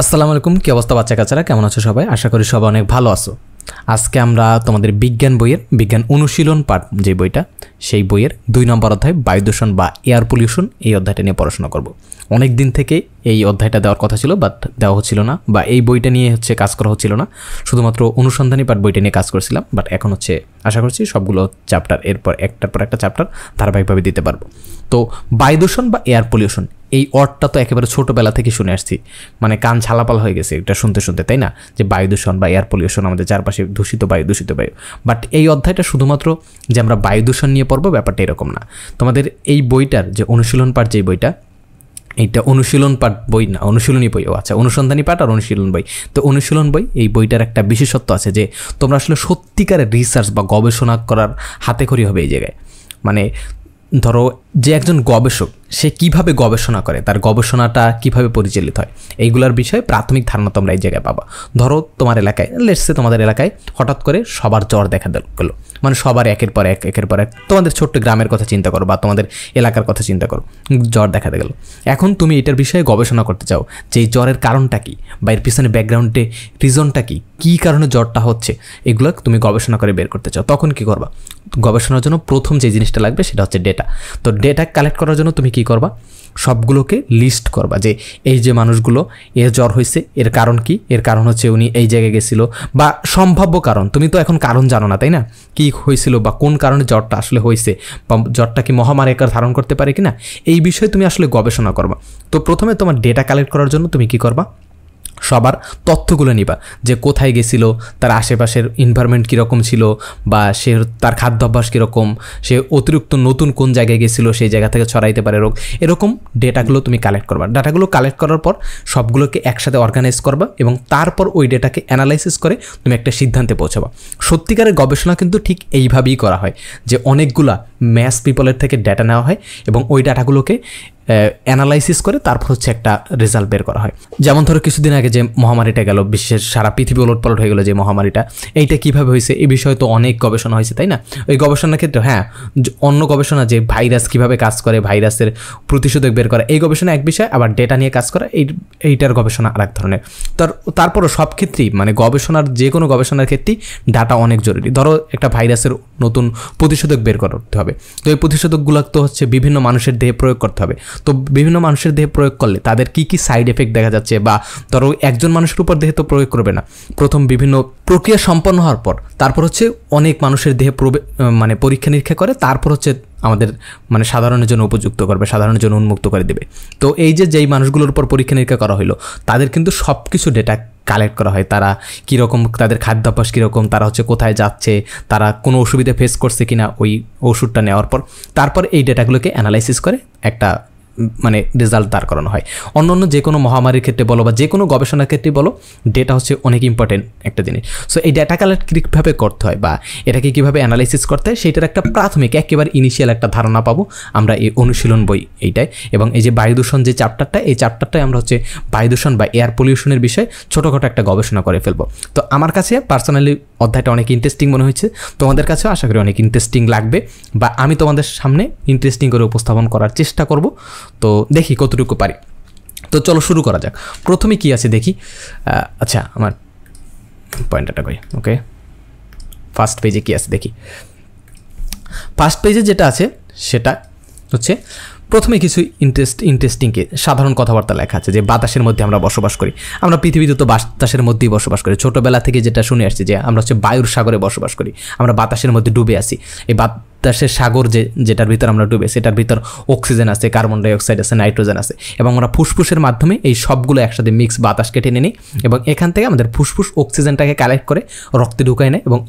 আসসালামু আলাইকুম, কি অবস্থা বাচ্চা কাচ্চারা, কেমন আছো সবাই? আশা করি সবাই অনেক ভালো আছো। আজকে আমরা তোমাদের বিজ্ঞান বইয়ের বিজ্ঞান অনুশীলন পাঠ যে বইটা, সেই বইয়ের 2 নম্বর অধ্যায় বায়ু দূষণ বা এয়ার পলিউশন, এই অধ্যায়টা নিয়ে পড়াশোনা করব। অনেক দিন থেকে এই অধ্যায়টা দেওয়ার কথা ছিল, বাট দেওয়া হচ্ছিল না, বা এই বইটা নিয়ে কাজ করা হচ্ছিল না। শুধুমাত্র অনুসন্ধানী পাঠ বইটা নিয়ে কাজ করছিলাম, বাট এখন আশা করছি সবগুলো চ্যাপ্টার এরপর একটার পর একটা চ্যাপ্টার ধারাবাহিকভাবে দিতে পারবো। তো বায়ু দূষণ বা এয়ার পলিউশন, এই ওয়ার্ডটা তো একেবারে ছোটোবেলা থেকে শুনে আসছি, মানে কান ছালাপাল হয়ে গেছে এটা শুনতে শুনতে, তাই না? যে বায়ু দূষণ বা এয়ার পলিউশন, আমাদের চারপাশে দূষিত বায়ু। বাট এই অধ্যায়টা শুধুমাত্র যে আমরা বায়ু দূষণ নিয়ে পড়বো, ব্যাপারটা এরকম না। তোমাদের এই বইটার যে অনুশীলন পাঠ, যেই বইটা, এইটা অনুশীলন পাঠ বই না, অনুশীলনী বই। আচ্ছা, অনুসন্ধানী পাঠ আর অনুশীলন বই। তো অনুশীলন বই, এই বইটার একটা বিশেষত্ব আছে যে তোমরা আসলে সত্যিকারের রিসার্চ বা গবেষণা করার হাতেখড়ি হবে এই জায়গায়। মানে ধরো, যে একজন গবেষক সে কিভাবে গবেষণা করে, তার গবেষণাটা কিভাবে পরিচালিত হয়, এইগুলোর বিষয়ে প্রাথমিক ধারণা তোমরা এই জায়গায় পাবা। ধরো তোমার এলাকায়, লেটসে তোমাদের এলাকায় হঠাৎ করে সবার জ্বর দেখা গেলো, মানে সবার একের পর এক তোমাদের ছোট্ট গ্রামের কথা চিন্তা করো বা তোমাদের এলাকার কথা চিন্তা করো, জ্বর দেখাতে গেল। এখন তুমি এটার বিষয়ে গবেষণা করতে চাও যে এই জ্বরের কারণটা কী, বা এর পিছনে ব্যাকগ্রাউন্ডে রিজনটা কী কারণে জ্বরটা হচ্ছে, এগুলো তুমি গবেষণা করে বের করতে চাও। তখন কি করবা? গবেষণার জন্য প্রথম যে জিনিসটা লাগবে সেটা হচ্ছে ডেটা। তো ডেটা কালেক্ট করার জন্য তুমি কি করবা? সবগুলোকে লিস্ট করবা, যে এই যে মানুষগুলো এর জ্বর হয়েছে, এর কারণ কি, এর কারণ হচ্ছে উনি এই জায়গায় গেছিল, বা সম্ভাব্য কারণ। তুমি তো এখন কারণ জানো না, তাই না? কি হয়েছিল বা কোন কারণে জ্বরটা আসলে হয়েছে, বা জ্বরটা কি মহামারী আকার ধারণ করতে পারে কিনা, এই বিষয়ে তুমি আসলে গবেষণা করবা। তো প্রথমে তোমার ডেটা কালেক্ট করার জন্য তুমি কি করবা? সবার তথ্যগুলো নিবা, যে কোথায় গেছিল, তার আশেপাশের এনভায়রনমেন্ট কীরকম ছিল, বা সে তার খাদ্যাভ্যাস কীরকম, সে অতিরিক্ত নতুন কোন জায়গায় গেছিলো, সেই জায়গা থেকে ছড়াইতে পারে রোগ, এরকম ডেটাগুলো তুমি কালেক্ট করবা। ডাটাগুলো কালেক্ট করার পর সবগুলোকে একসাথে অর্গানাইজ করবা, এবং তারপর ওই ডেটাকে অ্যানালাইসিস করে তুমি একটা সিদ্ধান্তে পৌঁছাবা। সত্যিকারের গবেষণা কিন্তু ঠিক এইভাবেই করা হয়, যে অনেকগুলা ম্যাস পিপলের থেকে ডেটা নেওয়া হয়, এবং ওই ডাটাগুলোকে অ্যানালাইসিস করে তারপর একটা রেজাল্ট বের করা হয়। যেমন ধরো কিছুদিন আগে যে মহামারীটা গেল, বিশ্বের সারা পৃথিবী ওলটপালট হয়ে গেলো যে মহামারীটা, এইটা কীভাবে হয়েছে এই বিষয়ে তো অনেক গবেষণা হয়েছে, তাই না? ওই গবেষণার ক্ষেত্রে অন্য গবেষণা, যে ভাইরাস কীভাবে কাজ করে, ভাইরাসের প্রতিষেধক বের করা, এই গবেষণা এক বিষয়, আবার ডেটা নিয়ে কাজ করা এইটার গবেষণা আর এক ধরনের। তারপরও সব ক্ষেত্রেই, মানে গবেষণার যে কোনো গবেষণার ক্ষেত্রেই ডাটা অনেক জরুরি। ধরো একটা ভাইরাসের নতুন প্রতিষেধক বের করতে হবে, তো এই প্রতিষেধকগুলো তো বিভিন্ন মানুষের দেহে প্রয়োগ করতে হবে। তো বিভিন্ন মানুষের দেহে প্রয়োগ করলে তাদের কি কি সাইড এফেক্ট দেখা যাচ্ছে, বা ধরো একজন মানুষের উপর দেহে তো প্রয়োগ করবে না, প্রথম বিভিন্ন প্রক্রিয়া সম্পন্ন হওয়ার পর তারপর অনেক মানুষের দেহে মানে পরীক্ষা নিরীক্ষা করে, তারপর আমাদের মানে সাধারণের জন্য উপযুক্ত করবে, সাধারণের জন্য উন্মুক্ত করে দেবে। তো এই যেই মানুষগুলোর উপর পরীক্ষা নিরীক্ষা করা হলো, তাদের কিন্তু সব কিছু ডেটা কালেক্ট করা হয়। তারা কীরকম, তাদের খাদ্যাভ্যাস কীরকম, তারা কোথায় যাচ্ছে, তারা কোনো অসুবিধা ফেস করছে কিনা ওই ওষুধটা নেওয়ার পর, তারপর এই ডেটাগুলোকে অ্যানালাইসিস করে একটা মানে রেজাল্ট দাঁড় করানো হয়। অন্য যে কোনো মহামারীর ক্ষেত্রে বলো বা যে কোনো গবেষণার ক্ষেত্রে বলো, ডেটা অনেক ইম্পর্টেন্ট একটা জিনিস। সো এই ডেটা কালেক্ট কীভাবে করতে হয় বা এটাকে কীভাবে অ্যানালাইসিস করতে হয়, সেইটার একটা প্রাথমিক একেবারে ইনিশিয়াল একটা ধারণা পাবো আমরা এই অনুশীলন বই এইটাই। এবং এই যে বায়ু দূষণ যে চ্যাপ্টারটা, এই চ্যাপ্টারটাই আমরা বায়ু দূষণ বা এয়ার পলিউশনের বিষয়ে ছোটোখাটো একটা গবেষণা করে ফেলবো। তো আমার কাছে পার্সোনালি অধ্যায়টা অনেক ইন্টারেস্টিং মনে হয়েছে, তোমাদের কাছেও আশা করি অনেক ইন্টারেস্টিং লাগবে, বা আমি তোমাদের সামনে ইন্টারেস্টিং করে উপস্থাপন করার চেষ্টা করব। তো দেখি কতটুকু পারি। তো চলো শুরু করা যাক। প্রথমে কি আছে দেখি। আচ্ছা, আমার পয়েন্টটা কই, ওকে, ফার্স্ট পেজে কি আছে দেখি। ফার্স্ট পেজে যেটা আছে সেটা প্রথমে কিছু ইন্টারেস্টিং সাধারণ কথাবার্তা লেখা আছে, যে বাতাসের মধ্যে আমরা বসবাস করি। আমরা পৃথিবীতে তো বাতাসের মধ্যেই বসবাস করি, ছোটোবেলা থেকে যেটা শুনে আসছি, যে আমরা বায়ুর সাগরে বসবাস করি, আমরা বাতাসের মধ্যে ডুবে আছি। এই বাতাসের সাগর যেটার ভিতর আমরা ডুবে, সেটার ভিতর অক্সিজেন আছে, কার্বন ডাইঅক্সাইড আছে, নাইট্রোজেন আছে, এবং আমরা ফুসফুসের মাধ্যমে এই সবগুলো একসাথে মিক্স বাতাসকে টেনে নিই, এবং এখান থেকে আমাদের ফুসফুস অক্সিজেনটাকে কালেক্ট করে রক্তে ঢুকায় নেয়, এবং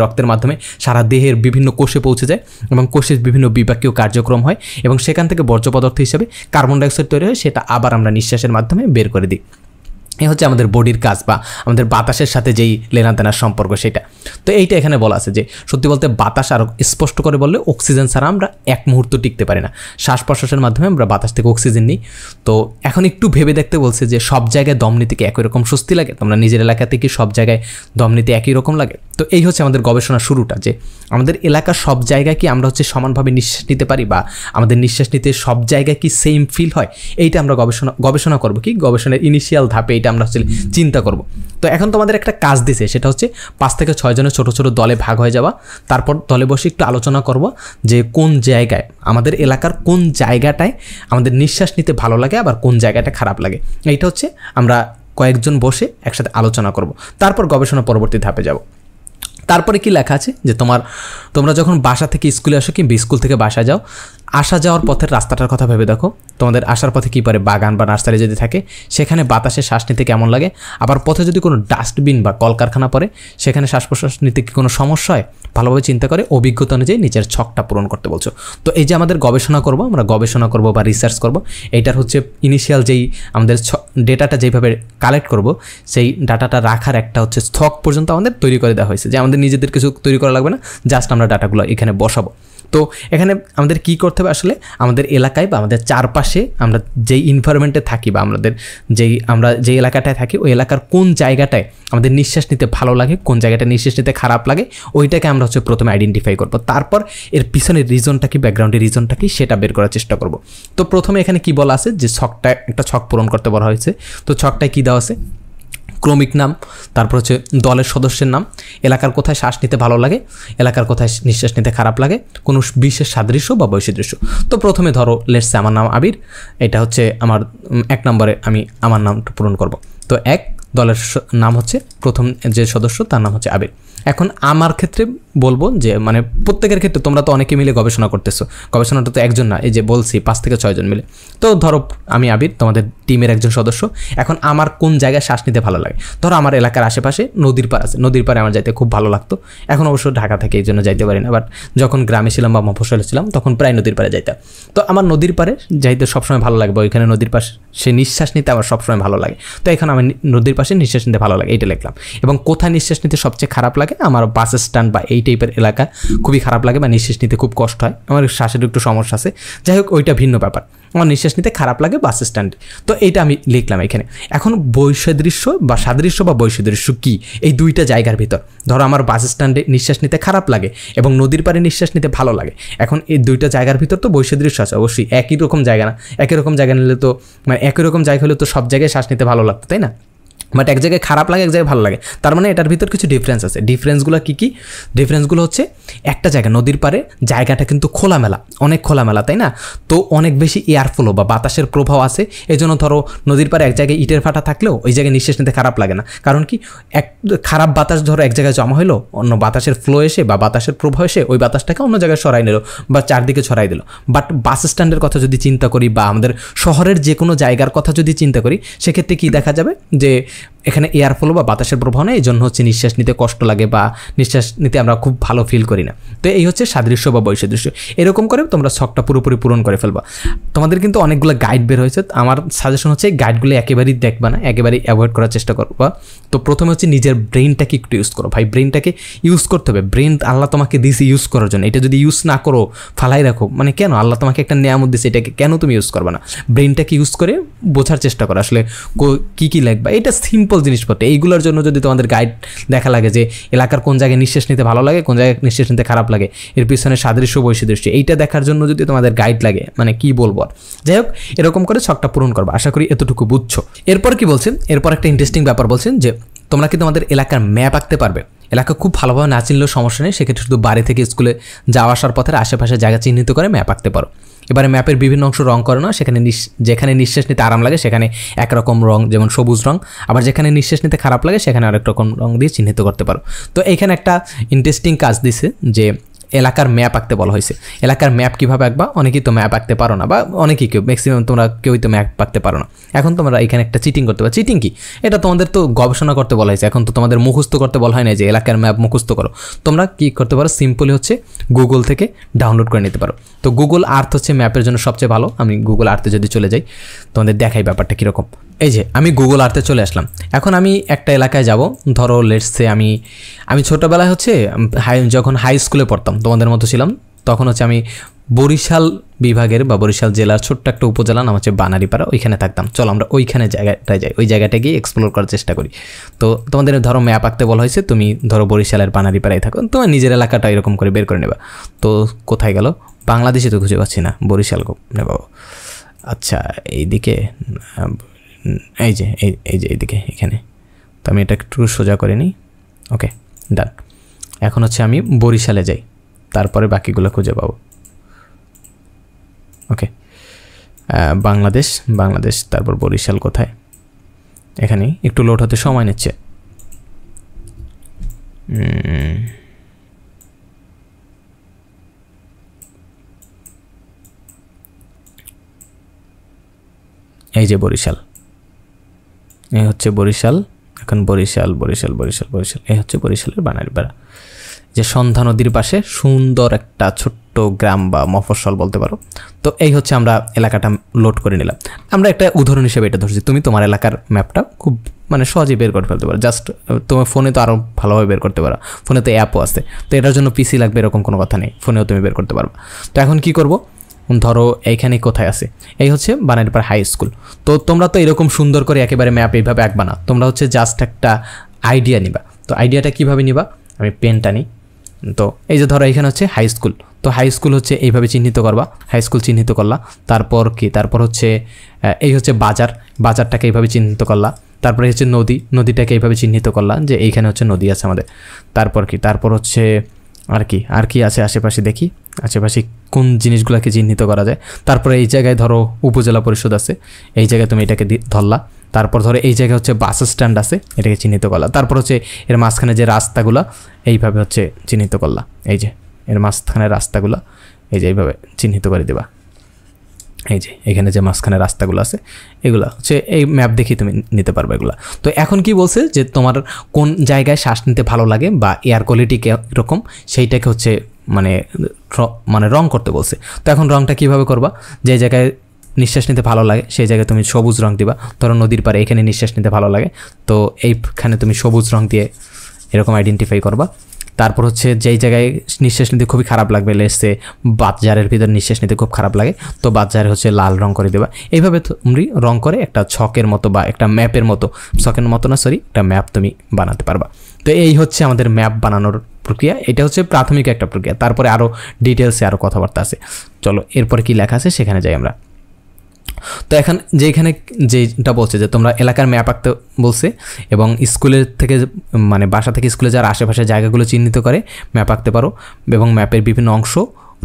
রক্তের মাধ্যমে সারা দেহের বিভিন্ন কোষে পৌঁছে যায়, এবং কোষের বিভিন্ন বিপাকীয় কার্যক্রম হয়, এবং সেখান থেকে বর্জ্য পদার্থ হিসেবে কার্বন ডাইঅক্সাইড তৈরি হয়, সেটা আবার আমরা নিঃশ্বাসের মাধ্যমে বের করে দিই। এই আমাদের বডির কাজ, বা আমাদের বাতাসের সাথে যেই লেনাদেনার সম্পর্ক সেটা। তো এইটা এখানে বলা আছে, যে সত্যি বলতে বাতাস আরও স্পষ্ট করে বললে অক্সিজেন ছাড়া আমরা এক মুহূর্ত টিকতে পারি না। শ্বাস প্রশ্বাসের মাধ্যমে আমরা বাতাস থেকে অক্সিজেন নিই। তো এখন একটু ভেবে দেখতে বলছে, যে সব জায়গায় দম নিতে কি একই রকম স্বস্তি লাগে? তোমরা নিজের এলাকাতে কি সব জায়গায় দম নিতে একই রকম লাগে? তো এই আমাদের গবেষণার শুরুটা, যে আমাদের এলাকার সব জায়গায় কি আমরা সমানভাবে নিঃশ্বাস নিতে পারি, বা আমাদের নিঃশ্বাস নিতে সব জায়গায় কি সেম ফিল হয়? এইটা আমরা গবেষণা করবো কি গবেষণার ইনিশিয়াল ধাপে এইটা আমরা আসলে চিন্তা করব। তো এখন তোমাদের একটা কাজ দিছে, সেটা হচ্ছে 5 থেকে 6 জনের ছোট ছোট দলে ভাগ হয়ে যাওয়া, তারপর দলে বসে একটু আলোচনা করব যে কোন জায়গায় আমাদের এলাকার কোন জায়গাটায় আমাদের নিঃশ্বাস নিতে ভালো লাগে আবার কোন জায়গাটা খারাপ লাগে। এইটা হচ্ছে আমরা কয়েকজন বসে একসাথে আলোচনা করব, তারপর গবেষণা পরবর্তী ধাপে যাব। তারপরে কি লেখা আছে যে তোমরা যখন বাসা থেকে স্কুলে আসো কিংবা স্কুল থেকে বাসা যাও, আসা যাওয়ার পথের রাস্তাটার কথা ভেবে দেখো। তোমাদের আসার পথে কী পারে বাগান বা নার্সারি যদি থাকে সেখানে বাতাসে শ্বাস নিতে কেমন লাগে, আবার পথে যদি কোনো ডাস্টবিন বা কলকারখানা পড়ে সেখানে শ্বাস প্রশ্বাস নিতে কি কোনো সমস্যা হয়, ভালোভাবে চিন্তা করে অভিজ্ঞতা অনুযায়ী নিচের ছকটা পূরণ করতে বলছো। তো এই যে আমাদের গবেষণা করব, আমরা গবেষণা করব বা রিসার্চ করব, এইটার হচ্ছে ইনিশিয়াল যেই আমাদের ডেটাটা যেইভাবে কালেক্ট করব সেই ডাটাটা রাখার একটা হচ্ছে ছক পর্যন্ত আমাদের তৈরি করে দেওয়া হয়েছে, যে আমাদের নিজেদের কিছু তৈরি করা লাগবে না, জাস্ট আমরা ডাটাগুলো এখানে বসাবো। তো এখানে আমাদের কি করতে হবে, আসলে আমাদের এলাকায় বা আমাদের চারপাশে আমরা যেই এনভায়রনমেন্টে থাকি বা আমরা যেই এলাকাটায় থাকি ওই এলাকার কোন জায়গাটায় আমাদের নিঃশ্বাস নিতে ভালো লাগে, কোন জায়গাটা নিঃশ্বাস নিতে খারাপ লাগে, ওইটাকে আমরা হচ্ছে প্রথমে আইডেন্টিফাই করব। তারপর এর পিছনের রিজনটা কি, ব্যাকগ্রাউন্ডের রিজনটা কি সেটা বের করার চেষ্টা করব। তো প্রথমে এখানে কি বলা আছে যে একটা ছক পূরণ করতে বলা হয়েছে। তো ছকটায় কি দেওয়া আছে, ক্রমিক নাম, তারপর হচ্ছে দলের সদস্যের নাম, এলাকার কোথায় শ্বাস নিতে ভালো লাগে, এলাকার কোথায় নিঃশ্বাস নিতে খারাপ লাগে, কোনো বিশেষ সাদৃশ্য বা বৈসাদৃশ্য। তো প্রথমে ধরো লেটসে আমার নাম আবির, এটা হচ্ছে আমার 1 নম্বরে আমি আমার নামটা পূরণ করব। তো 1 দলের নাম হচ্ছে প্রথম যে সদস্য তার নাম হচ্ছে আবির। এখন আমার ক্ষেত্রে বলবো যে মানে প্রত্যেকের ক্ষেত্রে তোমরা তো অনেকে মিলে গবেষণা করতেছো, গবেষণাটা তো একজন না, এই যে বলছি 5 থেকে 6 জন মিলে। তো ধরো আমি আবির, তোমাদের টিমের একজন সদস্য। এখন আমার কোন জায়গায় শ্বাস নিতে ভালো লাগে, ধরো আমার এলাকার আশেপাশে নদীর পাড় আছে, নদীর পাড়ে আমার যাইতে খুব ভালো লাগতো। এখন অবশ্য ঢাকা থেকে এই জন্য যাইতে পারি না, বাট যখন গ্রামে ছিলাম বা মফস্বলে ছিলাম তখন প্রায় নদীর পাড়ে যাইতাম। তো আমার নদীর পাড়ে যাইতে সবসময় ভালো লাগবে, ওইখানে নদীর পাশে সে নিঃশ্বাস নিতে আমার সবসময় ভালো লাগে। তো এখানে আমি নদীর পাশে নিঃশ্বাস নিতে ভালো লাগে এইটা লিখলাম। এবং কোথায় নিঃশ্বাস নিতে সবচেয়ে খারাপ লাগে, আমার বাস স্ট্যান্ড বা এই টাইপের এলাকা খুবই খারাপ লাগে বা নিঃশ্বাস নিতে খুব কষ্ট হয়, আমার শ্বাসের একটু সমস্যা আছে, যাই হোক ওইটা ভিন্ন ব্যাপার, আমার নিঃশ্বাস নিতে খারাপ লাগে বাস স্ট্যান্ডে। তো এইটা আমি লিখলাম এখানে। এখন বৈসাদৃশ্য বা সাদৃশ্য বা বৈসাদৃশ্য কি, এই দুইটা জায়গার ভিতর ধরো আমার বাস স্ট্যান্ডে নিঃশ্বাস নিতে খারাপ লাগে এবং নদীর পাড়ে নিঃশ্বাস নিতে ভালো লাগে। এখন এই দুইটা জায়গার ভিতর তো বৈসাদৃশ্য আছে, অবশ্যই একই রকম জায়গা না, একই রকম জায়গা নিলে তো মানে একই রকম জায়গা হলে তো সব জায়গায় শ্বাস নিতে ভালো লাগতো, তাই না? বাট এক জায়গায় খারাপ লাগে, এক জায়গায় ভালো লাগে, তার মানে এটার ভিতর কিছু ডিফারেন্স আছে। ডিফারেন্সগুলো কী কী? ডিফারেন্সগুলো হচ্ছে একটা জায়গা নদীর পাড়ে জায়গাটা কিন্তু খোলামেলা, অনেক খোলামেলা, তাই না? তো অনেক বেশি এয়ার ফ্লো বা বাতাসের প্রভাব আছে, এই জন্য ধরো নদীর পাড়ে এক জায়গায় ইটের ফাটা থাকলেও ওই জায়গায় নিঃশ্বাস নিতে খারাপ লাগে না। কারণ কি, এক খারাপ বাতাস ধরো এক জায়গায় জমা হলো, অন্য বাতাসের ফ্লো এসে বা বাতাসের প্রভাব এসে ওই বাতাসটাকে অন্য জায়গায় সরাই নিল বা চারদিকে ছড়াই দিল। বাট বাস স্ট্যান্ডের কথা যদি চিন্তা করি বা আমাদের শহরের যে কোনো জায়গার কথা যদি চিন্তা করি, সেক্ষেত্রে কি দেখা যাবে যে এখানে এয়ার ফ্লো বা বাতাসের প্রভাব নেই, এই জন্য হচ্ছে নিঃশ্বাস নিতে কষ্ট লাগে বা নিঃশ্বাস নিতে আমরা খুব ভালো ফিল করি না। তো এই হচ্ছে সাদৃশ্য বা বৈসাদৃশ্য। এরকম করে তোমরা ছকটা পুরোপুরি পূরণ করে ফেলবা। তোমাদের কিন্তু অনেকগুলো গাইড বের হয়েছে, আমার সাজেশন হচ্ছে গাইডগুলো একেবারেই দেখবা না, একেবারেই অ্যাভয়েড করার চেষ্টা করবা। তো প্রথমে হচ্ছে নিজের ব্রেনটাকে একটু ইউজ করো ভাই, ব্রেনটাকে ইউজ করতে হবে। ব্রেন আল্লাহ তোমাকে দিয়েছে ইউজ করার জন্য, এটা যদি ইউজ না করো ফালাই রাখো, মানে কেন? আল্লাহ তোমাকে একটা নিয়ামত দিয়েছে, এটাকে কেন তুমি ইউজ করবে না? ব্রেনটাকে ইউজ করে বোঝার চেষ্টা করো আসলে কী কী লাগবে। এটা সিম্পল জিনিসপত্র, এইগুলোর জন্য যদি তোমাদের গাইড দেখা লাগে যে এলাকার কোন জায়গায় নিঃশ্বাস নিতে ভালো লাগে, কোন জায়গায় নিঃশ্বাস নিতে খারাপ লাগে, এর পিছনে সাদৃশ্য বৈসাদৃশ্য, এইটা দেখার জন্য যদি তোমাদের গাইড লাগে, মানে কি বলবো আর, যাই হোক এরকম করে ছকটা পূরণ করবো। আশা করি এতটুকু বুঝছো। এরপর কি বলছেন, এরপর একটা ইন্টারেস্টিং ব্যাপার বলছেন যে তোমরা কি তোমাদের এলাকার ম্যাপ আঁকতে পারবে। এলাকা খুব ভালোভাবে না চিনলেও সমস্যা নেই, সেক্ষেত্রে শুধু বাড়ি থেকে স্কুলে যাওয়া আসার পথের আশেপাশে জায়গা চিহ্নিত করে ম্যাপ আঁকতে পারো। এবারে ম্যাপের বিভিন্ন অংশ রং করো না, সেখানে যেখানে নিঃশ্বাস নিতে আরাম লাগে সেখানে একরকম রং, যেমন সবুজ রং, আবার যেখানে নিঃশ্বাস নিতে খারাপ লাগে সেখানে আরেক রকম রং দিয়ে চিহ্নিত করতে পারো। তো এইখানে একটা ইন্টারেস্টিং কাজ দিছে যে এলাকার ম্যাপ আঁকতে বলা হয়েছে। এলাকার ম্যাপ কীভাবে আঁকবা? অনেকেই তো ম্যাপ আঁকতে পারো না, বা অনেকেই ম্যাক্সিমাম তোমরা কেউই তো ম্যাপ আঁকতে পারো না। এখন তোমরা এখানে একটা চিটিং করতে পারো। চিটিং কি? এটা তোমাদের তো গবেষণা করতে বলা হয়েছে, এখন তো তোমাদের মুখস্থ করতে বলা হয় না যে এলাকার ম্যাপ মুখস্থ করো। তোমরা কি করতে পারো? সিম্পলি হচ্ছে গুগল থেকে ডাউনলোড করে নিতে পারো। তো গুগল আর্থ হচ্ছে ম্যাপের জন্য সবচেয়ে ভালো। আমি গুগল আর্থে যদি চলে যাই তোমাদের দেখাই ব্যাপারটা কীরকম। এই যে আমি গুগল আর্থে চলে আসলাম। এখন আমি একটা এলাকায় যাব, ধরো লেটসে আমি ছোটোবেলায় হচ্ছে যখন হাই স্কুলে পড়তাম, তোমাদের মতো ছিলাম, তখন হচ্ছে আমি বরিশাল বিভাগের বা বরিশাল জেলার ছোট্ট একটা উপজেলা নাম হচ্ছে বানারীপাড়া, ওইখানে থাকতাম। চলো আমরা ওইখানে জায়গাটায় যাই, ওই জায়গাটা গিয়ে এক্সপ্লোর করার চেষ্টা করি। তো তোমাদের ধরো ম্যাপ আঁকতে বলা হয়েছে, তুমি ধরো বরিশালের বানারীপাড়ায় থাকো, তোমার নিজের এলাকাটা এরকম করে বের করে নেবা। তো কোথায় গেল? বাংলাদেশে তো খুঁজে পাচ্ছি না, বরিশাল নেবা। আচ্ছা এইদিকে এই যে এইদিকে এখানে। তো আমি এটা একটু সোজা করে নিই। ওকে, ডান। এখন হচ্ছে আমি বরিশালে যাই, তারপরে বাকিগুলো খুঁজে পাবো। ওকে, বাংলাদেশ, তারপর বরিশাল কোথায়, এখানে একটু লোড হতে সময় নিচ্ছে। এই যে বরিশাল, এই হচ্ছে বরিশাল। এখন বরিশাল এই হচ্ছে বরিশালের বানারীপাড়া, যে সন্ধ্যা নদীর পাশে সুন্দর একটা ছোট্ট গ্রাম বা মফস্বল বলতে পারো। তো এই হচ্ছে আমরা এলাকাটা লোড করে নিলাম। আমরা একটা উদাহরণ হিসেবে এটা ধরছি, তুমি তোমার এলাকার ম্যাপটা খুব মানে সহজেই বের করে ফেলতে পারো। জাস্ট তোমার ফোনে তো আরও ভালোভাবে বের করতে পারো, ফোনে তো অ্যাপও আছে। তো এটার জন্য পিসি লাগবে এরকম কোনো কথা নেই, ফোনেও তুমি বের করতে পারবে। তো এখন কি করব, ধরো এইখানে কোথায় আছে, এই হচ্ছে বানারীপাড়া হাই স্কুল। তো তোমরা তো এরকম সুন্দর করে একেবারে ম্যাপ এইভাবে আঁকবা না, তোমরা হচ্ছে জাস্ট একটা আইডিয়া নিবা। তো আইডিয়াটা কীভাবে নিবা, আমি পেনটা নিই। তো এই যে ধরো এখানে হচ্ছে হাই স্কুল, তো হাই স্কুল হচ্ছে এইভাবে চিহ্নিত করবা, হাই স্কুল চিহ্নিত করলা। তারপর কি, তারপর হচ্ছে এই হচ্ছে বাজারটাকে এইভাবে চিহ্নিত করলা। তারপরে হচ্ছে নদীটাকে এইভাবে চিহ্নিত করলা যে এইখানে হচ্ছে নদী আছে আমাদের। তারপর কি, তারপর হচ্ছে আর কি আছে আশেপাশে, দেখি আশেপাশে কোন জিনিসগুলোকে চিহ্নিত করা যায়। তারপরে এই জায়গায় ধরো উপজেলা পরিষদ আছে, এই জায়গায় তুমি এটাকে ধরলা। তারপর ধরো এই জায়গায় হচ্ছে বাস স্ট্যান্ড আছে, এটাকে চিহ্নিত করলা। তারপর হচ্ছে এর মাঝখানে যে রাস্তাগুলো এইভাবে হচ্ছে চিহ্নিত করলা, এই যে এর মাঝখানে রাস্তাগুলো এই যে এইভাবে চিহ্নিত করে দেবা। এই যে এখানে যে মাঝখানে রাস্তাগুলো আছে এগুলো হচ্ছে এই ম্যাপ দেখি তুমি নিতে পারবে এগুলো। তো এখন কি বলছে যে তোমার কোন জায়গায় শ্বাস নিতে ভালো লাগে বা এয়ার কোয়ালিটি কীরকম সেইটাকে হচ্ছে মানে রং করতে বলছে। তো এখন রংটা কিভাবে করবা, যে জায়গায় নিঃশ্বাস নিতে ভালো লাগে সেই জায়গায় তুমি সবুজ রং দিবা। ধরো নদীর পাড়ে এখানে নিঃশ্বাস নিতে ভালো লাগে, তো এইখানে তুমি সবুজ রং দিয়ে এরকম আইডেন্টিফাই করবা। তারপর হচ্ছে যেই জায়গায় নিঃশ্বাস নিতে খুবই খারাপ লাগবে, লেসে বাজারের ভিতরে নিঃশ্বাস নিতে খুব খারাপ লাগে, তো বাজারে হচ্ছে লাল রং করে দেবা। এইভাবে তুমি রং করে একটা ছকের মতো বা একটা ম্যাপের মতো, ছকের মতো না সরি, একটা ম্যাপ তুমি বানাতে পারবা। তো এই হচ্ছে আমাদের ম্যাপ বানানোর প্রক্রিয়া, এটা হচ্ছে প্রাথমিক একটা প্রক্রিয়া। তারপরে আরও ডিটেলসে আরও কথাবার্তা আছে, চলো এরপরে কি লেখা আছে সেখানে যাই আমরা। তো এখন যেখানে যেটা বলছে যে তোমরা এলাকার ম্যাপ আঁকতে বলছে এবং স্কুলের থেকে মানে বাসা থেকে স্কুলে যাওয়ার আশেপাশে জায়গাগুলো চিহ্নিত করে ম্যাপ আঁকতে পারো এবং ম্যাপের বিভিন্ন অংশ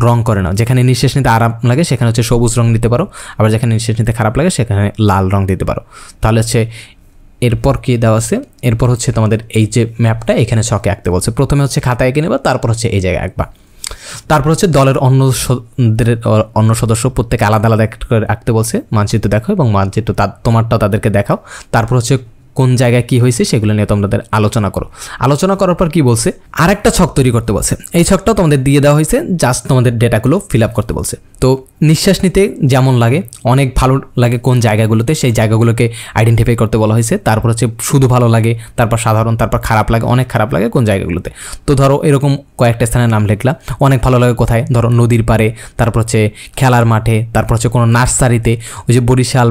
রং করে নাও। যেখানে নিঃশ্বাস নিতে আরাম লাগে সেখানে হচ্ছে সবুজ রং দিতে পারো, আবার যেখানে নিঃশ্বাস নিতে খারাপ লাগে সেখানে লাল রং দিতে পারো। তাহলে হচ্ছে এরপর কি দেওয়া আছে, এরপর হচ্ছে তোমাদের এই যে ম্যাপটা এখানে ছকে আঁকতে বলছে। প্রথমে হচ্ছে খাতায় এঁকে নেবা, তারপর হচ্ছে এই জায়গায় আঁকবা। তারপর হচ্ছে দলের অন্য সদস্য প্রত্যেকে আলাদা আলাদা করে আঁকতে বলছে। মানচিত্র দেখো এবং মানচিত্র তোমারটাও তাদেরকে দেখাও। তারপর হচ্ছে কোন জায়গায় কি হয়েছে সেগুলো নিয়ে তোমাদের আলোচনা করো। আলোচনা করার পর কি বলছে, আরেকটা ছক তৈরি করতে বলছে। এই ছকটাও তোমাদের দিয়ে দেওয়া হয়েছে, জাস্ট তোমাদের ডেটাগুলো ফিল আপ করতে বলছে। তো নিঃশ্বাস নিতে যেমন লাগে, অনেক ভালো লাগে কোন জায়গাগুলোতে, সেই জায়গাগুলোকে আইডেন্টিফাই করতে বলা হয়েছে। তারপর হচ্ছে শুধু ভালো লাগে, তারপর সাধারণ, তারপর খারাপ লাগে, অনেক খারাপ লাগে কোন জায়গাগুলোতে। তো ধরো এরকম কয়েকটা স্থানের নাম লিখলাম। অনেক ভালো লাগে কোথায়, ধরো নদীর পাড়ে, তারপর হচ্ছে খেলার মাঠে, তারপর হচ্ছে কোনো নার্সারিতে, ওই যে বরিশাল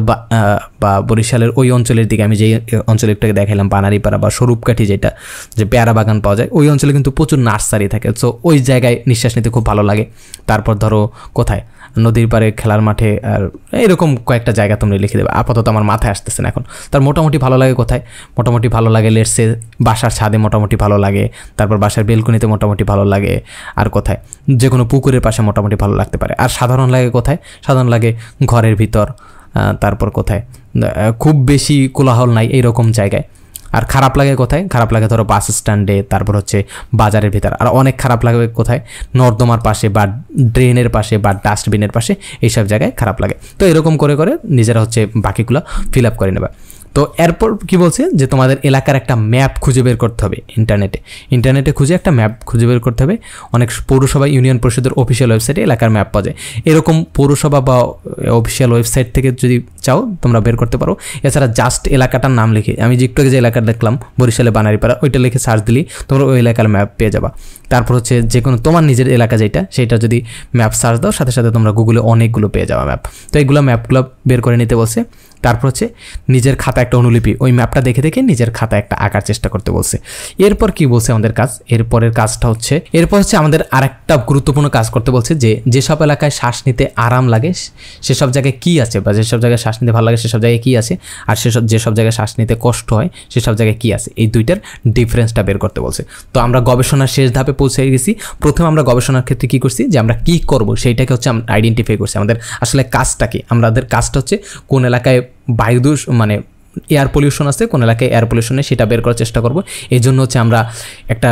বা বরিশালের ওই অঞ্চলের দিকে আমি যেই অঞ্চলে একটাকে দেখাইলাম বানারীপাড়া বা স্বরূপকাঠি, যেটা যে পেয়ারা বাগান পাওয়া যায়, ওই অঞ্চলে কিন্তু প্রচুর নার্সারি থাকে। সো ওই জায়গায় নিঃশ্বাস নিতে খুব ভালো লাগে। তারপর ধরো কোথায়, নদীর পাড়ে, খেলার মাঠে, আর এরকম কয়েকটা জায়গা তোমরা লিখে দেবে। আপাতত আমার মাথায় আসতেছে না এখন। তার মোটামুটি ভালো লাগে কোথায়, মোটামুটি ভালো লাগে লেটসে বাসার ছাদে মোটামুটি ভালো লাগে, তারপর বাসার বেলকনিতে মোটামুটি ভালো লাগে, আর কোথায় যে কোনো পুকুরের পাশে মোটামুটি ভালো লাগতে পারে। আর সাধারণ লাগে কোথায়, সাধারণ লাগে ঘরের ভিতর, তারপর কোথায় খুব বেশি কোলাহল নাই এইরকম জায়গায়। আর খারাপ লাগে কোথায়, খারাপ লাগে ধরো বাস স্ট্যান্ডে, তারপর হচ্ছে বাজারের ভিতর। আর অনেক খারাপ লাগে কোথায়, নর্দমার পাশে বা ড্রেনের পাশে বা ডাস্টবিনের পাশে, এইসব জায়গায় খারাপ লাগে। তো এরকম করে করে নিজেরা হচ্ছে বাকিগুলো ফিল আপ করে নেবে। তো এরপর কি বলছে যে তোমাদের এলাকার একটা ম্যাপ খুঁজে বের করতে হবে। ইন্টারনেটে খুঁজে একটা ম্যাপ খুঁজে বের করতে হবে। অনেক পৌরসভা, ইউনিয়ন পরিষদের অফিসিয়াল ওয়েবসাইটে এলাকার ম্যাপ পাওয়া যায়। এরকম পৌরসভা বা অফিসিয়াল ওয়েবসাইট থেকে যদি চাও তোমরা বের করতে পারো। এছাড়া জাস্ট এলাকাটার নাম লিখে, আমি যে একটু আগে যে এলাকাটা দেখলাম বরিশালে বানারীপাড়া, ওইটা লিখে সার্চ দিলেই তোমরা ওই এলাকার ম্যাপ পেয়ে যাবা। তারপর হচ্ছে যে কোনো তোমার নিজের এলাকা যেটা, সেটা যদি ম্যাপ সার্চ দাও, সাথে সাথে তোমরা গুগলে অনেকগুলো পেয়ে যাওয়া ম্যাপ। তো এইগুলো ম্যাপগুলো বের করে নিতে বলছে। তারপর হচ্ছে নিজের খাতা একটা অনুলিপি ওই ম্যাপটা দেখে দেখে নিজের খাতা একটা আঁকার চেষ্টা করতে বলছে। এরপর কি বলছে আমাদের কাজ, এরপরের কাজটা হচ্ছে আমাদের আরেকটা গুরুত্বপূর্ণ কাজ করতে বলছে যে যেসব এলাকায় শ্বাস নিতে আরাম লাগে সেসব জায়গায় কি আছে, বা যেসব জায়গায় শ্বাস নিতে ভালো লাগে সেসব জায়গায় কি আছে, আর যেসব জায়গায় শ্বাস নিতে কষ্ট হয় সেসব জায়গায় কি আছে, এই দুইটার ডিফারেন্সটা বের করতে বলছে। তো আমরা গবেষণার শেষ ধাপে পৌঁছে গেছি। প্রথমে আমরা গবেষণার ক্ষেত্রে কি করছি, যে আমরা কি করব সেইটাকে হচ্ছে আমরা আইডেন্টিফাই করছি। আমাদের আসলে কাজটা কি, আমাদের কাজটা হচ্ছে কোন এলাকায় বায়ু মানে এয়ার পলিউশন আছে, কোন এলাকায় এয়ার পলিউশন নেই সেটা বের করার চেষ্টা করব। এই জন্য হচ্ছে আমরা একটা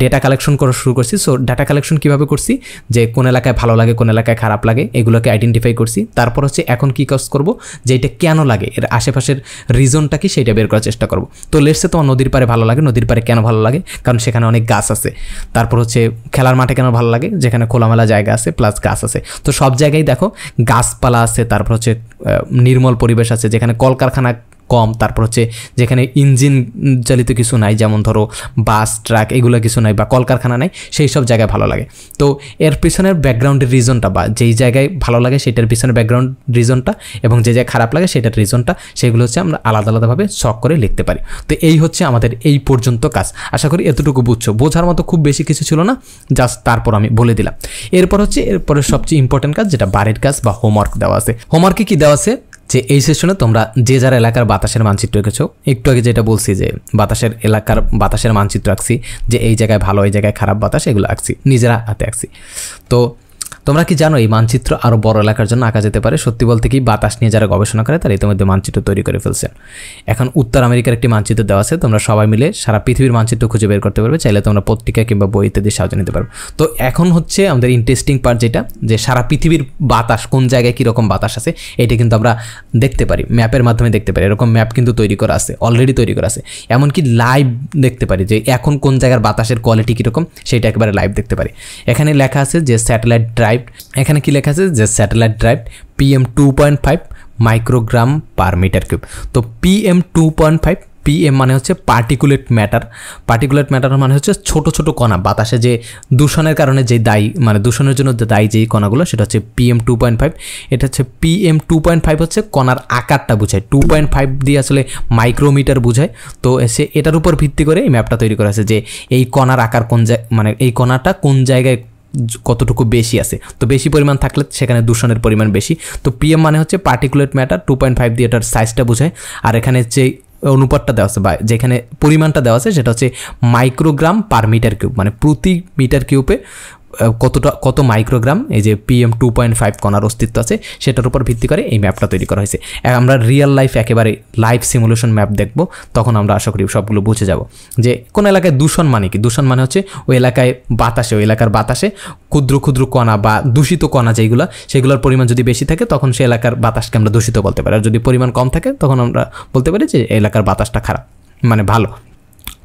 ডেটা কালেকশন করা শুরু করছি। সো ডাটা কালেকশন কীভাবে করছি, যে কোন এলাকায় ভালো লাগে কোন এলাকায় খারাপ লাগে এগুলোকে আইডেন্টিফাই করছি। তারপর হচ্ছে এখন কী কাজ করব, যে এটা কেন লাগে, এর আশেপাশের রিজনটা কি সেইটা বের করার চেষ্টা করব। তো লেটসে তোমার নদীর পাড়ে ভালো লাগে, নদীর পাড়ে কেন ভালো লাগে, কারণ সেখানে অনেক গাছ আছে। তারপর হচ্ছে খেলার মাঠে কেন ভালো লাগে, যেখানে খোলামেলা জায়গা আছে প্লাস গাছ আছে। তো সব জায়গায় দেখো গাছপালা আছে, তারপর হচ্ছে নির্মল পরিবেশ আছে, যেখানে কলকারখানা কম, তারপর হচ্ছে যেখানে ইঞ্জিন চালিত কিছু নাই, যেমন ধরো বাস ট্রাক এগুলো কিছু নাই বা কলকারখানা নাই, সেই সব জায়গায় ভালো লাগে। তো এর পিছনের ব্যাকগ্রাউন্ডের রিজনটা বা যেই জায়গায় ভালো লাগে সেটার পিছনের ব্যাকগ্রাউন্ড রিজনটা এবং যে জায়গায় খারাপ লাগে সেটার রিজনটা, সেগুলো হচ্ছে আমরা আলাদা আলাদাভাবে শখ করে লিখতে পারি। তো এই হচ্ছে আমাদের এই পর্যন্ত কাজ। আশা করি এতটুকু বুঝছো, বোঝার মতো খুব বেশি কিছু ছিল না, জাস্ট তারপর আমি বলে দিলাম। এরপরে সবচেয়ে ইম্পর্টেন্ট কাজ, যেটা বাড়ির কাজ বা হোমওয়ার্ক দেওয়া আছে। হোমওয়ার্কে কি দেওয়া আছে, যে এই সেশনে তোমরা যে যার এলাকার বাতাসের মানচিত্র এঁকেছো, একটু আগে যেটা বলছি যে বাতাসের মানচিত্র আঁকছি, যে এই জায়গায় ভালো এই জায়গায় খারাপ বাতাস, এগুলো আঁকছি, নিজেরা হাতে আঁকছি। তো তোমরা কি জানো এই মানচিত্র আরও বড় এলাকার জন্য আঁকা যেতে পারে? সত্যি বলতে কি বাতাস নিয়ে যারা গবেষণা করে তারা ইতিমধ্যে মানচিত্র তৈরি করে ফেলছে। এখন উত্তর আমেরিকার একটি মানচিত্র দেওয়া আছে, তোমরা সবাই মিলে সারা পৃথিবীর মানচিত্র খুঁজে বের করতে পারবে, চাইলে তোমরা পত্রিকা কিংবা বই ইত্যাদি সাহায্য নিতে পারবে। তো এখন হচ্ছে আমাদের ইন্টারেস্টিং পার্ট, যেটা যে সারা পৃথিবীর বাতাস কোন জায়গায় কীরকম বাতাস আছে এটা কিন্তু আমরা দেখতে পারি, ম্যাপের মাধ্যমে দেখতে পারি। এরকম ম্যাপ কিন্তু তৈরি করা আছে, অলরেডি তৈরি করা আছে। এমনকি লাইভ দেখতে পারি যে এখন কোন জায়গার বাতাসের কোয়ালিটি কীরকম সেটা একেবারে লাইভ দেখতে পারি। এখানে লেখা আছে যে স্যাটেলাইট ড্রাইভ, এখানে কি লেখা আছে যে satellite drive PM 2.5 microgram per metre cube. তো PM 2.5, PM মানে হচ্ছে পার্টিকুলেট ম্যাটার মানে হচ্ছে ছোট ছোট কণা, বাতাসে যে দূষণের কারণে যে দায়ী, মানে দূষণের জন্য দায়ী যেই কণাগুলো, সেটা হচ্ছে PM 2.5। এটা হচ্ছে PM 2.5 হচ্ছে কণার আকারটা বোঝায়, 2.5 দিয়ে আসলে মাইক্রোমিটার বোঝায়। তো এটার উপর ভিত্তি করে এই ম্যাপটা তৈরি করা আছে, যে এই কণার আকার কোন মানে এই কণাটা কোন জায়গায় কতটুকু বেশি আছে। তো বেশি পরিমাণ থাকলে সেখানে দূষণের পরিমাণ বেশি। তো PM মানে হচ্ছে পার্টিকুলেট ম্যাটার, 2.5 দিয়ে এটার সাইজটা বোঝায়। আর এখানে যে অনুপাতটা দেওয়া আছে বা যেখানে পরিমাণটা দেওয়া আছে সেটা হচ্ছে মাইক্রোগ্রাম পার মিটার কিউব, মানে প্রতি মিটার কিউবে কত মাইক্রোগ্রাম এই যে PM 2.5 কণার অস্তিত্ব আছে সেটার উপর ভিত্তি করে এই ম্যাপটা তৈরি করা হয়েছে। আমরা রিয়েল লাইফ একেবারে লাইভ সিমুলেশন ম্যাপ দেখব, তখন আমরা আশা করি সবগুলো বুঝে যাব যে কোন এলাকায় দূষণ মানে কি। দূষণ মানে হচ্ছে ওই এলাকায় ওই এলাকার বাতাসে ক্ষুদ্র ক্ষুদ্র কণা বা দূষিত কণা যেগুলো, সেগুলোর পরিমাণ যদি বেশি থাকে তখন সেই এলাকার বাতাসকে আমরা দূষিত বলতে পারি, আর যদি পরিমাণ কম থাকে তখন আমরা বলতে পারি যে এলাকার বাতাসটা খারাপ, মানে ভালো।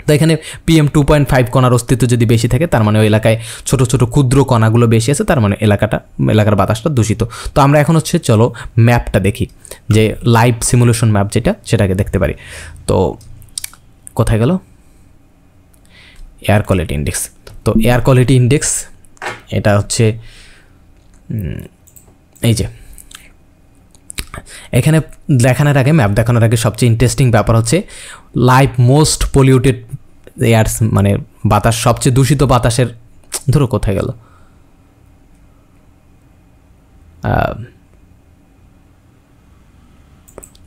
তো এখানে PM 2.5 কণার অস্তিত্ব যদি বেশি থাকে তার মানে ওই এলাকায় ছোট ছোট ক্ষুদ্র কণাগুলো বেশি আছে, তার মানে এলাকার বাতাসটা দূষিত। তো আমরা এখন হচ্ছে চলো ম্যাপটা দেখি, যে লাইভ সিমুলেশন ম্যাপ যেটা, সেটাকে দেখতে পারি। তো কোথায় গেল এয়ার কোয়ালিটি ইন্ডেক্স। তো এয়ার কোয়ালিটি ইন্ডেক্স এটা হচ্ছে এই যে এখানে দেখানোর আগে, ম্যাপ দেখানোর আগে সবচেয়ে ইন্টারেস্টিং ব্যাপার হচ্ছে লাইভ মোস্ট পলিউটেড এয়ারস, মানে বাতাস, সবচেয়ে দূষিত বাতাসের, ধরো কোথায় গেল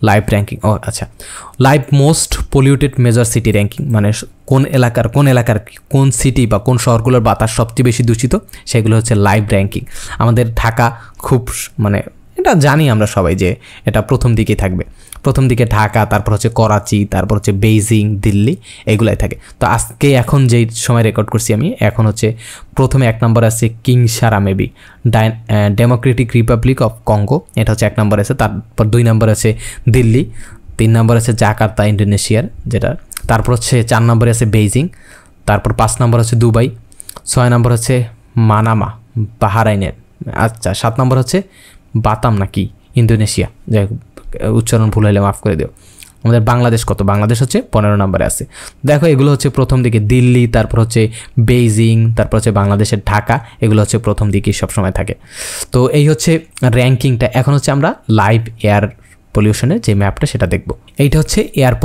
লাইভ র্যাঙ্কিং, ও আচ্ছা, live most polluted major city ranking, মানে কোন এলাকার কোন সিটি বা কোন শহরগুলোর বাতাস সবচেয়ে বেশি দূষিত সেগুলো হচ্ছে লাইভ র্যাঙ্কিং। আমাদের ঢাকা খুব, মানে এটা জানি আমরা সবাই যে এটা প্রথম দিকেই থাকবে, প্রথম দিকে ঢাকা, তারপর হচ্ছে করাচি, তারপর হচ্ছে বেইজিং, দিল্লি, এগুলাই থাকে। তো আজকে এখন যেই সময় রেকর্ড করছি আমি, এখন হচ্ছে প্রথমে 1 নম্বর আছে Kinshasa maybe Democratic Republic of Congo, এটা হচ্ছে 1 নম্বর আছে। তারপর 2 নম্বর আছে দিল্লি, 3 নম্বর আছে জাকার্তা ইন্দোনেশিয়ার যেটা, তারপর হচ্ছে 4 নম্বরে আছে বেইজিং, তারপর 5 নম্বর হচ্ছে দুবাই, 6 নম্বর হচ্ছে মানামা বাহারাইনের, আচ্ছা 7 নম্বর হচ্ছে বাতাম নাকি ইন্দোনেশিয়া, যাই উচ্চারণ ভুল হলে মাফ করে দিও। আমাদের বাংলাদেশ কত, বাংলাদেশ হচ্ছে 15 নম্বরে আছে। দেখো এগুলো হচ্ছে প্রথম দিকে দিল্লি, তারপর হচ্ছে বেইজিং, তারপর হচ্ছে বাংলাদেশের ঢাকা, এগুলো হচ্ছে প্রথম দিকে সবসময় থাকে। তো এই হচ্ছে র্যাঙ্কিংটা। এখন হচ্ছে আমরা লাইভ এয়ার পলিউশনের যে ম্যাপটা সেটা দেখব। এইটা হচ্ছে এয়ার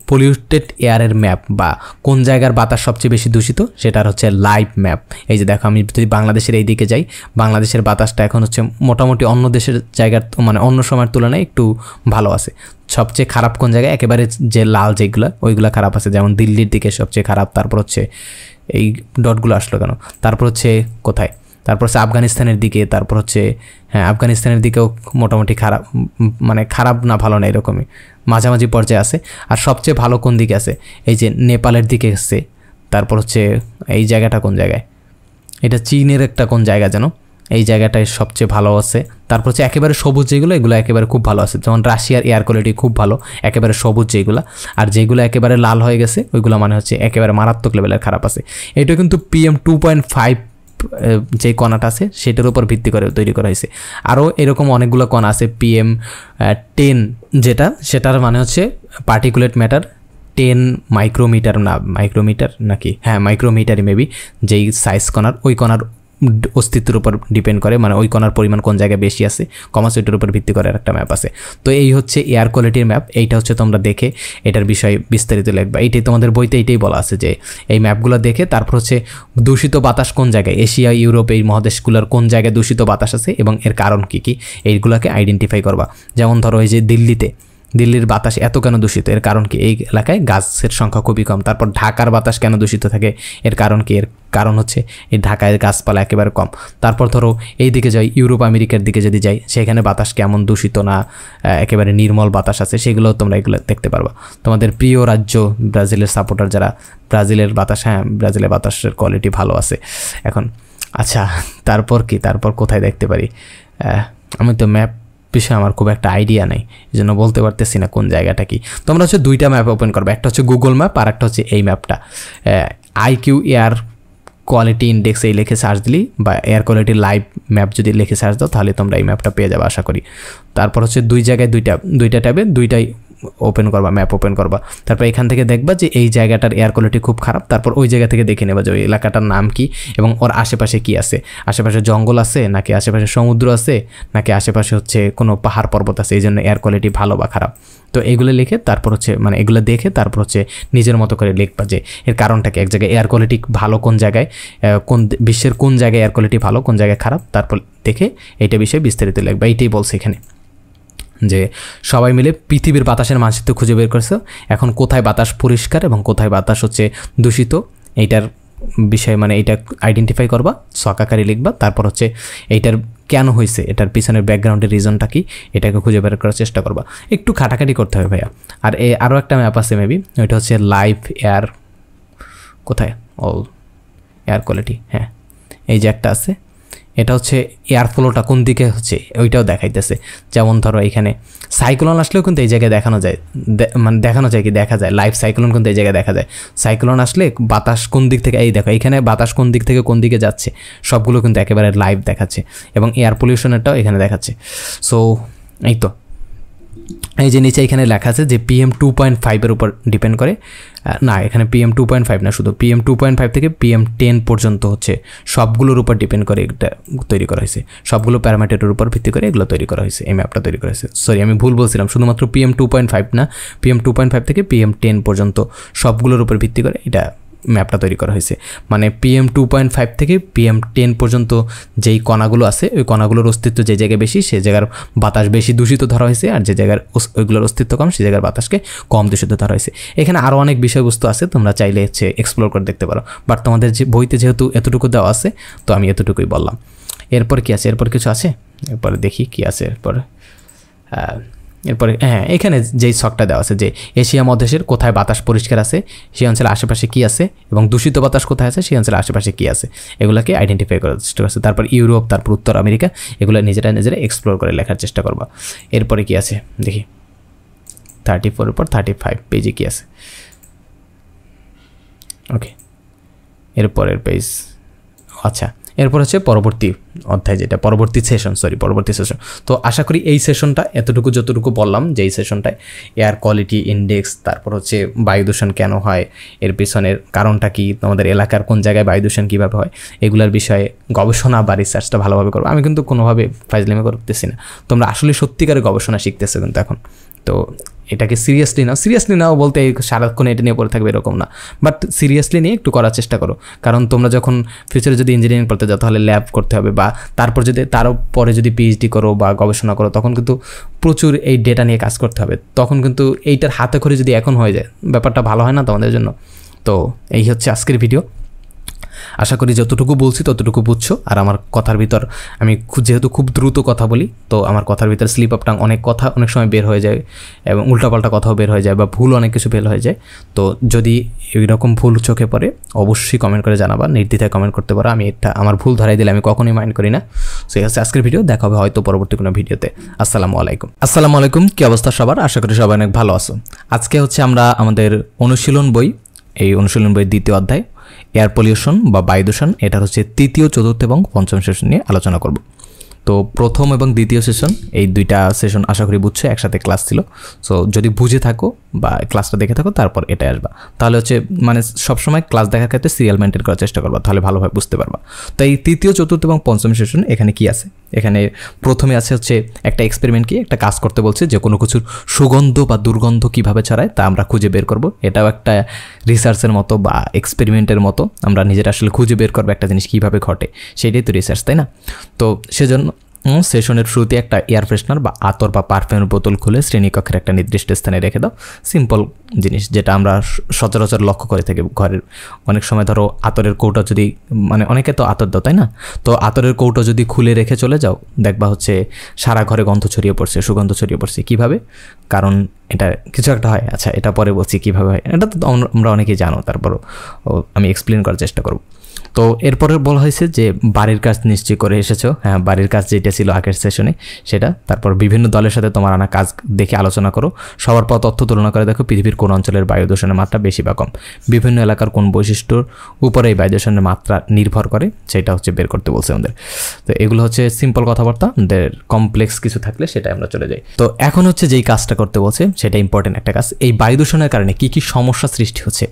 পলিউটেড এয়ারের ম্যাপ, বা কোন জায়গার বাতাস সবচেয়ে বেশি দূষিত সেটার হচ্ছে লাইভ ম্যাপ। এই যে দেখো, আমি যদি বাংলাদেশের এই দিকে যাই, বাংলাদেশের বাতাসটা এখন হচ্ছে মোটামুটি অন্য দেশের জায়গার মানে অন্য সময়ের তুলনায় একটু ভালো আছে। সবচেয়ে খারাপ কোন জায়গায়, একেবারে যে লাল যেগুলো ওইগুলো খারাপ আছে, যেমন দিল্লির দিকে সবচেয়ে খারাপ, তারপর হচ্ছে এই ডটগুলো আসলো কেন, তারপর হচ্ছে কোথায়, তারপর হচ্ছে আফগানিস্তানের দিকে, তারপর হচ্ছে হ্যাঁ আফগানিস্তানের দিকেও মোটামুটি খারাপ, মানে খারাপ না ভালো না এরকমই মাঝামাঝি পর্যায়ে আছে। আর সবচেয়ে ভালো কোন দিকে আছে, এই যে নেপালের দিকে আছে, তারপর হচ্ছে এই জায়গাটা কোন জায়গায়, এটা চীনের একটা কোন জায়গা যেন, এই জায়গাটায় সবচেয়ে ভালো আছে। তারপর হচ্ছে একেবারে সবুজ যেগুলো, এগুলো একেবারে খুব ভালো আছে, যেমন রাশিয়ার এয়ার কোয়ালিটি খুব ভালো, একেবারে সবুজ যেগুলো। আর যেগুলো একেবারে লাল হয়ে গেছে ওইগুলো মানে হচ্ছে একেবারে মারাত্মক লেভেলের খারাপ আছে। এটা কিন্তু PM2.5 যে কণাটা আছে সেটার উপর ভিত্তি করে তৈরি করা হয়েছে। আরও এরকম অনেকগুলো কণা আছে, PM10 যেটা, সেটার মানে হচ্ছে পার্টিকুলেট ম্যাটার 10 মাইক্রোমিটার, না মাইক্রোমিটার নাকি, হ্যাঁ মাইক্রোমিটারই মেবি, যেই সাইজ কণার, ওই কণার অস্তিত্বের উপর ডিপেন্ড করে, মানে ওই কণার পরিমাণ কোন জায়গায় বেশি আছে কমাস, ওইটার উপর ভিত্তি করে একটা ম্যাপ আছে। তো এই হচ্ছে এয়ার কোয়ালিটির ম্যাপ। এইটা হচ্ছে তোমরা দেখে এটার বিষয়ে বিস্তারিত লিখবা। এইটাই তোমাদের বইতে এইটাই বলা আছে যে এই ম্যাপগুলো দেখে তারপর হচ্ছে দূষিত বাতাস কোন জায়গায়, এশিয়া ইউরোপ এই মহাদেশগুলোর কোন জায়গায় দূষিত বাতাস আছে এবং এর কারণ কী কী, এইগুলোকে আইডেন্টিফাই করবা। যেমন ধরো এই যে দিল্লির বাতাস এত কেন দূষিত, এর কারণ কি, এই এলাকায় গাছের সংখ্যা খুবই কম। তারপর ঢাকার বাতাস কেন দূষিত থাকে, এর কারণ কি, এর কারণ হচ্ছে এই ঢাকায় গাছপালা একেবারে কম। তারপর ধরো এই দিকে যাই, ইউরোপ আমেরিকার দিকে যদি যাই, সেখানে বাতাস কেমন দূষিত না একেবারে নির্মল বাতাস আছে, সেগুলোও তোমরা এগুলো দেখতে পারবা। তোমাদের প্রিয় রাজ্য ব্রাজিলের সাপোর্টার যারা, ব্রাজিলের বাতাস, হ্যাঁ ব্রাজিলের বাতাসের কোয়ালিটি ভালো আছে এখন। আচ্ছা তারপর কি, তারপর কোথায় দেখতে পারি, আমি তো ম্যাপ বিষয়ে আমার খুব একটা আইডিয়া নেই, এই জন্য বলতে পারতেছি না কোন জায়গাটা কি। তোমরা হচ্ছে দুইটা ম্যাপ ওপেন করবে, একটা হচ্ছে গুগল ম্যাপ আর একটা হচ্ছে এই ম্যাপটা, IQ এয়ার কোয়ালিটি ইন্ডেক্স এই লিখে সার্চ দিলি, বা এয়ার কোয়ালিটি লাইভ ম্যাপ যদি লিখে সার্চ দাও, তাহলে তোমরা এই ম্যাপটা পেয়ে যাবে আশা করি। তারপর হচ্ছে দুই জায়গায় দুইটা ট্যাবে দুইটাই ওপেন করবা, ম্যাপ ওপেন করবা। তারপর এখান থেকে দেখবা যে এই জায়গাটার এয়ার কোয়ালিটি খুব খারাপ, তারপর ওই জায়গা থেকে দেখে নেবা যে ওই এলাকাটার নাম কি এবং ওর আশেপাশে কি আছে, আশেপাশে জঙ্গল আছে নাকি আশেপাশে সমুদ্র আছে নাকি আশেপাশে হচ্ছে কোনো পাহাড় পর্বত আছে, এই জন্য এয়ার কোয়ালিটি ভালো বা খারাপ। তো এগুলো লিখে তারপর হচ্ছে মানে এগুলো দেখে তারপর হচ্ছে নিজের মতো করে লিখবা যে এর কারণটা কি, এক জায়গায় এয়ার কোয়ালিটি ভালো কোন জায়গায়, কোন বিশ্বের কোন জায়গায় এয়ার কোয়ালিটি ভালো কোন জায়গায় খারাপ, তারপর দেখে এইটা বিষয়ে বিস্তারিত লিখবা। এইটাই বলছে এখানে যে সবাই মিলে পৃথিবীর বাতাসের মানচিত্র খুঁজে বের করছে, এখন কোথায় বাতাস পরিষ্কার এবং কোথায় বাতাস হচ্ছে দূষিত, এইটার বিষয়ে মানে এইটা আইডেন্টিফাই করবা, ছকাকারে লিখবা। তারপর হচ্ছে এইটার কেন হয়েছে, এটার পিছনের ব্যাকগ্রাউন্ডের রিজনটা কি, এটাকে খুঁজে বের করার চেষ্টা করবা। একটু খাটাখাটি করতে হবে ভাইয়া। আর আরও একটা ম্যাপ আছে মেবি, ওইটা হচ্ছে লাইভ এয়ার, কোথায়, অল এয়ার কোয়ালিটি, হ্যাঁ এই যে একটা আছে, এটা হচ্ছে এয়ার ফ্লোটা কোন দিকে হচ্ছে ওইটাও দেখাইতেছে। যেমন ধরো এখানে সাইক্লোন আসলেও কিন্তু এই জায়গায় দেখানো যায়, মানে দেখানো যায় কি, দেখা যায় লাইভ সাইক্লোন কিন্তু এই জায়গায় দেখা যায়। সাইক্লোন আসলে বাতাস কোন দিক থেকে, এই দেখো এখানে বাতাস কোন দিক থেকে কোন দিকে যাচ্ছে সবগুলো কিন্তু একেবারে লাইভ দেখাচ্ছে, এবং এয়ার পলিউশনেরটাও এখানে দেখাচ্ছে। সো এই তো এই যে নিচে এখানে লেখা আছে যে PM2.5 উপর ডিপেন্ড করে, না এখানে PM2.5 না, শুধু PM2.5 থেকে PM10 পর্যন্ত হচ্ছে সবগুলোর উপর ডিপেন্ড করে এটা তৈরি করা হয়েছে, সবগুলো প্যারামিটারের উপর ভিত্তি করে এগুলো তৈরি করা হয়েছে, এই ম্যাপটা তৈরি করা হয়েছে। সরি আমি ভুল বলছিলাম, শুধুমাত্র PM2.5 না, PM2.5 থেকে PM10 পর্যন্ত সবগুলোর উপর ভিত্তি করে এটা ম্যাপটা তৈরি করা হয়েছে। মানে PM2.5 থেকে PM10 পর্যন্ত যেই কণাগুলো আছে ওই কণাগুলোর অস্তিত্ব যে জায়গায় বেশি সে জায়গার বাতাস বেশি দূষিত ধরা হয়েছে, আর যে জায়গার ওইগুলোর অস্তিত্ব কম সেই জায়গার বাতাসকে কম দূষিত ধরা হয়েছে। এখানে আরও অনেক বিষয়বস্তু আছে, তোমরা চাইলে হচ্ছে এক্সপ্লোর করে দেখতে পারো, বাট তোমাদের যে বইতে যেহেতু এতটুকু দেওয়া আছে তো আমি এতটুকুই বললাম। এরপর কি আছে, এরপর কিছু আছে, এরপরে দেখি কি আছে এরপরে হ্যাঁ এখানে যেই ছকটা দেওয়া আছে যে এশিয়া মহাদেশের কোথায় বাতাস পরিষ্কার আছে সেই অঞ্চলের আশেপাশে কী আছে এবং দূষিত বাতাস কোথায় আছে সেই অঞ্চলের আশেপাশে কী আছে এগুলোকে আইডেন্টিফাই করার চেষ্টা করছে। তারপর ইউরোপ, তারপর উত্তর আমেরিকা, এগুলো নিজেরা এক্সপ্লোর করে লেখার চেষ্টা করবা। এরপরে কী আছে দেখি, 34 উপর 35 পেজে কী আছে, ওকে এরপরের পেজ। আচ্ছা এরপর হচ্ছে পরবর্তী অধ্যায়, যেটা পরবর্তী সেশন। তো আশা করি এই সেশনটা এতটুকু যতটুকু বললাম, যে এই সেশনটায় এয়ার কোয়ালিটি ইন্ডেক্স, তারপর হচ্ছে বায়ু দূষণ কেন হয়, এর পিছনের কারণটা কি, তোমাদের এলাকার কোন জায়গায় বায়ু দূষণ কীভাবে হয়, এগুলোর বিষয়ে গবেষণা বা রিসার্চটা ভালোভাবে করবো। আমি কিন্তু কোনোভাবে ফাইজলামি করতেছি না, তোমরা আসলে সত্যিকারের গবেষণা শিখতেছো কিন্তু এখন, তো এটাকে সিরিয়াসলি নাও বলতে সারাক্ষণ এটা নিয়ে পড়ে থাকবে এরকম না, বাট সিরিয়াসলি নিয়ে একটু করার চেষ্টা করো। কারণ তোমরা যখন ফিউচারে যদি ইঞ্জিনিয়ারিং করতে যাও তাহলে ল্যাব করতে হবে, বা তারপর যদি তারও পরে যদি পিএইচডি করো বা গবেষণা করো তখন কিন্তু প্রচুর এই ডেটা নিয়ে কাজ করতে হবে। তখন কিন্তু এইটার হাতে খড়ি যদি এখন হয়ে যায় ব্যাপারটা ভালো হয় না তোমাদের জন্য। তো এই হচ্ছে আজকের ভিডিও। আশা করি যতটুকু বলছি ততটুকু বুঝছো। আর আমার কথার ভিতর আমি যেহেতু খুব দ্রুত কথা বলি, তো আমার কথার ভিতর স্লিপ আপ টাং অনেক কথা অনেক সময় বের হয়ে যায়, এবং উল্টাপাল্টা কথাও বের হয়ে যায়, বা ভুল অনেক কিছু বের হয়ে যায়। তো যদি এইরকম ভুল চোখে পড়ে অবশ্যই কমেন্ট করে জানাবা, নির্দ্বিধায় কমেন্ট করতে পারো। আমি এটা আমার ভুল ধরাই দিলে আমি কখনোই মাইন্ড করি না। সো এই হচ্ছে আজকের ভিডিও, দেখা হবে হয়তো পরবর্তী কোনো ভিডিওতে। আসসালামু আলাইকুম। কি অবস্থা সবার? আশা করি সবাই অনেক ভালো আছো। আজকে হচ্ছে আমরা আমাদের অনুশীলন বই, এই অনুশীলন বইয়ের 2য় অধ্যায় এয়ার পলিউশন বা বায়ু দূষণ, এটা হচ্ছে 3য়, 4র্থ এবং 5ম সেশন নিয়ে আলোচনা করব। তো 1ম এবং 2য় সেশন, এই 2টা সেশন আশা করি বুঝছো, একসাথে ক্লাস ছিল। সো যদি বুঝে থাকো বা ক্লাসটা দেখে থাকো তারপর এটা আসবা, তাহলে হচ্ছে মানে সবসময় ক্লাস দেখার ক্ষেত্রে সিরিয়াল মেনটেন করার চেষ্টা করবা, তাহলে ভালোভাবে বুঝতে পারবা। তো এই 3য়, 4র্থ এবং 5ম সেশন এখানে কি আছে? এখানে প্রথমে আছে হচ্ছে একটা এক্সপেরিমেন্ট, কি একটা কাজ করতে বলছে, যে কোনো কিছুর সুগন্ধ বা দুর্গন্ধ কিভাবে ছড়ায় তা আমরা খুঁজে বের করব। এটাও একটা রিসার্চের মতো বা এক্সপেরিমেন্টের মতো, আমরা নিজেরা আসলে খুঁজে বের করবো একটা জিনিস কীভাবে ঘটে, সেটাই তো রিসার্চ, তাই না? তো সেজন্য সেশনের শুরুতে একটা এয়ার ফ্রেশনার বা আতর বা পারফিউমের বোতল খুলে শ্রেণীকক্ষের একটা নির্দিষ্ট স্থানে রেখে দাও। সিম্পল জিনিস, যেটা আমরা সচরাচর লক্ষ্য করে থাকি ঘরের। অনেক সময় ধরো আতরের কৌটা যদি, মানে অনেকে তো আতর দাও, তাই না? তো আতরের কৌটা যদি খুলে রেখে চলে যাও, দেখবা হচ্ছে সারা ঘরে গন্ধ ছড়িয়ে পড়ছে, সুগন্ধ ছড়িয়ে পড়ছে। কীভাবে? কারণ এটা কিছু একটা হয়। আচ্ছা, এটা পরে বলছি কীভাবে হয়, এটা তো আমরা অনেকেই জানো, তারপরও আমি এক্সপ্লেন করার চেষ্টা করব। তো এরপরে বলা হয়েছে যে বাড়ির কাজ নিশ্চয়ই করে এসেছো। হ্যাঁ, বাড়ির কাজ যেটা ছিল আগের সেশনে সেটা। তারপর বিভিন্ন দলের সাথে তোমার আনা কাজ দেখে আলোচনা করো। সবার পর তথ্য তুলনা করে দেখো পৃথিবীর কোন অঞ্চলের বায়ু দূষণের মাত্রা বেশি বা কম, বিভিন্ন এলাকার কোন বৈশিষ্ট্যর উপরে এই বায়ু দূষণের মাত্রা নির্ভর করে, সেটা হচ্ছে বের করতে বলছে আমাদের। তো এগুলো হচ্ছে সিম্পল কথাবার্তা, আমাদের কমপ্লেক্স কিছু থাকলে সেটা আমরা চলে যাই। তো এখন হচ্ছে যেই কাজটা করতে বলছে সেটা ইম্পর্টেন্ট একটা কাজ। এই বায়ু দূষণের কারণে কী কী সমস্যা সৃষ্টি হচ্ছে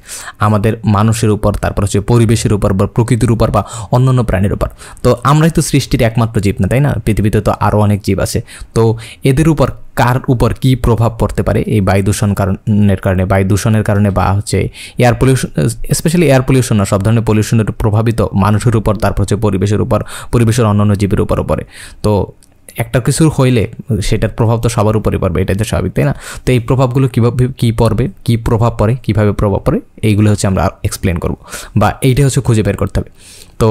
আমাদের মানুষের উপর, তারপর হচ্ছে পরিবেশের উপর বা প্রকৃতির উপর বা অন্যান্য প্রাণীর উপর। তো আমরাই তো সৃষ্টির একমাত্র জীব না, তাই না? পৃথিবীতে তো আরও অনেক জীব আছে। তো এদের উপর কার উপর কী প্রভাব পড়তে পারে এই বায়ু দূষণের কারণে, বায়ু দূষণের কারণে, বা হচ্ছে air pollution, specially air pollution না, সব ধরনের পলিউশনের প্রভাবিত মানুষের উপর, তারপর হচ্ছে পরিবেশের উপর, পরিবেশের অন্যান্য জীবের উপর পড়ে। তো একটা কিছু হইলে সেটার প্রভাব তো সবার উপরে পড়বে, এটাই তো স্বাভাবিক, তাই না? তো এই প্রভাবগুলো কীভাবে কী প্রভাব পড়ে, কীভাবে প্রভাব পড়ে, এইগুলো হচ্ছে আমরা এক্সপ্লেন করব, বা এইটাই হচ্ছে খুঁজে বের করতে হবে। তো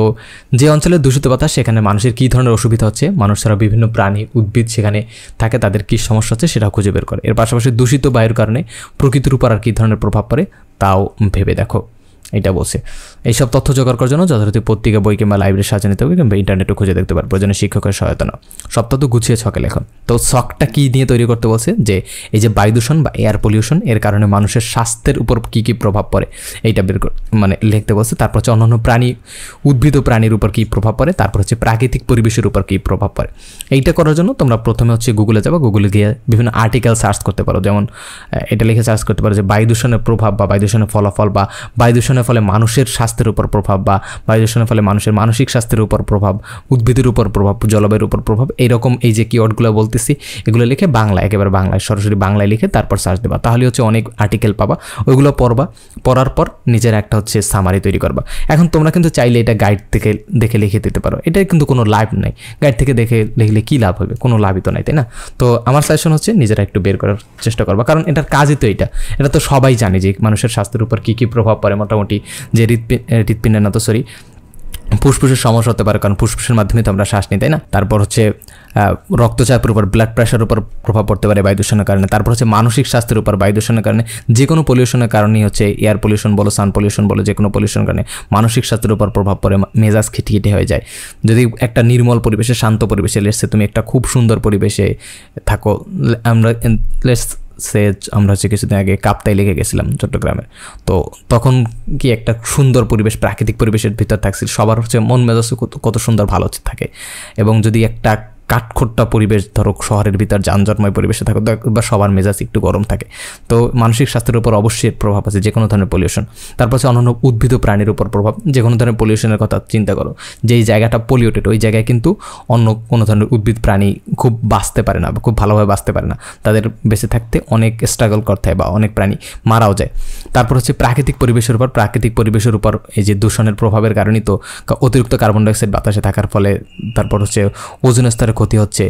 যে অঞ্চলে দূষিত বাতাস, সেখানে মানুষের কী ধরনের অসুবিধা হচ্ছে, মানুষ ছাড়া বিভিন্ন প্রাণী উদ্ভিদ সেখানে থাকে, তাদের কী সমস্যা হচ্ছে সেটা খুঁজে বের করে। এর পাশাপাশি দূষিত বায়ুর কারণে প্রকৃতির উপর আর কী ধরনের প্রভাব পড়ে তাও ভেবে দেখো, এটা বলছে। এইসব তথ্য জোগাড় করার জন্য যথাযথ পত্রিকা, বই কিংবা লাইব্রেরি সাহায্য নিতে হবে, কিংবা ইন্টারনেটে খুঁজে দেখতে পারবে, প্রয়োজনে শিক্ষকের সহায়তা নাও। সব তথ্য গুছিয়ে ছকে লেখন। তো ছকটা কী নিয়ে তৈরি করতে বলছে, যে এই যে বায়ু দূষণ বা এয়ার পলিউশন, এর কারণে মানুষের স্বাস্থ্যের উপর কী কী প্রভাব পড়ে এইটা মানে লিখতে বলছে। তারপর হচ্ছে অন্যান্য প্রাণী, উদ্ভিদ ও প্রাণীর উপর কী প্রভাব পড়ে, তারপর হচ্ছে প্রাকৃতিক পরিবেশের উপর কী প্রভাব পড়ে। এইটা করার জন্য তোমরা প্রথমে হচ্ছে গুগলে যাবো, গুগলে গিয়ে বিভিন্ন আর্টিকেল সার্চ করতে পারো। যেমন এটা লিখে সার্চ করতে পারো যে বায়ু দূষণের প্রভাব বা বায়ু দূষণের ফলাফল, বা বায়ু দূষণের ফলে মানুষের স্বাস্থ্যের উপর প্রভাব, বা বায়ু দূষণের ফলে মানুষের মানসিক স্বাস্থ্যের উপর প্রভাব, উদ্ভিদের উপর প্রভাব, জলবায়ুর উপর প্রভাব, এইরকম এই যে কিওয়ার্ডগুলো বলতেছি এগুলো লিখে বাংলা, একেবারে বাংলায়, সরাসরি বাংলায় লিখে তারপর সার্চ দেবা, তাহলে হচ্ছে অনেক আর্টিকেল পাবা। ওইগুলো পড়বা, পড়ার পর নিজের একটা হচ্ছে সামারি তৈরি করবা। এখন তোমরা কিন্তু চাইলে এটা গাইড থেকে দেখে লিখে দিতে পারো, এটা কিন্তু কোনো লাভ নাই। গাইড থেকে দেখে লিখলে কী লাভ হবে? কোনো লাভই তো নাই, তাই না? তো আমার সাজেশন হচ্ছে নিজেরা একটু বের করার চেষ্টা করবা, কারণ এটার কাজই তো এটা তো সবাই জানে যে মানুষের স্বাস্থ্যের উপর কী কী প্রভাব পড়ে। মোটামুটি যে হৃৎপিণ্ডের না তো সরি ফুসফুসের সমস্যা হতে পারে, কারণ ফুসফুসের মাধ্যমে তো আমরা শ্বাস নিই, তাই না? তারপর হচ্ছে রক্তচাপের উপর, ব্লাড প্রেশারের উপর প্রভাব পড়তে পারে বায়ু দূষণের কারণে। তারপর হচ্ছে মানসিক স্বাস্থ্যের উপর বায়ু দূষণের কারণে, যে কোনো পলিউশনের কারণেই হচ্ছে এয়ার পলিউশন বলো, সান পলিউশন বলো, যে কোনো পলিউশনের কারণে মানসিক স্বাস্থ্যের উপর প্রভাব পড়ে, মেজাজ খিটখিটে হয়ে যায়। যদি একটা নির্মল পরিবেশে, শান্ত পরিবেশে, লেটসে তুমি একটা খুব সুন্দর পরিবেশে থাকো, আমরা হচ্ছে কিছুদিন আগে কাপ্তাই লেগে গেছিলাম চট্টগ্রামে, তো তখন কি একটা সুন্দর পরিবেশ, প্রাকৃতিক পরিবেশের ভিতর থাকছিল, সবার হচ্ছে মন মেজাজ কত সুন্দর ভালো থাকে। এবং যদি একটা কাঠখোট্টা পরিবেশ, ধরো শহরের ভিতর যানজটময় পরিবেশে থাকো বা সবার মেজাজ একটু গরম থাকে, তো মানসিক স্বাস্থ্যের উপর অবশ্যই প্রভাব আছে যে কোনো ধরনের পলিউশন। তারপর হচ্ছে অন্যান্য উদ্ভিদ ও প্রাণীর উপর প্রভাব, যে কোনো ধরনের পলিউশনের কথা চিন্তা করো, যেই জায়গাটা পলিউটেড ওই জায়গায় কিন্তু অন্য কোনো ধরনের উদ্ভিদ প্রাণী খুব বাঁচতে পারে না বা খুব ভালোভাবে বাঁচতে পারে না, তাদের বেঁচে থাকতে অনেক স্ট্রাগল করতে হয় বা অনেক প্রাণী মারাও যায়। তারপর হচ্ছে প্রাকৃতিক পরিবেশের উপর এই যে দূষণের প্রভাবের কারণেই তো অতিরিক্ত কার্বন ডাইঅক্সাইড বাতাসে থাকার ফলে তারপর হচ্ছে ওজোন স্তরের ক্ষতি হচ্ছে,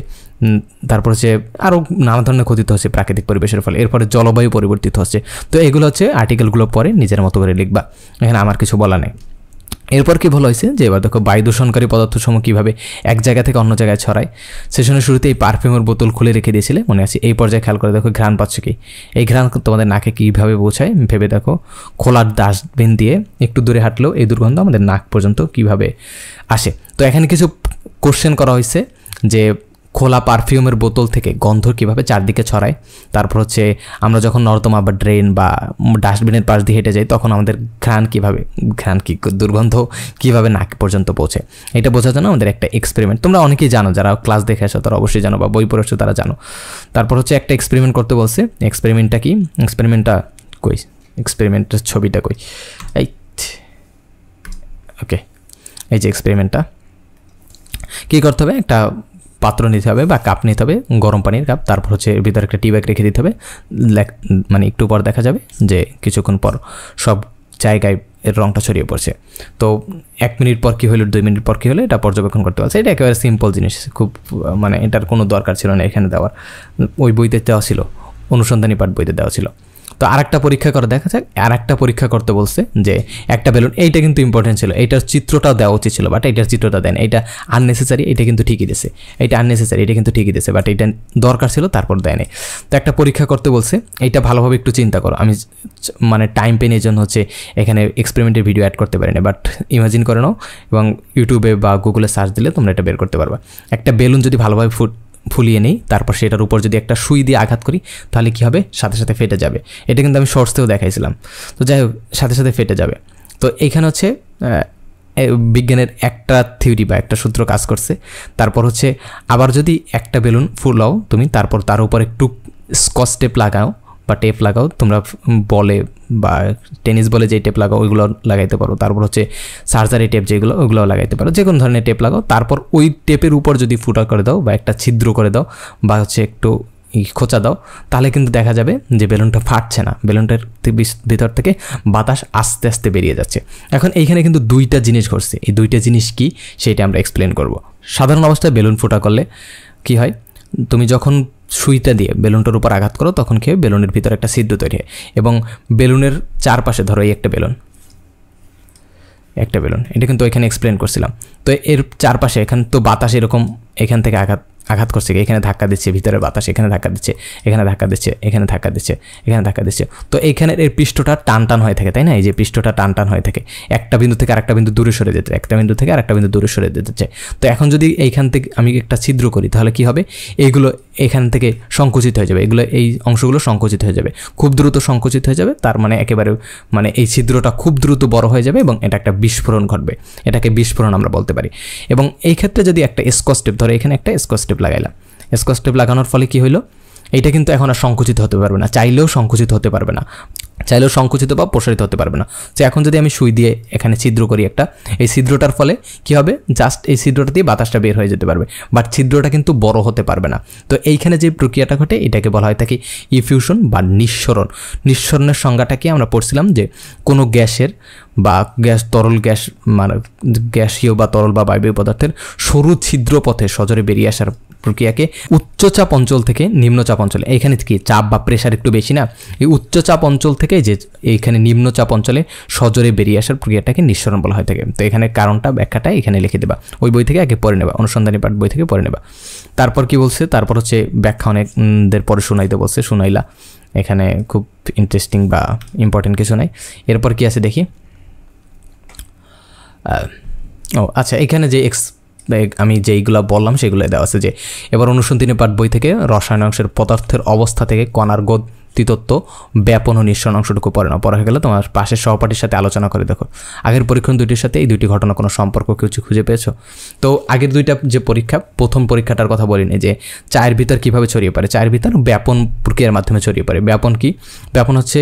তারপর হচ্ছে আরও নানা ধরনের ক্ষতি হচ্ছে প্রাকৃতিক পরিবেশের ফলে। এরপরে জলবায়ু পরিবর্তিত হচ্ছে। তো এগুলো হচ্ছে আর্টিকেলগুলো পরে নিজের মতো করে লিখবা, এখানে আমার কিছু বলা নেই। এরপর কি ভালো হয়েছে যে এবার দেখো বায়ু দূষণকারী পদার্থসমূহ কীভাবে এক জায়গা থেকে অন্য জায়গায় ছড়ায়। সেশনের শুরুতে এই পারফিউমের বোতল খুলে রেখে দিয়েছিলে, মনে আছে? এই পর্যায়ে খেয়াল করে দেখো ঘ্রাণ পাচ্ছ কি, এই ঘ্রাণ তোমাদের নাকে কীভাবে পৌঁছায় ভেবে দেখো। খোলার ডাস্টবিন দিয়ে একটু দূরে হাঁটলেও এই দুর্গন্ধ আমাদের নাক পর্যন্ত কীভাবে আসে। তো এখানে কিছু কোশ্চেন করা হয়েছে যে খোলা পারফিউমের বোতল থেকে গন্ধ কীভাবে চারদিকে ছড়ায়। তারপর হচ্ছে আমরা যখন নর্দমা বা ড্রেন বা ডাস্টবিনের পাশ দিয়ে হেঁটে যাই তখন আমাদের দুর্গন্ধ কীভাবে নাক পর্যন্ত পৌঁছে। এটা বোঝার জন্য আমাদের একটা এক্সপেরিমেন্ট, তোমরা অনেকেই জানো, যারা ক্লাস দেখে আসো তারা অবশ্যই জানো বা বই পড়েছো তারা জানো। তারপর হচ্ছে একটা এক্সপেরিমেন্ট করতে বলছে। এক্সপেরিমেন্টটা কি? এক্সপেরিমেন্টের ছবিটা কই? এই ওকে, এই যে এক্সপেরিমেন্টটা কী করতে হবে, একটা পাত্র নিতে হবে বা কাপ নিতে হবে, গরম পানির কাপ। তারপর হচ্ছে এর ভিতরে একটা টি ব্যাগ রেখে দিতে হবে, মানে একটু পর দেখা যাবে যে কিছুক্ষণ পর সব জায়গায় এর রঙটা ছড়িয়ে পড়ছে। তো 1 মিনিট পর কী হলো, 2 মিনিট পর কী হলো, এটা পর্যবেক্ষণ করতে পারছে। এটা একেবারে সিম্পল জিনিস, খুব মানে এটার কোনো দরকার ছিল না এখানে দেওয়ার, ওই বইতে দেওয়া ছিল, অনুসন্ধানী পাঠ বইতে দেওয়া ছিল। তো আরেকটা পরীক্ষা করে দেখা যাক। আরেকটা পরীক্ষা করতে বলছে যে একটা বেলুন, এইটা কিন্তু ইম্পর্টেন্ট ছিল, এইটার চিত্রটাও দেওয়া উচিত ছিল, বাট এইটার চিত্রটা দেন, এইটা আননেসেসারি, এটা কিন্তু ঠিকই দিয়েছে, এইটা আননেসেসারি, এটা কিন্তু ঠিকই দিয়েছে, বাট এইটা দরকার ছিল তারপর দেয়নি। তো একটা পরীক্ষা করতে বলছে, এইটা ভালোভাবে একটু চিন্তা করো। আমি মানে টাইম পেনের জন্য হচ্ছে এখানে এক্সপেরিমেন্টের ভিডিও অ্যাড করতে পারি না, বাট ইমাজিন করে নাও এবং ইউটিউবে বা গুগলে সার্চ দিলে তোমরা এটা বের করতে পারবা। একটা বেলুন যদি ভালোভাবে ফুলিয়ে নেই, তারপর সেটার উপর যদি একটা সুই দিয়ে আঘাত করি তাহলে কী হবে, সাথে সাথে ফেটে যাবে। এটা কিন্তু আমি শর্টসেও দেখাইছিলাম। তো যাই হোক, সাথে সাথে ফেটে যাবে। তো এইখানে হচ্ছে বিজ্ঞানের একটা থিওরি বা একটা সূত্র কাজ করছে। তারপর হচ্ছে আবার যদি একটা বেলুন ফুলাও তুমি, তারপর তার উপর একটু স্কচ টেপ লাগাও বা টেপ লাগাও, তোমরা বলে বা টেনিস বলে যে টেপ লাগাও ওইগুলো লাগাইতে পারো। তারপর হচ্ছে সার্জারি টেপ যেগুলো ওইগুলো লাগাইতে পারো, যে কোনো ধরনের টেপ লাগাও। তারপর ওই টেপের উপর যদি ফুটা করে দাও বা একটা ছিদ্র করে দাও বা হচ্ছে একটু খোঁচা দাও, তাহলে কিন্তু দেখা যাবে যে বেলুনটা ফাটছে না, বেলুনটার ভিতর থেকে বাতাস আস্তে আস্তে বেরিয়ে যাচ্ছে। এখন এইখানে কিন্তু দুইটা জিনিস ঘটছে, এই দুইটা জিনিস কি সেটা আমরা এক্সপ্লেন করব। সাধারণ অবস্থায় বেলুন ফুটা করলে কি হয়, তুমি যখন সুইটা দিয়ে বেলুনটার উপর আঘাত করো তখন কি হয়, বেলুনের ভিতরে একটা ছিদ্র তৈরি হয় এবং বেলুনের চারপাশে, ধরো এই একটা বেলুন, এটা কিন্তু এখানে এক্সপ্লেন করছিলাম। তো এর চারপাশে এখানে তো বাতাস এরকম এখান থেকে আঘাত করছে, এখানে ধাক্কা দিচ্ছে, ভিতরে বাতাস এখানে ধাক্কা দিচ্ছে, এখানে ধাক্কা দিচ্ছে, এখানে ধাক্কা দিচ্ছে, এখানে ধাক্কা দিচ্ছে। তো এইখানের এর পৃষ্ঠটা টান হয়ে থাকে, তাই না? এই যে পৃষ্ঠটা টান হয়ে থাকে, একটা বিন্দু থেকে আরেকটা বিন্দু দূরে সরে যেতে, একটা বিন্দু থেকে আরেকটা বিন্দু দূরে সরে যেতে চায়। তো এখন যদি এইখান থেকে আমি একটা ছিদ্র করি তাহলে কি হবে, এইগুলো এখান থেকে সংকুচিত হয়ে যাবে, এগুলো এই অংশগুলো সংকুচিত হয়ে যাবে, খুব দ্রুত সংকুচিত হয়ে যাবে। তার মানে একেবারে মানে এই ছিদ্রটা খুব দ্রুত বড় হয়ে যাবে এবং এটা একটা বিস্ফোরণ ঘটবে, এটাকে বিস্ফোরণ আমরা বলতে পারি। এবং এই ক্ষেত্রে যদি একটা স্কচ টেপ, ধরো এখানে একটা স্কচ টেপ লাগাইলাম, স্কচ টেপ লাগানোর ফলে কি হইলো, এইটা কিন্তু এখন আর সংকুচিত হতে পারবে না, চাইলেও সংকুচিত হতে পারবে না, চাইলেও সংকুচিত বা প্রসারিত হতে পারবে না। তো এখন যদি আমি সুই দিয়ে এখানে ছিদ্র করি একটা, এই ছিদ্রটার ফলে কি হবে, জাস্ট এই ছিদ্রটা দিয়ে বাতাসটা বের হয়ে যেতে পারবে, বাট ছিদ্রটা কিন্তু বড় হতে পারবে না। তো এইখানে যে প্রক্রিয়াটা ঘটে এটাকে বলা হয় থাকে ইফিউশন বা নিঃসরণ। নিঃসরণের সংজ্ঞাটা কি আমরা পড়ছিলাম যে কোনো গ্যাসের বা তরল গ্যাস মানে গ্যাসীয় বা তরল বা বায়বীয় পদার্থের সরু ছিদ্র পথে সজোরে বেরিয়ে আসার প্রক্রিয়াকে উচ্চচাপ অঞ্চল থেকে নিম্নচাপ অঞ্চলে, এইখানে কি চাপ বা প্রেশার একটু বেশি না, এই উচ্চচাপ অঞ্চল থেকে যে এইখানে নিম্নচাপ অঞ্চলে সজোরে বেরিয়ে আসার প্রক্রিয়াটাকে নিঃসরণ বলা হয় থাকে। তো এখানে কারণটা ব্যাখ্যাটা এখানে লিখে দেবা, ওই বই থেকে আগে পড়ে নেবা, অনুসন্ধানী পাঠ বই থেকে পড়ে নেবা। তারপর কি বলছে, তারপর হচ্ছে ব্যাখ্যা অনেকদের পরে শুনাইতে বলছে, শুনাইলা, এখানে খুব ইন্টারেস্টিং বা ইম্পর্টেন্ট কিছু নাই। এরপর কি আছে দেখি, আচ্ছা এখানে যে আমি যেইগুলো বললাম সেগুলো দেওয়া আছে যে এবার অনুসন্ধানী পাঠ বই থেকে রসায়নাংশের পদার্থের অবস্থা থেকে কণার তৃতীয়ত্ব, ব্যাপন ও নিঃসরণ অংশটুকু পড়ে না। পড়া হয়ে গেলে তোমার পাশের সহপাঠীর সাথে আলোচনা করে দেখো আগের পরীক্ষণ দুইটির সাথে এই দুইটি ঘটনা কোনো সম্পর্ক কিছু খুঁজে পেয়েছো? তো আগের দুইটা যে পরীক্ষা, প্রথম পরীক্ষাটার কথা বলিনি যে চায়ের ভিতর কীভাবে ছড়িয়ে পড়ে। চায়ের ভিতর ব্যাপন প্রক্রিয়ার মাধ্যমে ছড়িয়ে পড়ে। ব্যাপন কি? ব্যাপন হচ্ছে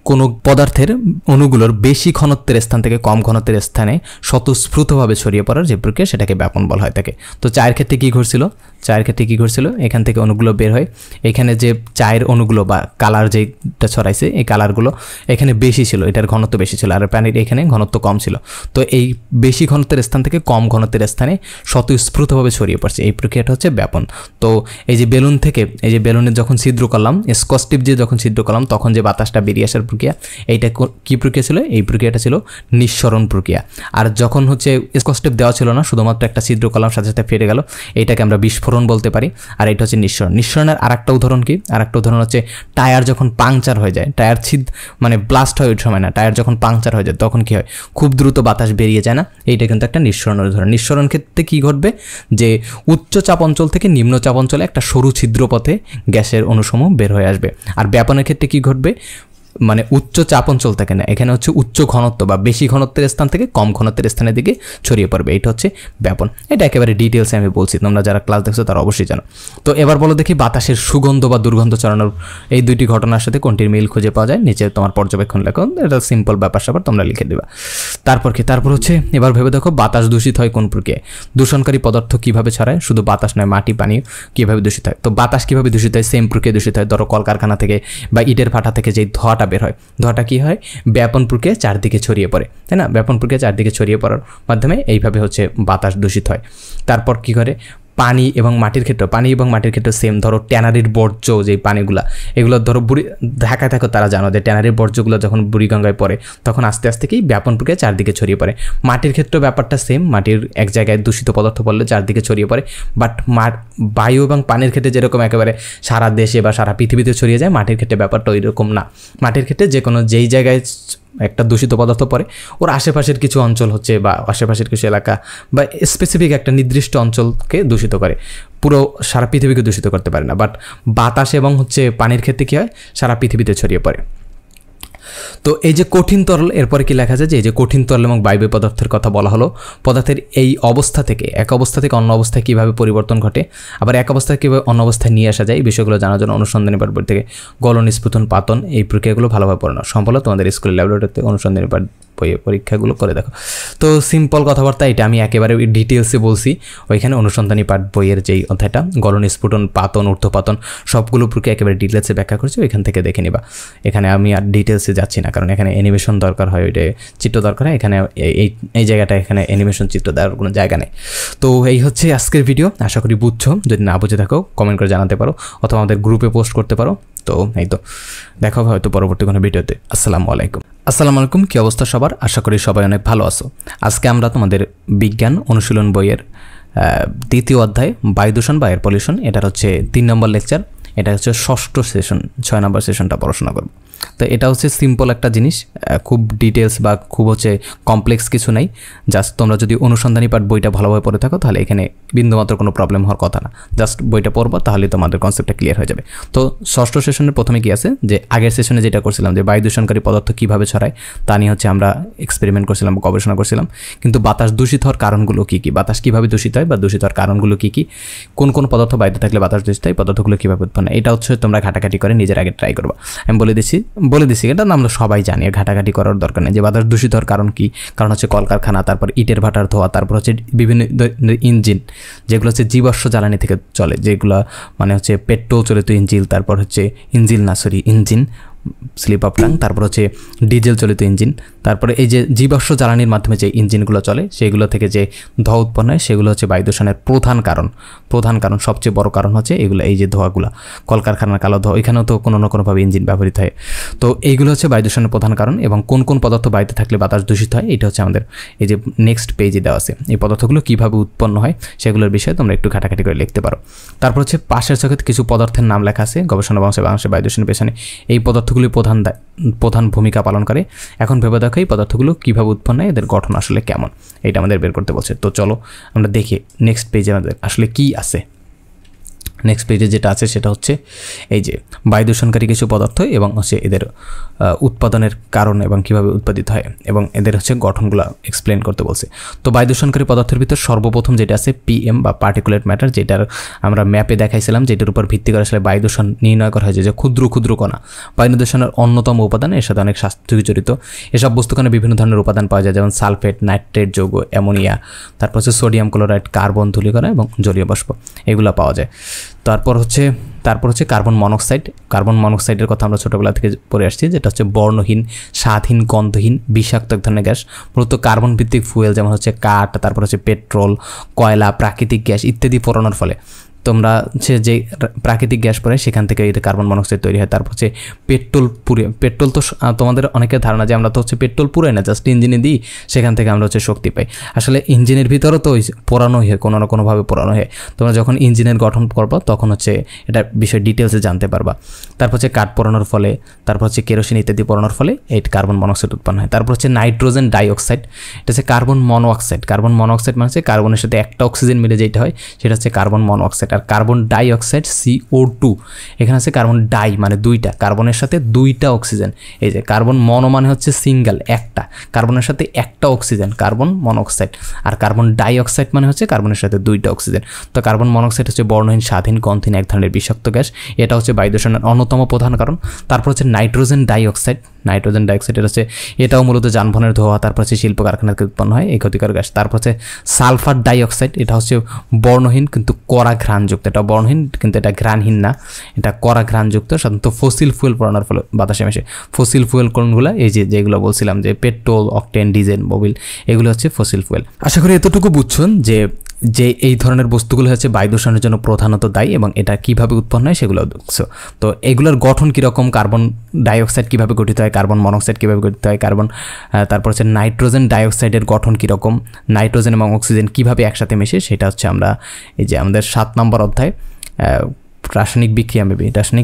কোনো পদার্থের অণুগুলোর বেশি ঘনত্বের স্থান থেকে কম ঘনত্বের স্থানে স্বতঃস্ফূর্তভাবে ছড়িয়ে পড়ার যে প্রক্রিয়া সেটাকে ব্যাপন বলা হয় থাকে। তো চায়ের ক্ষেত্রে কী ঘটছিল? চায়ের ক্ষেত্রে কী ঘটছিল? এখান থেকে অণুগুলো বের হয়, এখানে যে চায়ের অণুগুলো বা কালার যেটা ছড়াইছে এই কালারগুলো এখানে বেশি ছিল, এটার ঘনত্ব বেশি ছিল, আর পানির এখানে ঘনত্ব কম ছিল। তো এই বেশি ঘনত্বের স্থান থেকে কম ঘনত্বের স্থানে স্বতঃস্ফূর্তভাবে ছড়িয়ে পড়ছে, এই প্রক্রিয়াটা হচ্ছে ব্যাপন। তো এই যে বেলুন থেকে, এই যে বেলুনের যখন ছিদ্র করলাম, স্কচ টিপ দিয়ে যখন ছিদ্র করলাম তখন যে বাতাসটা বেরিয়ে আসার প্রক্রিয়া, এইটা কী প্রক্রিয়া ছিল? এই প্রক্রিয়াটা ছিল নিঃসরণ প্রক্রিয়া। আর যখন হচ্ছে স্কচ টিপ দেওয়া ছিল না, শুধুমাত্র একটা ছিদ্র করলাম, সাথে সাথে ফেটে গেল, এইটাকে আমরা বিস্ফোরণ বলতে পারি। আর এটা হচ্ছে নিঃসরণ। নিঃসরণের আরেকটা উদাহরণ কি? আরেকটা উদাহরণ হচ্ছে টায়ার যখন পাংচার হয়ে যায়, টায়ার মানে ব্লাস্ট হয় ওই সময় না, টায়ার যখন পাংচার হয়ে যায় তখন কি হয়? খুব দ্রুত বাতাস বেরিয়ে যায় না, এইটা কিন্তু একটা নিঃসরণের উদাহরণ। নিঃসরণ ক্ষেত্রে কী ঘটবে? যে উচ্চ চাপ অঞ্চল থেকে নিম্ন চাপ অঞ্চলে একটা সরু ছিদ্রপথে গ্যাসের অণুসমূহ বের হয়ে আসবে। আর ব্যাপনের ক্ষেত্রে কী ঘটবে? মানে উচ্চ চাপ অঞ্চল থাকে না, এখানে হচ্ছে উচ্চ ঘনত্ব বা বেশি ঘনত্বের স্থান থেকে কম ঘনত্বের স্থানের দিকে ছড়িয়ে পড়বে, এটা হচ্ছে ব্যাপন। এটা একেবারে ডিটেলসে আমি বলছি, তোমরা যারা ক্লাস দেখছো তারা অবশ্যই জানো। তো এবার বলো দেখি বাতাসের সুগন্ধ বা দুর্গন্ধ ছড়ানোর এই দুইটি ঘটনার সাথে কোনটির মিল খুঁজে পাওয়া যায়? নিচে তোমার পর্যবেক্ষণ লেখো, এটা সিম্পল ব্যাপার স্যাপার তোমরা লিখে দেবা। তারপর কি? তারপর হচ্ছে এবার ভেবে দেখো বাতাস দূষিত হয় কোন প্রক্রিয়ায়? দূষণকারী পদার্থ কীভাবে ছড়ায়? শুধু বাতাস নয়, মাটি, পানি কীভাবে দূষিত হয়? তো বাতাস কীভাবে দূষিত হয়? সেম প্রক্রিয়া দূষিত হয়। ধরো কলকারখানা থেকে বা ইটের ভাটা থেকে যে ধোঁয়াটা বের হয়, ধোঁয়াটা কী হয়? ব্যাপন প্রক্রিয়ায় চারদিকে ছড়িয়ে পড়ে, তাই না? ব্যাপন প্রক্রিয়া চারদিকে ছড়িয়ে পড়ার মাধ্যমে এইভাবে হচ্ছে বাতাস দূষিত হয়। তারপর কী করে? পানি এবং মাটির ক্ষেত্রে সেম। ধরো ট্যানারির বর্জ্য যে পানিগুলা, এগুলো ধরো ঢাকায় থাকো তারা জানো যে ট্যানারির বর্জ্যগুলো যখন বুড়িগঙ্গায় পড়ে তখন আস্তে আস্তে কি ব্যাপন প্রক্রিয়া চারদিকে ছড়িয়ে পড়ে। মাটির ক্ষেত্রেও ব্যাপারটা সেম, মাটির এক জায়গায় দূষিত পদার্থ পড়লে চারদিকে ছড়িয়ে পড়ে। বাট বায়ু এবং পানির ক্ষেত্রে যেরকম একেবারে সারা দেশে বা সারা পৃথিবীতে ছড়িয়ে যায়, মাটির ক্ষেত্রে ব্যাপারটা ওই রকম না। মাটির ক্ষেত্রে যে কোনো যেই জায়গায় একটা দূষিত পদার্থ পড়ে ওর আশেপাশের কিছু অঞ্চল হচ্ছে বা আশেপাশের কিছু এলাকা বা স্পেসিফিক একটা নির্দিষ্ট অঞ্চলকে দূষিত করে, পুরো সারা পৃথিবীকে দূষিত করতে পারে না। বাট বাতাস এবং হচ্ছে পানির ক্ষেত্রে কী হয়? সারা পৃথিবীতে ছড়িয়ে পড়ে। তো এই যে কঠিন তরল, এরপরে কি লেখা যায় যে এই যে কঠিন তরল এবং বায়বীয় পদার্থের কথা বলা হলো, পদার্থের এই অবস্থা থেকে এক অবস্থা থেকে অন্য অবস্থায় কীভাবে পরিবর্তন ঘটে, আবার এক অবস্থায় কীভাবে অন্য অবস্থায় নিয়ে আসা যায়, এই বিষয়গুলো জানার জন্য অনুসন্ধানী পাঠ বই থেকে গলন, স্ফুটন, পাতন এই প্রক্রিয়াগুলো ভালোভাবে পড়ানো সম্ভব। তোমাদের স্কুলের ল্যাবরেটরিতে অনুসন্ধানী পাঠ বইয়ে পরীক্ষাগুলো করে দেখো। তো সিম্পল কথাবার্তা, এটা আমি একেবারে ডিটেলসে বলছি ওইখানে অনুসন্ধানী পাঠ বইয়ের যেই অধ্যায়টা গলন, স্ফুটন, পাতন, ঊর্ধ্বপাতন সবগুলো প্রক্রিয়া একেবারে ডিটেলসে ব্যাখ্যা করছি, ওইখান থেকে দেখে নিবা। এখানে আমি আর ডিটেলসে যাচ্ছি না, কারণ এখানে অ্যানিমেশন দরকার হয়, ওইটা চিত্র দরকার হয়, এখানে এই জায়গাটা এখানে অ্যানিমেশন চিত্র দেওয়ার কোনো জায়গা নেই। তো এই হচ্ছে আজকের ভিডিও, আশা করি বুঝছো। যদি না বুঝে থাকো কমেন্ট করে জানাতে পারো অথবা আমাদের গ্রুপে পোস্ট করতে পারো। তো এই তো দেখা হবে হয়তো পরবর্তী কোনো ভিডিওতে। আসসালামু আলাইকুম। কী অবস্থা সবার? আশা করি সবাই অনেক ভালো আছো। আজকে আমরা তোমাদের বিজ্ঞান অনুশীলন বইয়ের দ্বিতীয় অধ্যায় বায়ু দূষণ বা এয়ার পলিউশন, এটার হচ্ছে 3 নম্বর লেকচার, এটা হচ্ছে 6ষ্ঠ সেশন, 6 নম্বর সেশনটা পড়াশোনা করব। তো এটা হচ্ছে সিম্পল একটা জিনিস, খুব ডিটেলস বা খুব হচ্ছে কমপ্লেক্স কিছু নাই। জাস্ট তোমরা যদি অনুসন্ধানী পাঠ বইটা ভালোভাবে পড়ে থাকো তাহলে এখানে বিন্দুমাত্র কোনো প্রবলেম হওয়ার কথা না, জাস্ট বইটা পড়বো তাহলে তোমাদের কনসেপ্টটা ক্লিয়ার হয়ে যাবে। তো 6ষ্ঠ সেশনের প্রথমে কি আছে যে আগের সেশনে যেটা করছিলাম যে বায়ু দূষণকারী পদার্থ কীভাবে ছড়ায় তা নিয়ে হচ্ছে আমরা এক্সপেরিমেন্ট করছিলাম, গবেষণা করছিলাম। কিন্তু বাতাস দূষিত হওয়ার কারণগুলো কী কী, বাতাস কীভাবে দূষিত হয় বা দূষিত হওয়ার কারণগুলো কী কী, কোন কোন পদার্থ বায়ুতে থাকলে বাতাস দূষিত হয়, পদার্থগুলো কীভাবে উৎপন্ন হয়, এটা হচ্ছে তোমরা ঘাটাঘাটি করে নিজের আগে ট্রাই করবা। আমি বলে দিচ্ছি, এটা আমরা সবাই জানি, ঘাটাঘাটি করার দরকার নেই। যে বাতাস দূষিত হওয়ার কারণ কী? কারণ হচ্ছে কলকারখানা, তারপর ইটের ভাটার ধোয়া, তারপর হচ্ছে বিভিন্ন ইঞ্জিন যেগুলো হচ্ছে জীবাশ্ম জ্বালানি থেকে চলে, যেগুলো মানে হচ্ছে পেট্রোল চলিত ইঞ্জিন, তারপর হচ্ছে ইঞ্জিন স্লিপ অফ টাং, তারপর হচ্ছে ডিজেল চালিত ইঞ্জিন, তারপরে এই যে জীবাশ্ম জ্বালানির মাধ্যমে যে ইঞ্জিনগুলো চলে সেগুলো থেকে যে ধোঁয়া উৎপন্ন হয় সেগুলো হচ্ছে বায়ু দূষণের প্রধান কারণ, সবচেয়ে বড় কারণ হচ্ছে এগুলো, এই যে ধোঁয়াগুলো, কলকারখানার কালো ধোঁয়া, এখানেও তো কোনো না কোনোভাবে ইঞ্জিন ব্যবহৃত হয়। তো এইগুলো হচ্ছে বায়ু দূষণের প্রধান কারণ। এবং কোন কোন পদার্থ বায়ুতে থাকলে বাতাস দূষিত হয় এটা হচ্ছে আমাদের এই যে নেক্সট পেজে দেওয়া আছে। এই পদার্থগুলো কীভাবে উৎপন্ন হয় সেগুলোর বিষয়ে তোমরা একটু ঘাটাঘাটি করে লিখতে পারো। তারপর হচ্ছে পাশের ছকে কিছু পদার্থের নাম লেখা আছে, গবেষণা বাংলাদেশের বায়ু দূষণের পেছনে এই পদার্থগুলি প্রধান ভূমিকা পালন করে। এখন ভেবে দেখো এই পদার্থগুলো কীভাবে উৎপন্ন হয়, এদের গঠন আসলে কেমন, এটা আমাদের বের করতে বলছে। তো চলো আমরা দেখি নেক্সট পেজে আমাদের আসলে কী আছে। নেক্সট পেজে যেটা আছে সেটা হচ্ছে এই যে বায়ু দূষণকারী কিছু পদার্থ এবং হচ্ছে এদের উৎপাদনের কারণ এবং কীভাবে উৎপাদিত হয় এবং এদের হচ্ছে গঠনগুলো এক্সপ্লেন করতে বলছে। তো বায়ু দূষণকারী পদার্থের ভিতর সর্বপ্রথম যেটা আছে পিএম বা পার্টিকুলেট ম্যাটার, যেটার আমরা ম্যাপে দেখাইছিলাম, যেটার উপর ভিত্তি করে আসলে বায়ু দূষণ নির্ণয় করা হয়েছে যে ক্ষুদ্র ক্ষুদ্র কণা বায়ু দূষণের অন্যতম উপাদান, এর সাথে অনেক স্বাস্থ্য জড়িত। এসব বস্তুখানে বিভিন্ন ধরনের উপাদান পাওয়া যায়, যেমন সালফেট, নাইট্রেট যৌগ, অ্যামোনিয়া, তারপর হচ্ছে সোডিয়াম ক্লোরাইড, কার্বন, ধূলিকণা এবং জলীয় বাষ্প, এগুলো পাওয়া যায়। তারপর হচ্ছে কার্বন মনোক্সাইড। কার্বন মনোক্সাইডের কথা আমরা ছোটোবেলা থেকে পড়ে আসছি, যেটা হচ্ছে বর্ণহীন, স্বাদহীন, গন্ধহীন, বিষাক্ত এক ধরনের গ্যাস। মূলত কার্বন ভিত্তিক ফুয়েল যেমন হচ্ছে কাঠ, তারপর হচ্ছে পেট্রোল, কয়লা, প্রাকৃতিক গ্যাস ইত্যাদি পোড়ানোর ফলে তোমরা হচ্ছে যে প্রাকৃতিক গ্যাস পড়ে সেখান থেকে এটা কার্বন মনোক্সাইড তৈরি হয়। তারপর হচ্ছে পেট্রোল তো তোমাদের অনেকের ধারণা যে আমরা তো হচ্ছে পেট্রোল পুরাই না, জাস্ট ইঞ্জিনে দিই, সেখান থেকে আমরা হচ্ছে শক্তি পাই। আসলে ইঞ্জিনের ভিতরেও তো পোড়ানো হয়, কোনো না কোনোভাবে পোড়ানো হয়। তোমরা যখন ইঞ্জিনের গঠন করবা তখন হচ্ছে এটা বিষয় ডিটেলসে জানতে পারবা। তারপর হচ্ছে কাঠ পোড়ানোর ফলে, তারপর হচ্ছে কেরোসিন ইত্যাদি পোড়ানোর ফলে এই কার্বন মনোক্সাইড উৎপন্ন হয়। তারপর হচ্ছে নাইট্রোজেন ডাইঅক্সাইড, এটা হচ্ছে কার্বন মনোঅক্সাইড। কার্বন মনোঅক্সাইড মানে হচ্ছে কার্বনের সাথে একটা অক্সিজেন মিলে যেটা হয় সেটা হচ্ছে কার্বন মনোঅক্সাইড। আর কার্বন ডাইঅক্সাইড CO2, এখানে আছে কার্বন ডাই মানে দুইটা, কার্বনের সাথে দুইটা অক্সিজেন। এই যে কার্বন মনো মানে হচ্ছে সিঙ্গেল একটা, কার্বনের সাথে একটা অক্সিজেন, কার্বন মনোক্সাইড। আর কার্বন ডাইঅক্সাইড মানে হচ্ছে কার্বনের সাথে দুইটা অক্সিজেন। তো কার্বন মনোক্সাইড হচ্ছে বর্ণহীন, স্বাধীন, গন্ধহীন এক ধরনের বিষাক্ত গ্যাস। এটা হচ্ছে বায়ু দূষণের অন্যতম প্রধান কারণ। তারপর হচ্ছে নাইট্রোজেন ডাইঅক্সাইড। নাইট্রোজেন ডাইঅক্সাইড হচ্ছে এটাও মূলত যানবাহনের ধোঁয়া, তারপর হচ্ছে শিল্প কারখানা থেকে উৎপন্ন হয় এই ক্ষতিকর গ্যাস। তারপর হচ্ছে সালফার ডাইঅক্সাইড, এটা হচ্ছে বর্ণহীন কিন্তু কড়া ঘ্রাণযুক্ত। এটা বর্ণহীন কিন্তু এটা ঘ্রাণহীন না, এটা কড়া ঘ্রাণযুক্ত। সাধারণত ফসিল ফুয়েল পোড়ানোর ফলে বাতাসে মেশে। ফসিল ফুয়েল কোনগুলো? এই যেগুলো বলছিলাম যে পেট্রোল, অকটেন, ডিজেল, মোবিল, এগুলো হচ্ছে ফসিল ফুয়েল। আশা করি এতটুকু বুঝছেন যে এই ধরনের বস্তুগুলো হচ্ছে বায়ু দূষণের জন্য প্রধানত দায়ী এবং এটা কিভাবে উৎপন্ন হয় সেগুলো দেখছো। তো এগুলোর গঠন কীরকম, কার্বন ডাইঅক্সাইড কীভাবে গঠিত হয়, কার্বন মনোক্সাইড কীভাবে গঠিত হয়, তারপর হচ্ছে নাইট্রোজেন ডাইঅক্সাইডের গঠন কীরকম, নাইট্রোজেন এবং অক্সিজেন কীভাবে একসাথে মেশে, সেটা হচ্ছে আমরা এই যে আমাদের 7 নম্বর অধ্যায় রাসায়নিক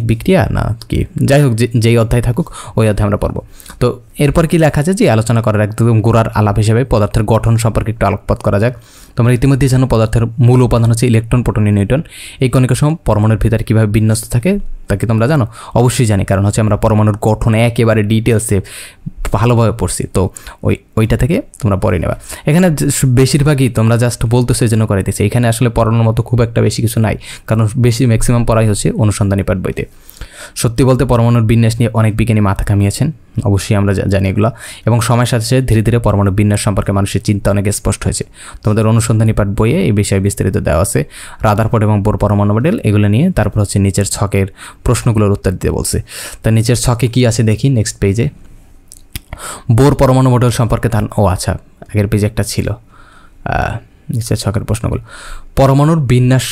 বিক্রিয়া না কি, যাই হোক যেই অধ্যায় থাকুক ওই অধ্যায় আমরা পড়ব। তো এরপর কি লেখা আছে যে আলোচনা করার একদম গোড়ার আলাপ হিসেবে পদার্থের গঠন সম্পর্কে একটু আলোকপাত করা যাক। তোমরা ইতিমধ্যেই জানো পদার্থের মূল উপাদান হচ্ছে ইলেকট্রন, প্রোটন, নিউট্রন। এই কণিকা সমূহ পরমাণুর ভিতরে কীভাবে বিন্যস্ত থাকে তা কি তোমরা জানো? অবশ্যই জানি, কারণ হচ্ছে আমরা পরমাণুর গঠন একেবারে ডিটেলসে ভালোভাবে পড়ছি। তো ওইটা থেকে তোমরা পড়ে নেবা। এখানে বেশিরভাগই তোমরা জাস্ট বলতেছো এই জন্য করাইতেছে, এখানে আসলে পড়ানোর মতো খুব একটা বেশি কিছু নাই, কারণ ম্যাক্সিমাম পড়াই হচ্ছে অনুসন্ধানী পাঠ বইতে। সত্যি বলতে পরমাণুর বিন্যাস নিয়ে অনেক বিজ্ঞানী মাথা কামিয়েছেন, অবশ্যই আমরা জানি এগুলো, এবং সময়ের সাথে সাথে ধীরে ধীরে পরমাণুর বিন্যাস সম্পর্কে মানুষের চিন্তা অনেক স্পষ্ট হয়েছে। তোমাদের অনুসন্ধানী পাঠ বইয়ে এই বিষয়ে বিস্তারিত দেওয়া আছে, রাদারফোর্ড এবং বোর পরমাণু মডেল এগুলো নিয়ে। তারপর হচ্ছে নিচের ছকের প্রশ্নগুলোর উত্তর দিতে বলছে। তা নিচের ছকে কি আছে দেখি নেক্সট পেজে। বোর পরমাণু মডেল সম্পর্কে আচ্ছা আগের পেজে একটা ছিল, নিচের ছকের প্রশ্নগুলো। পরমাণুর বিন্যাস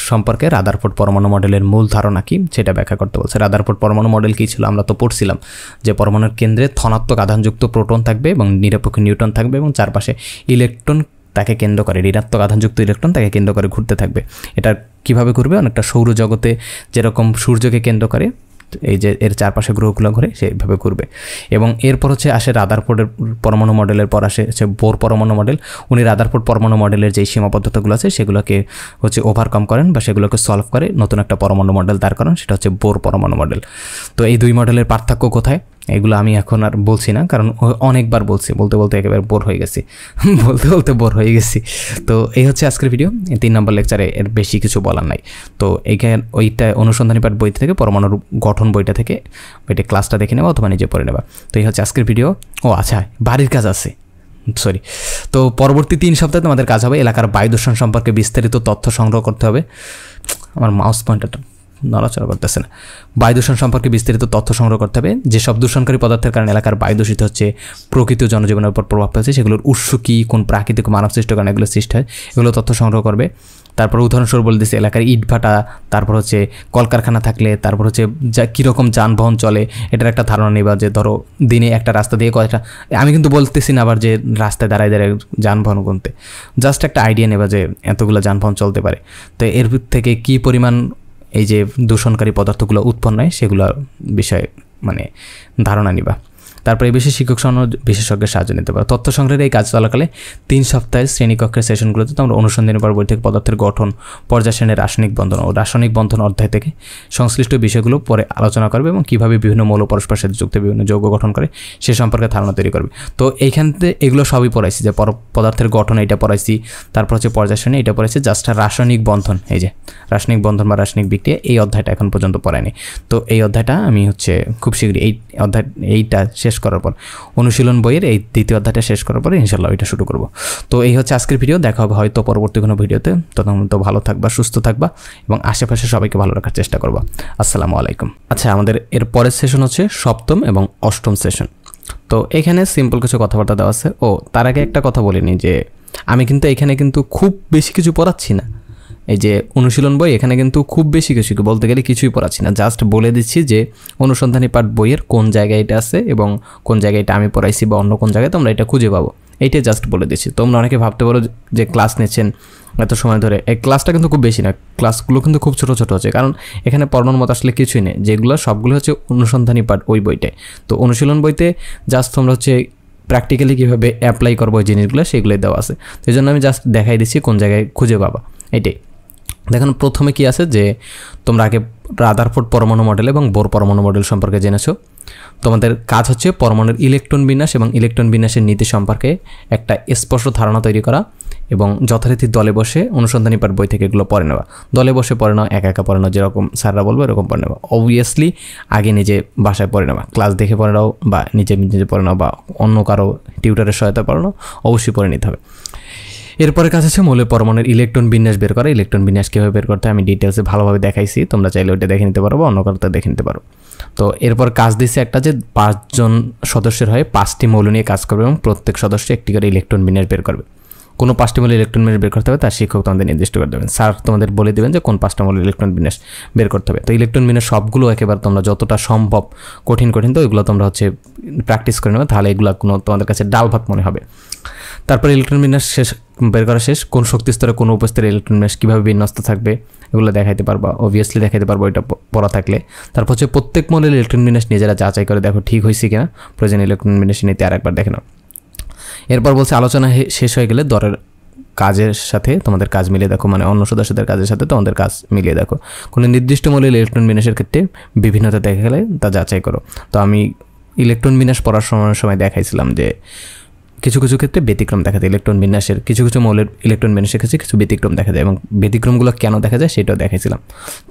সম্পর্কে রাদারফোর্ড পরমাণু মডেলের মূল ধারণা কি সেটা ব্যাখ্যা করতে বলছে। রাদারফোর্ড পরমাণু মডেল কী ছিল আমরা তো পড়ছিলাম যে পরমাণুর কেন্দ্রে ধনাত্মক আধানযুক্ত প্রোটন থাকবে এবং নিরপেক্ষ নিউট্রন থাকবে এবং চারপাশে ইলেকট্রন তাকে কেন্দ্র করে, ঋণাত্মক আধানযুক্ত ইলেকট্রন তাকে কেন্দ্র করে ঘুরতে থাকবে। এটা কিভাবে করবে? অনেকটা সৌরজগতে যেরকম সূর্যকে কেন্দ্র করে এই যে এর চারপাশে গ্রহগুলো ঘুরে সেইভাবে ঘুরবে। এবং এরপর হচ্ছে আসে রাদারফোর্ডের পরমাণু মডেলের পর আসে হচ্ছে বোর পরমাণু মডেল। উনি রাদারফোর্ড পরমাণু মডেলের যেই সীমাবদ্ধতাগুলো আছে সেগুলোকে হচ্ছে ওভারকাম করেন বা সেগুলোকে সলভ করে নতুন একটা পরমাণু মডেল দাঁড় করেন, সেটা হচ্ছে বোর পরমাণু মডেল। তো এই দুই মডেলের পার্থক্য কোথায় এগুলো আমি এখন আর বলছি না, কারণ অনেকবার বলতে বলতে একেবারে বোর হয়ে গেছি। তো এই হচ্ছে আজকের ভিডিও। 3 নম্বর লেকচারে এর বেশি কিছু বলার নাই। তো এইখানে ওইটা অনুসন্ধানী পাঠ বই থেকে পরমাণুর গঠন বইটা থেকে ওইটা ক্লাসটা দেখে নেবা অথবা নিজে পড়ে নেবা। তো এই হচ্ছে আজকের ভিডিও। আচ্ছা বাড়ির কাজ আছে, তো পরবর্তী 3 সপ্তাহে তোমাদের কাজ হবে এলাকার বায়ু দূষণ সম্পর্কে বিস্তারিত তথ্য সংগ্রহ করতে হবে। আমার মাউস পয়েন্টারটা নড়াচড়া করতেছে না। বায়ু দূষণ সম্পর্কে বিস্তারিত তথ্য সংগ্রহ করতে হবে। যেসব দূষণকারী পদার্থের কারণে এলাকার বায়ু দূষিত হচ্ছে, প্রকৃতি ও জনজীবনের উপর প্রভাব ফেলছে, সেগুলোর উৎস কী, কোন প্রাকৃতিক মানব সৃষ্ট কারণে এগুলো সৃষ্টি হয়, এগুলো তথ্য সংগ্রহ করবে। তারপর উদাহরণস্বরূপ বলে দিচ্ছে এলাকার ইটভাটা, তারপর হচ্ছে কলকারখানা থাকলে, তারপর হচ্ছে কীরকম যানবাহন চলে এটার একটা ধারণা নেবা। যে ধরো দিনে একটা রাস্তা দিয়ে কয়েকটা, আমি কিন্তু বলতেছি না আবার যে রাস্তায় দাঁড়ায় যানবাহন গুনতে, জাস্ট একটা আইডিয়া নেবা যে এতগুলো যানবাহন চলতে পারে। তো এর থেকে কী পরিমাণ এই যে দূষণকারী পদার্থগুলো উৎপন্ন হয় সেগুলো বিষয়ে ধারণা নিবা। তারপরে বিশেষ শিক্ষক সহ বিশেষজ্ঞের সাহায্য নিতে পারো। তথ্য সংগ্রহের এই কাজ চলাকালে 3 সপ্তাহের শ্রেণীকক্ষের সেশনগুলোতে তোমরা অনুসন্ধানী পর বই থেকে পদার্থের গঠন, পর্যায় শ্রেণীর রাসায়নিক বন্ধন ও রাসায়নিক বন্ধন অধ্যায় থেকে সংশ্লিষ্ট বিষয়গুলো পরে আলোচনা করবে এবং কীভাবে বিভিন্ন মৌল পরস্পরের সাথে যুক্ত বিভিন্ন যৌগ গঠন করে সে সম্পর্কে ধারণা তৈরি করবে। তো এইখান থেকে এগুলো সবই পড়াইছি, যে পদার্থের গঠন এটা পড়াইছি, তারপর হচ্ছে পর্যায় শ্রেণী এটা পড়াইছি, জাস্ট রাসায়নিক বন্ধন, এই যে রাসায়নিক বন্ধন বা রাসায়নিক বিক্রিয়া, এই অধ্যায়টা এখন পর্যন্ত পড়ায়নি। তো এই অধ্যায়টা আমি হচ্ছে খুব শীঘ্রই এইটা শেষ করার পর, অনুশীলন বইয়ের এই দ্বিতীয় অধ্যায়টা শেষ করার পরে ইনশাল্লাহ এটা শুরু করব। তো এই হচ্ছে আজকের ভিডিও, দেখা হবে হয়তো পরবর্তী কোনো ভিডিওতে। ততক্ষণ তো ভালো থাকবা, সুস্থ থাকবা এবং আশেপাশে সবাইকে ভালো রাখার চেষ্টা করবা। আসসালামু আলাইকুম। আচ্ছা, আমাদের এর পরের সেশন হচ্ছে সপ্তম এবং অষ্টম সেশন। তো এখানে সিম্পল কিছু কথাবার্তা দেওয়া আছে। ও তার আগে একটা কথা বলিনি, যে আমি কিন্তু এখানে কিন্তু খুব বেশি কিছু পড়াচ্ছি না। এই যে অনুশীলন বই, এখানে কিন্তু খুব বেশি কিছু বলতে গেলে কিছুই পড়াচ্ছি না, জাস্ট বলে দিচ্ছি যে অনুসন্ধানী পাঠ বইয়ের কোন জায়গায় এটা আছে এবং কোন জায়গায় এটা আমি পড়াইছি বা অন্য কোন জায়গায় তোমরা এটা খুঁজে পাবো, এইটাই জাস্ট বলে দিচ্ছি। তোমরা অনেকে ভাবতে পারো যে ক্লাস নিচ্ছেন এত সময় ধরে, এই ক্লাসটা কিন্তু খুব বেশি না, ক্লাসগুলো কিন্তু খুব ছোটো ছোটো হচ্ছে, কারণ এখানে পড়ানোর মতো আসলে কিছুই নেই, যেগুলো সবগুলো হচ্ছে অনুসন্ধানী পাঠ ওই বইটায়। তো অনুশীলন বইতে জাস্ট তোমরা হচ্ছে প্র্যাকটিক্যালি কীভাবে অ্যাপ্লাই করবো ওই জিনিসগুলো, সেগুলোই দেওয়া আছে। তো এই জন্য আমি জাস্ট দেখাই দিচ্ছি কোন জায়গায় খুঁজে পাবা, এটাই। দেখুন প্রথমে কি আছে, যে তোমরা আগে রাদারফোর্ড পরমাণু মডেল এবং বোর পরমাণু মডেল সম্পর্কে জেনেছো। তোমাদের কাজ হচ্ছে পরমাণুর ইলেকট্রন বিন্যাস এবং ইলেকট্রন বিন্যাসের নীতি সম্পর্কে একটা স্পষ্ট ধারণা তৈরি করা এবং যথারীতি দলে বসে অনুসন্ধানী পাঠ বই থেকে এগুলো পড়ে নেওয়া। দলে বসে পড়ে নেওয়া, একা একা পড়ে নেওয়া, যেরকম স্যাররা বলবো এরকম পড়ে নেওয়া। অবভিয়াসলি আগে নিজে বাসায় পড়ে নেওয়া, ক্লাস দেখে পড়ে নাও বা নিজে নিজে পড়ে নাও বা অন্য কারো টিউটারের সহায়তা পড়ে নাও, অবশ্যই পড়ে নিতে হবে। এরপরে কাজ আছে মৌলের পরমাণুর ইলেকট্রন বিন্যাস বের করা। ইলেকট্রন বিন্যাস কীভাবে বের করতে আমি ডিটেলসে ভালোভাবে দেখাইছি, তোমরা চাইলে ওইটা দেখে নিতে পারো বা অন্য কারোতে দেখে নিতে পারো। তো এরপর কাজ দিচ্ছে একটা, যে 5 জন সদস্যের হয়ে 5টি মৌল নিয়ে কাজ করবে এবং প্রত্যেক সদস্য একটি করে ইলেকট্রন বিন্যাস বের করবে। কোনো 5টি মৌলের ইলেকট্রন বিন্যাস বের করতে হবে তার শিক্ষক তোমাদের নির্দিষ্ট করে দেবেন। স্যার তোমাদের বলে দেবেন যে কোন 5টা মৌলের ইলেকট্রন বিন্যাস বের করতে হবে। তো ইলেকট্রন বিন্যাস সবগুলো একেবারে তোমরা যতটা সম্ভব কঠিন তো এগুলো তোমরা হচ্ছে প্র্যাকটিস করে নেবে, তাহলে এগুলো কোনো তোমাদের কাছে ডাল ভাত মনে হবে। তারপরে ইলেকট্রন বিন্যাস বের করা শেষ, কোন শক্তি স্তরে কোন উপস্তরে ইলেকট্রন বিন্যাস কীভাবে বিন্যস্ত থাকবে এগুলো দেখাইতে পারবা, অবভিয়াসলি দেখাইতে পারবো এটা পড়া থাকলে। তারপর হচ্ছে প্রত্যেক মৌলের ইলেকট্রন বিন্যাস নিজেরা যাচাই করে দেখো ঠিক হয়েছে কিনা, প্রয়োজন ইলেকট্রন বিন্যাস নিতে আরেকবার দেখে নাও। এরপর বলছে আলোচনা শেষ হয়ে গেলে দরের কাজের সাথে তোমাদের কাজ মিলিয়ে দেখো, মানে অন্য সদস্যদের কাজের সাথে তোমাদের কাজ মিলিয়ে দেখো। কোনো নির্দিষ্ট মৌলের ইলেকট্রন বিন্যাসের ক্ষেত্রে বিভিন্নতা দেখা গেলে তা যাচাই করো। তো আমি ইলেকট্রন বিন্যাস পড়ার সময় দেখাইছিলাম যে কিছু কিছু ক্ষেত্রে ব্যতিক্রম দেখা যায়, ইলেকট্রন বিন্যাসের কিছু মৌলের ইলেকট্রন বিন্যাসের ক্ষেত্রে কিছু ব্যতিক্রম দেখা যায় এবং ব্যতিক্রমগুলো কেন দেখা যায় সেটাও দেখাইছিলাম।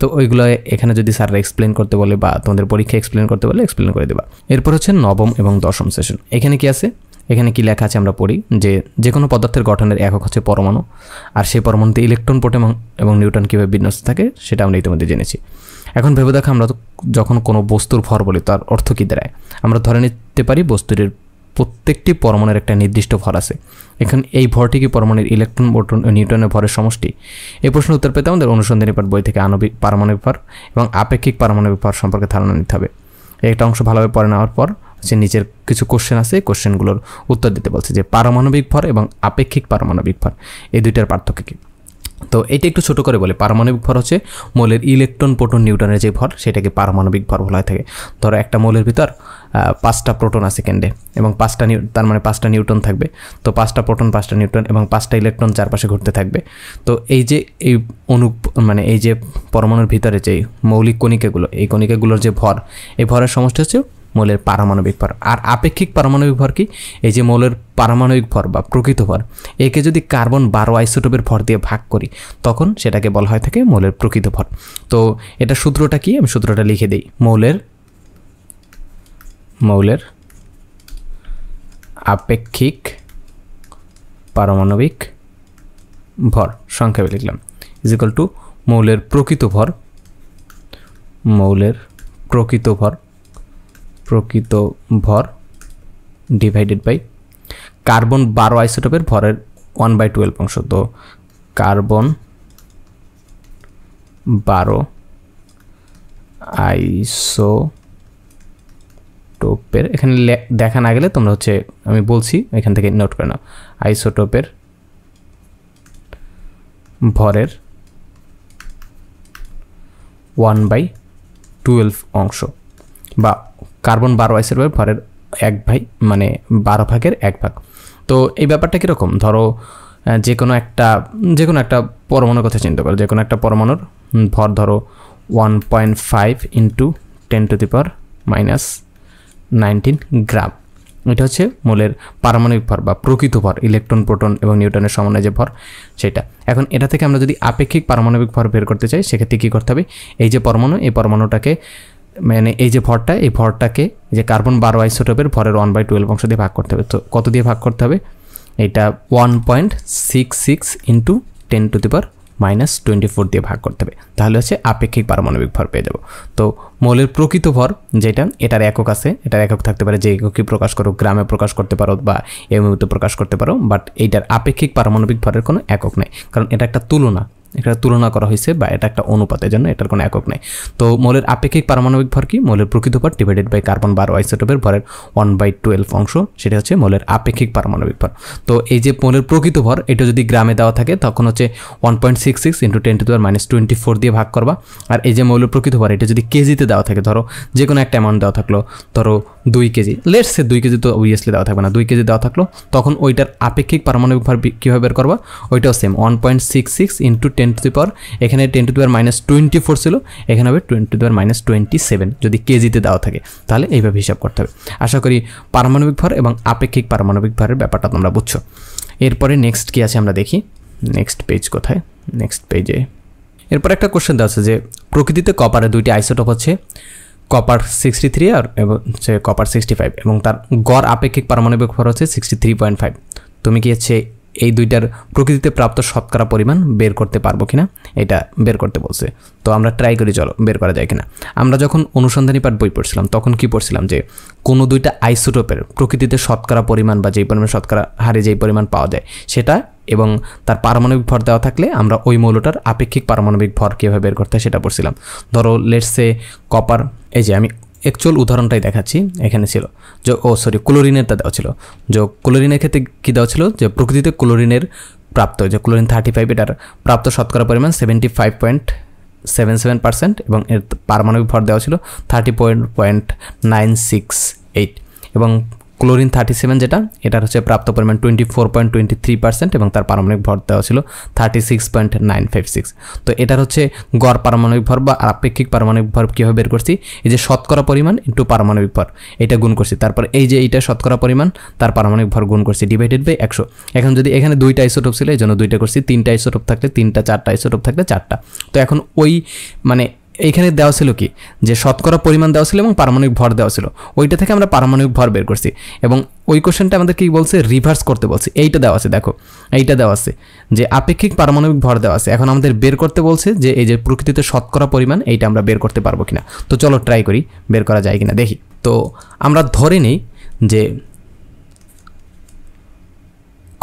তো ওইগুলো এখানে যদি স্যাররা এক্সপ্লেন করতে বলে বা তোমাদের পরীক্ষা এক্সপ্লেন করতে বলে এক্সপ্লেন করে দেবা। এরপর হচ্ছে নবম এবং দশম সেশন। এখানে কি আছে, এখানে কি লেখা আছে আমরা পড়ি, যে কোনো পদার্থের গঠনের একক হচ্ছে পরমাণু, আর সেই পরমাণুতে ইলেকট্রন, প্রোটন এবং নিউট্রন কীভাবে বিন্যস্ত থাকে সেটা আমরা ইতিমধ্যে জেনেছি। এখন ভেবে দেখো, আমরা যখন কোনো বস্তুর ভর বলি তার অর্থ কী দাঁড়ায়। আমরা ধরে নিতে পারি বস্তুর প্রত্যেকটি পরমাণুর একটা নির্দিষ্ট ভর আছে। এখন এই ভরটি কি পরমাণুর ইলেকট্রন, প্রোটন ও নিউট্রনের ভরের সমষ্টি? এই প্রশ্নের উত্তর পেতে আমাদের অনুসন্ধানী পাঠ বই থেকে আণবিক পারমাণবিক ভর এবং আপেক্ষিক পারমাণবিক ভর সম্পর্কে ধারণা নিতে হবে। একটা অংশ ভালোভাবে পড়ে নেওয়ার পর যে নিচের কিছু কোশ্চেন আছে, কোশ্চেনগুলোর উত্তর দিতে বলছে যে পারমাণবিক ভর এবং আপেক্ষিক পারমাণবিক ভর এই দুইটার পার্থক্য কী। তো এটা একটু ছোটো করে বলে, পারমাণবিক ভর হচ্ছে মৌলের ইলেকট্রন, প্রোটন, নিউট্রনের যে ভর সেটাকে পারমাণবিক ভর বলা হয়ে থাকে। ধরো একটা মৌলের ভিতর 5টা প্রোটন আছে কেন্দ্রে এবং 5টা তার মানে 5টা নিউট্রন থাকবে। তো 5টা প্রোটন, 5টা নিউট্রন এবং 5টা ইলেকট্রন চারপাশে ঘুরতে থাকবে। তো এই যে এই এই যে পরমাণুর ভিতরে যে মৌলিক কণিকাগুলো, এই কণিকাগুলোর যে ভর, এই ভরের সমষ্টি হচ্ছে মৌলের পারমাণবিক ভর। আর আপেক্ষিক পারমাণবিক ভর কি, এই যে মৌলের পারমাণবিক ভর বা প্রকৃত ভর, একে যদি কার্বন 12 আইসোটোপের ভর দিয়ে ভাগ করি তখন সেটাকে বলা হয় থাকে মৌলের প্রকৃত ভর। তো এটা সূত্রটা কি, আমি সূত্রটা লিখে দিই। মৌলের আপেক্ষিক পারমাণবিক ভর সংক্ষেপে লিখলাম ইজিক্যাল টু মৌলের প্রকৃত ভর ডিভাইডেড বাই কার্বন 12 আইসোটোপের ভরের 1/12 অংশ। তো কার্বন 12 আইসোটোপের, এখানে দেখা না গেলে তোমরা হচ্ছে আমি বলছি এখান থেকে নোট করে নাও, আইসোটোপের ভরের 1/12 অংশ বা কার্বন 12 আইসোটোপের ভরের 1 ভাগ মানে 12 ভাগের 1 ভাগ। তো এই ব্যাপারটা কীরকম, ধরো যে কোনো একটা পরমাণুর কথা চিন্তা করো, যে কোনো একটা পরমাণুর ভর ধরো 1.5 × 10⁻⁻19 গ্রাম। এটা হচ্ছে মোলের পারমাণবিক ভর বা প্রকৃত ভর, ইলেকট্রন প্রোটন এবং নিউটনের সমন্বয়ে যে ভর সেটা। এখন এটা থেকে আমরা যদি আপেক্ষিক পারমাণবিক ভর বের করতে চাই সেক্ষেত্রে কী করতে হবে, এই যে পরমাণু, এই পরমাণুটাকে মানে এই যে ভরটা, এই ভরটাকে যে কার্বন 12 আইসোটোপের ভরের 1/12 অংশ দিয়ে ভাগ করতে হবে। তো কত দিয়ে ভাগ করতে হবে, এটা 1.66 × 10⁻24 দিয়ে ভাগ করতে হবে, তাহলে হচ্ছে আপেক্ষিক পারমাণবিক ভর পেয়ে যাব। তো মোলের প্রকৃত ভর যেটা, এটার একক আছে, এটার একক থাকতে পারে, যে এককে প্রকাশ করো, গ্রামে প্রকাশ করতে পারো বা এমইতে প্রকাশ করতে পারো, বাট এইটার আপেক্ষিক পারমাণবিক ভরের কোনো একক নেই, কারণ এটা একটা তুলনা করা হয়েছে বা এটা একটা অনুপাতের জন্য এটার কোনো একক নেই। তো মোলের আপেক্ষিক পারমাণবিক ভর কি, মোলের প্রকৃত ভর ডিভাইডেড বাই কার্বন 12 আইসোটোপের ভরের 1/12 অংশ, সেটা হচ্ছে মোলের আপেক্ষিক পারমাণবিক ভর। তো এই যে মোলের প্রকৃত ভর, এটা যদি গ্রামে দেওয়া থাকে তখন হচ্ছে 1.66 × 10⁻24 দিয়ে ভাগ করবা। আর এই যে মৌলের প্রকৃত ভর, এটা যদি কেজিতে দেওয়া থাকে, ধরো যে কোনো একটা অ্যামাউন্ট দেওয়া থাকলো, ধরো 2 কেজি, লেটস সে 2 কেজি তো অবভিয়াসলি দেওয়া থাকবে না, 2 কেজি দেওয়া থাকলো, তখন ওইটার আপেক্ষিক পারমাণবিক ভর কীভাবে বের করবা, ওইটাও সেম 1.66 × 10⁻, এখানে 10⁻24 ছিল, এখানে হবে 10⁻27 যদি কেজিতে দেওয়া থাকে, তাহলে এইভাবে হিসাব করতে হবে। আশা করি পারমাণবিক ভর এবং আপেক্ষিক পারমাণবিক ভরের ব্যাপারটা তোমরা বুঝছো। এরপরে নেক্সট কি আছে আমরা দেখি, নেক্সট পেজ কোথায়, নেক্সট পেজে এরপর একটা কোশ্চেন দেওয়া আছে যে প্রকৃতিতে কপারের 2টি আইসোটোপ হচ্ছে কপার 63 আর এবং হচ্ছে কপার 65 এবং তার গড় আপেক্ষিক পারমাণবিক ভর হচ্ছে 63.5। তুমি কি হচ্ছে এই দুইটার প্রকৃতিতে প্রাপ্ত শতকরা পরিমাণ বের করতে পারবো কিনা, এটা বের করতে বলছে। তো আমরা ট্রাই করি, চলো বের করা যায় কিনা। আমরা যখন অনুসন্ধানী পাঠ বই পড়ছিলাম তখন কি পড়ছিলাম যে কোনো দুইটা আইসোটোপের প্রকৃতিতে শতকরা পরিমাণ বা যেই পরিমাণ শতকরা হারে যেই পরিমাণ পাওয়া যায় সেটা এবং তার পারমাণবিক ভর দেওয়া থাকলে আমরা ওই মৌলটার আপেক্ষিক পারমাণবিক ভর কীভাবে বের করতে হয় সেটা পড়ছিলাম। ধরো লেটস সে কপার, এই যে আমি অ্যাকচুয়াল উদাহরণটাই দেখাচ্ছি, এখানে ছিল যে ক্লোরিনেরটা দেওয়া ছিল, যে ক্লোরিনের ক্ষেত্রে কী দেওয়া ছিল যে প্রকৃতিতে ক্লোরিনের প্রাপ্ত যে ক্লোরিন 35 এটার প্রাপ্ত শতকরা পরিমাণ 75.77% এবং এর পারমাণবিক ভর দেওয়া ছিল 30.968 এবং ক্লোরিন 37 যেটা, এটার হচ্ছে প্রাপ্ত পরিমাণ 24.23% এবং তার পারমাণবিক ভর দেওয়া ছিল 36.956। তো এটার হচ্ছে গড় পারমাণবিক ভর বা আপেক্ষিক পারমাণবিক ভর কীভাবে বের করছি, এই যে শতকরা পরিমাণ ইন্টু পারমাণবিক ভর এটা গুণ করছি, তারপর এই যে এইটা শতকরা পরিমাণ তার পারমাণবিক ভর গুণ করছি ডিভাইডেড বাই 100। এখন যদি এখানে 2টা আইসোটোপ ছিল এই জন্য 2টা করছি, 3টা আইসোটোপ থাকলে 3টা, 4টা আইসোটোপ থাকলে 4টা। তো এখন ওই মানে এইখানে দেওয়া ছিল কি যে শতকরা পরিমাণ দেওয়া ছিল এবং পারমাণবিক ভর দেওয়া ছিল, ওইটা থেকে আমরা পারমাণবিক ভর বের করছি এবং ওই কোশ্চেনটা আমাদের কি বলছে, রিভার্স করতে বলছে। এইটা দেওয়া আছে, দেখো এইটা দেওয়া আছে যে আপেক্ষিক পারমাণবিক ভর দেওয়া আছে, এখন আমাদের বের করতে বলছে যে এই যে প্রকৃতিতে শতকরা পরিমাণ এইটা আমরা বের করতে পারবো কিনা। তো চলো ট্রাই করি বের করা যায় কিনা দেখি। তো আমরা ধরে নিই যে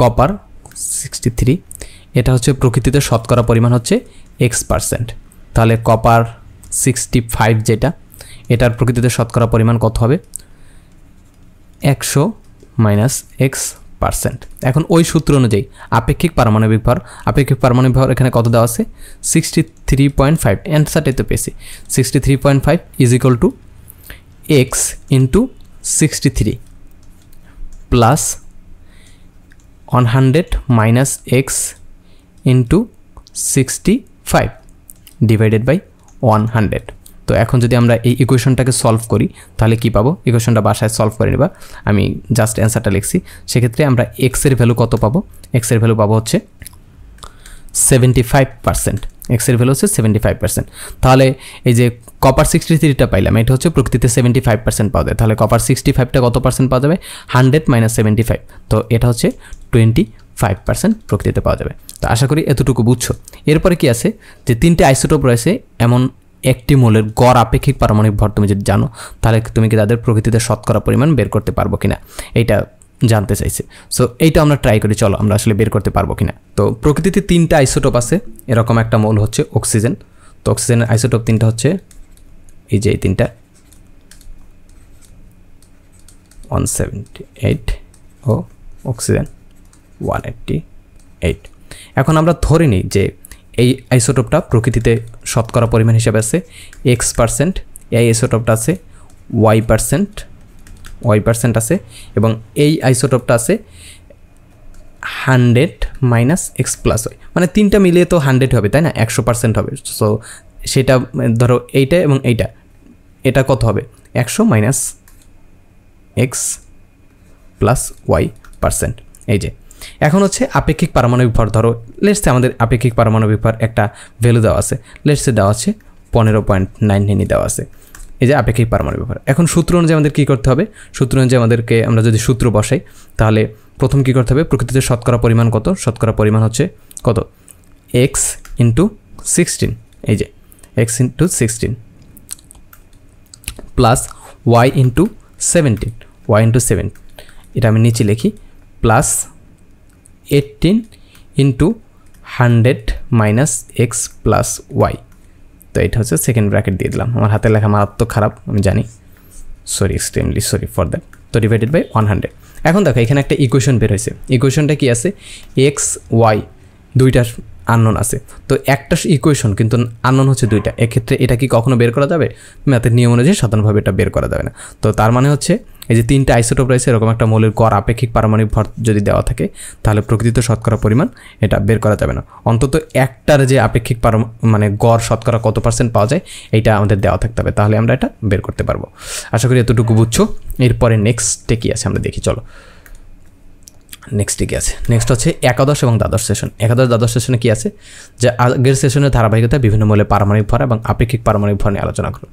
কপার 63 এটা হচ্ছে প্রকৃতিতে শতকরা পরিমাণ হচ্ছে X%, তাহলে কপার 65 যেটা, এটার প্রকৃতিতে শতকরা পরিমাণ কত হবে, 100 - X%। এখন ওই সূত্র অনুযায়ী আপেক্ষিক পারমাণবিক ভর এখানে কত দেওয়া আছে 63.5, অ্যান্সারটাই তো পেয়েছি 63.5 = X × 63 plus 100 - X × 65 divided by 100। তো এখন যদি আমরা এই ইকুয়েশনটাকে সলভ করি তাহলে কি পাবো, ইকুয়েশনটা বাসায় সলভ করে নিবা, আমি জাস্ট অ্যান্সারটা লিখছি। সেক্ষেত্রে আমরা এক্সের ভ্যালু কত পাবো, এক্সের ভ্যালু পাবো হচ্ছে 75%, এক্সের ভ্যালু হচ্ছে 75%। তাহলে এই যে কপার 63টা পাইলাম, এটা হচ্ছে প্রকৃতিতে 75% পাওয়া যায়, তাহলে কপার 65টা কত পার্সেন্ট পাওয়া যাবে, 100 - 75, তো এটা হচ্ছে 25% প্রকৃতিতে পাওয়া যাবে। তো আশা করি এতটুকু বুঝছো। এরপরে কি আছে যে 3টে আইসোটোপ রয়েছে এমন একটি মৌলের গড় আপেক্ষিক পারমাণবিক ভর তুমি যদি জানো তাহলে তুমি কি তাদের প্রকৃতিতে শতকরা পরিমাণ বের করতে পারবো কিনা এইটা জানতে চাইছে। সো এইটা আমরা ট্রাই করি, চলো আমরা আসলে বের করতে পারবো কিনা। তো প্রকৃতিতে 3টা আইসোটোপ আছে, এরকম একটা মৌল হচ্ছে অক্সিজেন। তো অক্সিজেনের আইসোটোপ 3টা হচ্ছে এই যে এই 3টা 178 ও অক্সিজেন 188। এখন আমরা ধরে নিই যে এই আইসোটোপটা প্রকৃতিতে শতকরা পরিমাণ হিসাবে আছে X%, এই আইসোটোপটা আছে Y%, y% আছে এবং এই আইসোটোপটা আছে 100 - x + y, মানে তিনটা মিলিয়ে তো 100 হবে তাই না, 100% হবে। সো সেটা ধরো এইটা এবং এটা কত হবে, 100 - x + y%। এই যে এখন হচ্ছে আপেক্ষিক পারমাণবিক ভর, ধরো লেটস সে আমাদের আপেক্ষিক পারমাণবিক ভর একটা ভ্যালু দেওয়া আছে, লেটস সে দেওয়া আছে 15.99 দেওয়া আছে, এই যে আপেক্ষিক পারমাণবিক ভর। এখন সূত্র অনুযায়ী আমাদের কী করতে হবে, সূত্র অনুযায়ী আমাদেরকে আমরা যদি সূত্র বসাই তাহলে প্রথম কী করতে হবে, প্রকৃতিতে শতকরা পরিমাণ কত, শতকরা পরিমাণ হচ্ছে কত, x × 16, এই যে x × 16 প্লাস y × 17, y × 7, এটা আমি নিচে লিখি, প্লাস 18 × 100 - x + y। তো এটা হচ্ছে সেকেন্ড ব্র্যাকেট দিয়ে দিলাম, আমার হাতের লেখা মারাত্মক খারাপ আমি জানি, sorry, extremely sorry for that. তো ডিভাইডেড বাই 100। এখন দেখো এখানে একটা ইকুয়েশন বের হয়েছে, ইকুয়েশনটা কি আছে, এক্স ওয়াই দুইটা আননোন আছে, তো একটা ইকুয়েশন কিন্তু আননোন হচ্ছে দুইটা, এক্ষেত্রে এটা কি কখনো বের করা যাবে, ম্যাথের নিয়ম অনুযায়ী সাধারণভাবে এটা বের করা যাবে না। তো তার মানে হচ্ছে এই যে তিনটা আইসোটোপ রয়েছে, এরকম একটা মৌলের গড় আপেক্ষিক পারমাণবিক ভর যদি দেওয়া থাকে তাহলে প্রকৃতিত শতকরা পরিমাণ এটা বের করা যাবে না, অন্তত একটার যে আপেক্ষিক মানে গড় শতকরা কত % পাওয়া যায় এইটা আমাদের দেওয়া থাকতে হবে, তাহলে আমরা এটা বের করতে পারবো। আশা করি এতটুকু বুঝছো। এরপরে নেক্সটে কী আছে আমরা দেখি, চলো নেক্সটে কী আছে, নেক্সট হচ্ছে একাদশ এবং দ্বাদশ সেশন। একাদশ দ্বাদশ সেশনে কী আছে, যে আগের সেশনের ধারাবাহিকতা বিভিন্ন মৌলের পারমাণবিক ভর এবং আপেক্ষিক পারমাণবিক ভর নিয়ে আলোচনা করো,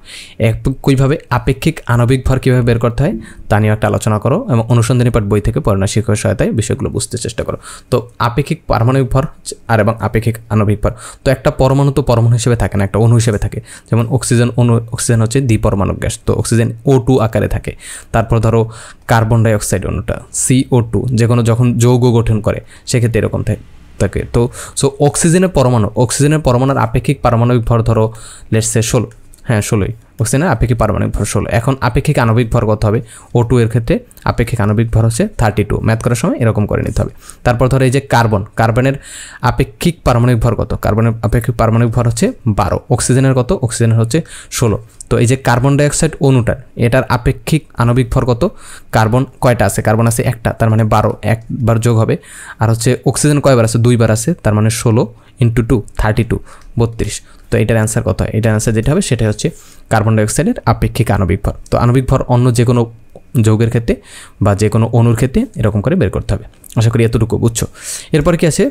একইভাবে আপেক্ষিক আণবিক ভর কীভাবে বের করতে হয় তা নিয়ে একটা আলোচনা করো এবং অনুসন্ধানী পাঠ বই থেকে পড়ানো শিক্ষকের সহায়তায় বিষয়গুলো বুঝতে চেষ্টা করো। তো আপেক্ষিক পারমাণবিক ভর আর এবং আপেক্ষিক আণবিক ভর, তো একটা পরমাণু তো পরমাণু হিসেবে থাকে না, একটা অণু হিসেবে থাকে, যেমন অক্সিজেন অণু, অক্সিজেন হচ্ছে দ্বিপরমাণু গ্যাস, তো অক্সিজেন O2 আকারে থাকে। তারপর ধরো কার্বন ডাইঅক্সাইড অণুটা CO2, যে কোনো যখন যৌগ গঠন করে সেক্ষেত্রে এরকম থাকে। তো সো অক্সিজেনের পরমাণুর আপেক্ষিক পারমাণবিক ভর ধরো লেটস সে 16, হ্যাঁ 16ই অক্সিজেনের আপেক্ষিক পারমাণবিক ভর 16। এখন আপেক্ষিক আণবিক ভর কত হবে, O2 এর ক্ষেত্রে আপেক্ষিক আণবিক ভর হচ্ছে 32, ম্যাথ করার সময় এরকম করে নিতে হবে। তারপর ধরো এই যে কার্বনের আপেক্ষিক পারমাণবিক ভর কত, কার্বনের আপেক্ষিক পারমাণবিক ভর হচ্ছে 12, অক্সিজেনের কত, অক্সিজেনের হচ্ছে 16। তো এই যে কার্বন ডাইঅক্সাইড অণুটার এটার আপেক্ষিক আণবিক ভর কত, কার্বন কয়টা আছে, কার্বন আছে একটা, তার মানে 12, একবার যোগ হবে, আর হচ্ছে অক্সিজেন কয়বার আছে, 2বার আছে, তার মানে 16 × 2 32, 32। তো এটার অ্যান্সার কত হয়, এটার অ্যান্সার যেটা হবে সেটা হচ্ছে কার্বন ডাইঅক্সাইডের আপেক্ষিক আণবিক ভর। তো আণবিক ভর অন্য যে কোনো যৌগের ক্ষেত্রে বা যে কোনো অণুর ক্ষেত্রে এরকম করে বের করতে হবে। আশা করি এতটুকু বুঝছো। এরপরে কি আছে,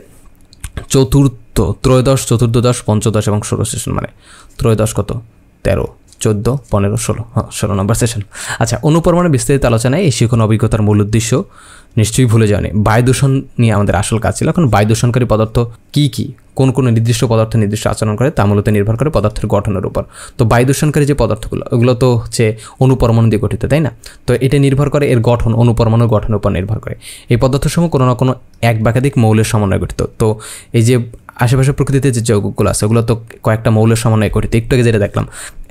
ত্রয়োদশ, চতুর্দশ, পঞ্চদশ এবং 16 সেশন, মানে ত্রয়োদশ কত, 13, 14, 15, 16, 16 নম্বর সেশন। আচ্ছা, অনুপরমাণু বিস্তারিত আলোচনায় এই শিখন অভিজ্ঞতার মূল উদ্দেশ্য নিশ্চয়ই ভুলে যাওনি, বায়ু দূষণ নিয়ে আমাদের আসল কাজ ছিল। এখন বায়ু দূষণকারী পদার্থ কী কী, কোন কোন নির্দিষ্ট পদার্থ নির্দিষ্ট আচরণ করে তা মূলত নির্ভর করে পদার্থের গঠনের উপর। তো বায়ু দূষণকারী যে পদার্থগুলো ওগুলো তো হচ্ছে অনুপরমাণু দিয়ে গঠিত, তাই না? তো এটা নির্ভর করে এর গঠন, অনুপরমাণুর গঠনের উপর নির্ভর করে। এই পদার্থসমূহ কোনো না কোনো এক বা একাধিক মৌলের সমন্বয়ে গঠিত। তো এই যে আশেপাশে প্রকৃতিতে যে যৌগগুলো আছে ওগুলো তো কয়েকটা মৌলের সমন্বয়ে গঠিত। একটু আগে যেটা দেখলাম,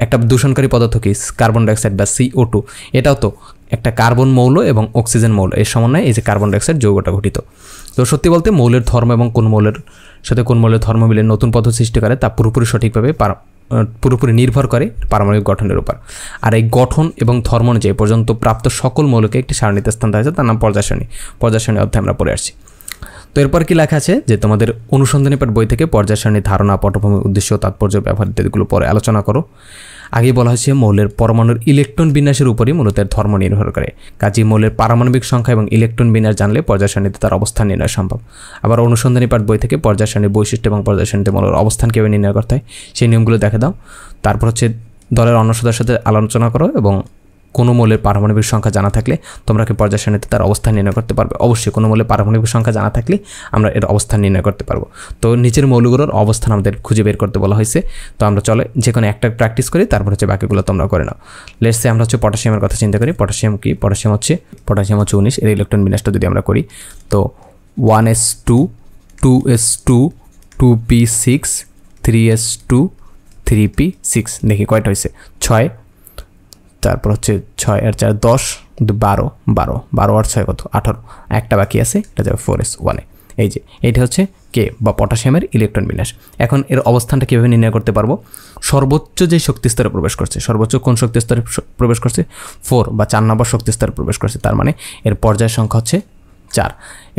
একটা দূষণকারী পদার্থ কি, কার্বন ডাইঅক্সাইড বা CO2, এটাও তো একটা কার্বন মৌল এবং অক্সিজেন মৌল, এর সমন্বয়ে এই যে কার্বন ডাইঅক্সাইড যৌগটা গঠিত। তো সত্যি বলতে মৌলের ধর্ম এবং কোন মৌলের সাথে কোন মৌলের ধর্ম মিলে নতুন পদার্থ সৃষ্টি করে তা পুরোপুরি নির্ভর করে পারমাণবিক গঠনের উপর। আর এই গঠন এবং ধর্ম অনুযায়ী পর্যন্ত প্রাপ্ত সকল মৌলকে একটি সারণীতে স্থান দেওয়া হয়েছে, তার নাম পর্যায় সারণী অধ্যায় আমরা পড়ে আসছি। তো এরপর কি লেখা আছে, যে তোমাদের অনুসন্ধানী পাঠ বই থেকে পর্যায় সারণীর ধারণা, পটভূমি, উদ্দেশ্য, তাৎপর্য, ব্যবহার ইত্যাদিগুলো পরে আলোচনা করো। আগেই বলা হয়েছে মৌলের পরমাণুর ইলেকট্রন বিন্যাসের উপরই মূলত ধর্ম নির্ভর করে। কাজেই মৌলের পারমাণবিক সংখ্যা এবং ইলেকট্রন বিন্যাস জানলে পর্যায় সারণীতে তার অবস্থান নির্ণয় সম্ভব। আবার অনুসন্ধানী পাঠ বই থেকে পর্যায় সারণীর বৈশিষ্ট্য এবং পর্যায় সারণীতে মৌলের অবস্থান কীভাবে নির্ণয় করতে হয় সেই নিয়মগুলো দেখে দাও। তারপর হচ্ছে দলের অন্য সদস্যদের সাথে আলোচনা করো এবং কোনো মৌলের পারমাণবিক সংখ্যা জানা থাকলে তোমরা কি পর্যায় সারণীতে তার অবস্থান নির্ণয় করতে পারবে। অবশ্যই কোনো মৌলের পারমাণবিক সংখ্যা জানা থাকলে আমরা এর অবস্থান নির্ণয় করতে পারবো। তো নিচের মৌলগুলোর অবস্থান আমাদের খুঁজে বের করতে বলা হয়েছে। তো আমরা চলে যে কোনো একটা প্র্যাকটিস করি, তারপর হচ্ছে বাকিগুলো তোমরা করে নাও। লেটস সে আমরা হচ্ছে পটাশিয়ামের কথা চিন্তা করি। পটাশিয়াম কি, পটাশিয়াম হচ্ছে 19, এর ইলেকট্রন বিন্যাসটা যদি আমরা করি তো 1s2 2s2 2p6 3s2 3p6, দেখি কয়টা হয়েছে, 6, তারপর হচ্ছে 6 আর 4 10, 12 আর 6 কত, 18, একটা বাকি আছে, এটা যাবে 4s1-এ। এই যে এটা হচ্ছে কে বা পটাশিয়ামের ইলেকট্রন বিন্যাস। এখন এর অবস্থানটা কীভাবে নির্ণয় করতে পারবো? সর্বোচ্চ যে শক্তি স্তরে প্রবেশ করছে, সর্বোচ্চ কোন শক্তি স্তরে প্রবেশ করছে? 4 বা 4 নম্বর শক্তি স্তরে প্রবেশ করছে, তার মানে এর পর্যায়ের সংখ্যা হচ্ছে 4।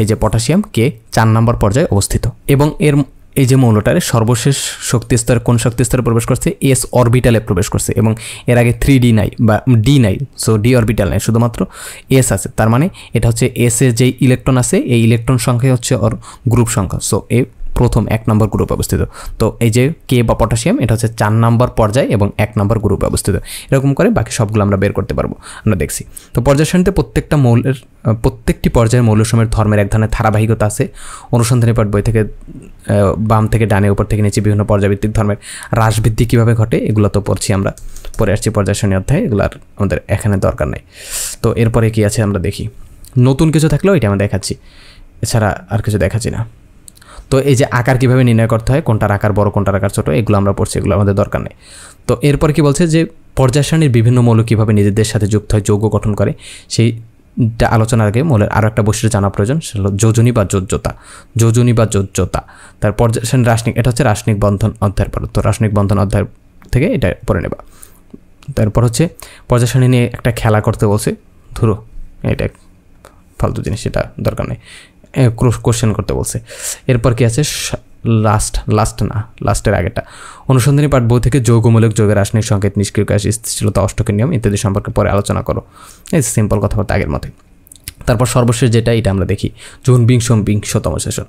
এই যে পটাশিয়াম কে 4 নম্বর পর্যায়ে অবস্থিত। এবং এর এই যে মৌলটার সর্বশেষ শক্তি স্তরে কোন শক্তি স্তরে প্রবেশ করছে? এস অরবিটালে প্রবেশ করছে, এবং এর আগে 3D নাই বা ডি নাই, সো ডি অরবিটাল নাই, শুধুমাত্র এস আছে। তার মানে এটা হচ্ছে এস এর যেই ইলেকট্রন আছে এই ইলেকট্রন সংখ্যা হচ্ছে ওর গ্রুপ সংখ্যা, সো এ প্রথম 1 নম্বর গ্রুপে অবস্থিত। তো এই যে কে বা পটাশিয়াম এটা হচ্ছে 4 নম্বর পর্যায়ে এবং 1 নম্বর গ্রুপে অবস্থিত। এরকম করে বাকি সবগুলো আমরা বের করতে পারবো, আমরা দেখছি। তো পর্যায় সারণীতে প্রত্যেকটি পর্যায়ের মৌলসমূহের ধর্মের এক ধরনের ধারাবাহিকতা আছে। অনুসন্ধানী পাঠ বই থেকে বাম থেকে ডানে, উপর থেকে নিচে বিভিন্ন পর্যায়ভিত্তিক ধর্মের হ্রাস বৃদ্ধি কীভাবে ঘটে এগুলো তো পড়ছি, আমরা পরে আসছি পর্যায় সারণী অধ্যায়, এগুলোর আমাদের এখানে দরকার নেই। তো এরপরে কি আছে আমরা দেখি, নতুন কিছু থাকলেও এটা আমরা দেখাচ্ছি, এছাড়া আর কিছু দেখাচ্ছি না। তো এই যে আকার কীভাবে নির্ণয় করতে হয়, কোনটার আকার বড় কোনটার আকার ছোটো, এগুলো আমরা পড়ছি, এগুলো আমাদের দরকার নেই। তো এরপর কি বলছে যে পর্যায় সারণীর বিভিন্ন মৌল কীভাবে নিজেদের সাথে যুক্ত হয়, যৌগ গঠন করে, সেইটা আলোচনার আগে মৌলের আরও একটা বৈশিষ্ট্য জানা প্রয়োজন, সেটা হলো যোজনী বা যোজ্যতা। যোজনী বা যোজ্যতা, তার পর্যায় সারণী রাসায়নিক, এটা হচ্ছে রাসায়নিক বন্ধন অধ্যায়ের পর, তো রাসায়নিক বন্ধন অধ্যায় থেকে এটা পড়ে নেবা। তারপর হচ্ছে পর্যায় সারণী নিয়ে একটা খেলা করতে বলছে, ধরো এটা ফালতু জিনিস, এটা দরকার নেই, কোশ্চেন করতে বলছে। এরপর কি আছে, লাস্টের আগেটা অনুসন্ধানী পাঠ বই থেকে যৌগমূলক যৌগের রাসায়নিক সংকেত, নিষ্ক্রিয় গ্যাস, স্থিতিশীলতা, অষ্টকের নিয়ম ইত্যাদি সম্পর্কে পরে আলোচনা করো। এই সিম্পল কথাবার্তা আগের মতোই। তারপর সর্বশেষ যেটা, এটা আমরা দেখি বিংশতম সেশন।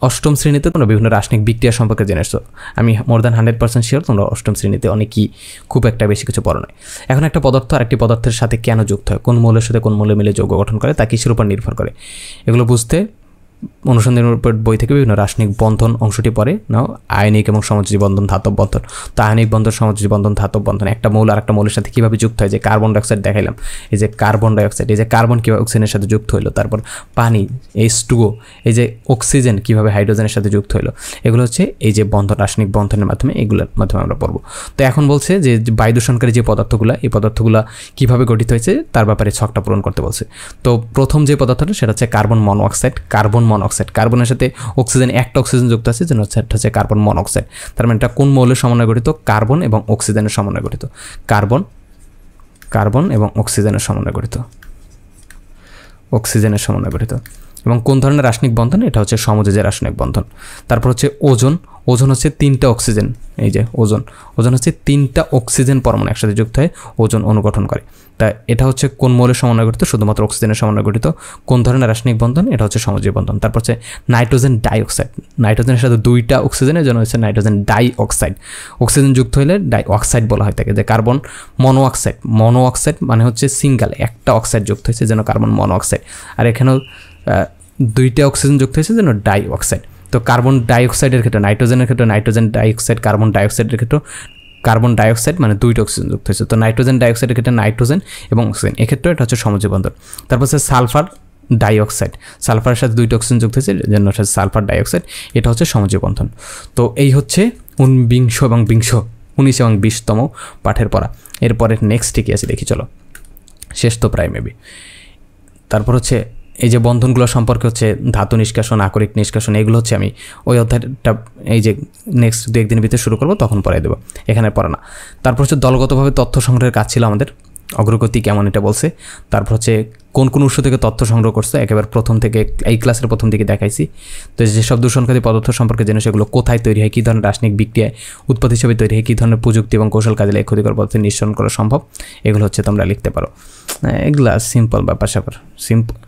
অষ্টম শ্রেণীতে তোমরা বিভিন্ন রাসায়নিক বিক্রিয়া সম্পর্কে জেনেছো। আমি মোর দ্যান 100% শিওর তোমরা অষ্টম শ্রেণীতে অনেকই খুব একটা বেশি কিছু পড়ো নাই। এখন একটা পদার্থ আরেকটি পদার্থের সাথে কেন যুক্ত হয়, কোন মৌলের সাথে কোন মৌলে মিলে যৌগ গঠন করে, তা কিসের উপর নির্ভর করে, এগুলো বুঝতে অনুসন্ধানের উপর বই থেকে বিভিন্ন রাসায়নিক বন্ধন অংশটি পড়ে নাও, আয়নিক এবং সমযোজী বন্ধন, ধাতব বন্ধন। তো আয়নিক বন্ধন, সমযোজী বন্ধন, ধাতব বন্ধন, একটা মৌল আর একটা মৌলের সাথে কীভাবে যুক্ত হয়, যে কার্বন ডাইঅক্সাইড দেখাইলাম, এই যে কার্বন ডাইঅক্সাইড, এই যে কার্বন কীভাবে অক্সিজেনের সাথে যুক্ত হলো, তারপর পানি H2O, এই যে অক্সিজেন কীভাবে হাইড্রোজেনের সাথে যুক্ত হলো, এগুলো হচ্ছে এই যে বন্ধন, রাসায়নিক বন্ধনের মাধ্যমে, এগুলোর মাধ্যমে আমরা পড়বো। তো এখন বলছে যে বায়ু দূষণকারী যে পদার্থগুলো, এই পদার্থগুলো কীভাবে গঠিত হয়েছে তার ব্যাপারে ছকটা পূরণ করতে বলছে। তো প্রথম যে পদার্থটা সেটা হচ্ছে কার্বন মনোঅক্সাইড। কার্বনের সাথে অক্সিজেন, একটা অক্সিজেন যুক্ত আছে, যেন সেটা হচ্ছে কার্বন মনোঅক্সাইড। তার মানে এটা কোন মৌলের সমন্বয়ে গঠিত? কার্বন এবং অক্সিজেনের সমন্বয়ে গঠিত। কার্বন এবং অক্সিজেনের সমন্বয়ে গঠিত। এবং কোন ধরনের রাসায়নিক বন্ধন? এটা হচ্ছে সমযোজী রাসায়নিক বন্ধন। তারপর হচ্ছে ওজন হচ্ছে 3টা অক্সিজেন, এই যে ওজন হচ্ছে 3টা অক্সিজেন পরমাণু একসাথে যুক্ত হয়ে ওজন অনুগঠন করে। তা এটা হচ্ছে কোন মৌলের সমন্বয়ে গঠিত? শুধুমাত্র অক্সিজেনের সমন্বয়ে গঠিত। কোন ধরনের রাসায়নিক বন্ধন? এটা হচ্ছে সমযোজী বন্ধন। তারপর হচ্ছে নাইট্রোজেন ডাইঅক্সাইড, নাইট্রোজেনের সাথে 2টা অক্সিজেনের জন্য হচ্ছে নাইট্রোজেন ডাইঅক্সাইড। অক্সিজেন যুক্ত হলে ডাইঅক্সাইড বলা হয় তাকে। যে কার্বন মনোঅক্সাইড মানে হচ্ছে সিঙ্গেল, একটা অক্সাইড যুক্ত হয়েছে যেন কার্বন মনোঅক্সাইড। আর এখানেও 2টা অক্সিজেন যুক্ত হয়েছে যেন ডাইঅক্সাইড। তো কার্বন ডাইঅক্সাইডের ক্ষেত্রে, নাইট্রোজেনের ক্ষেত্রে নাইট্রোজেন ডাইঅক্সাইড, কার্বন ডাইঅক্সাইডের ক্ষেত্রে কার্বন ডাইঅক্সাইড, মানে 2টা অক্সিজেন যুক্ত হয়েছে। তো নাইট্রোজেন ডাইঅক্সাইডের ক্ষেত্রে নাইট্রোজেন এবং অক্সিজেন, এক্ষেত্রে এটা হচ্ছে সমযোজী বন্ধন। তারপর হচ্ছে সালফার ডাইঅক্সাইড, সালফারের সাথে 2টা অক্সিজেন যুক্ত হয়েছে যেন সালফার ডাইঅক্সাইড, এটা হচ্ছে সমযোজী বন্ধন। তো এই হচ্ছে 19 এবং 20তম পাঠের পড়া। এরপরে নেক্সটে কি আছে দেখি, চলো, শেষ তো প্রায় মেবি। তারপর হচ্ছে এই যে বন্ধনগুলো সম্পর্কে হচ্ছে ধাতু নিষ্কাশন, আকরিক নিষ্কাশন, এগুলো হচ্ছে আমি ওই অধ্যায়টা এই যে নেক্সট 2-1 দিনের ভিতরে শুরু করবো, তখন পড়াই দেবো, এখানে পড়া না। তারপর হচ্ছে দলগতভাবে তথ্য সংগ্রহের কাজ ছিল আমাদের, অগ্রগতি কেমন এটা বলছে। তারপর হচ্ছে কোন উৎস থেকে তথ্য সংগ্রহ করছে, একেবারে প্রথম থেকে, এই ক্লাসের প্রথম দিকে দেখাইছি। তো যেসব দূষণকারী পদার্থ সম্পর্কে জেনে সেগুলো কোথায় তৈরি হয়, কী ধরনের রাসায়নিক বিক্রিয়ায় উৎপাদ হিসেবে তৈরি হয়, কী ধরনের প্রযুক্তি এবং কৌশল কাজে লাগে ক্ষতিকর পদার্থ নিঃসরণ করা সম্ভব, এগুলো হচ্ছে তোমরা লিখতে পারো। এগুলা সিম্পল ব্যাপার স্যাপার,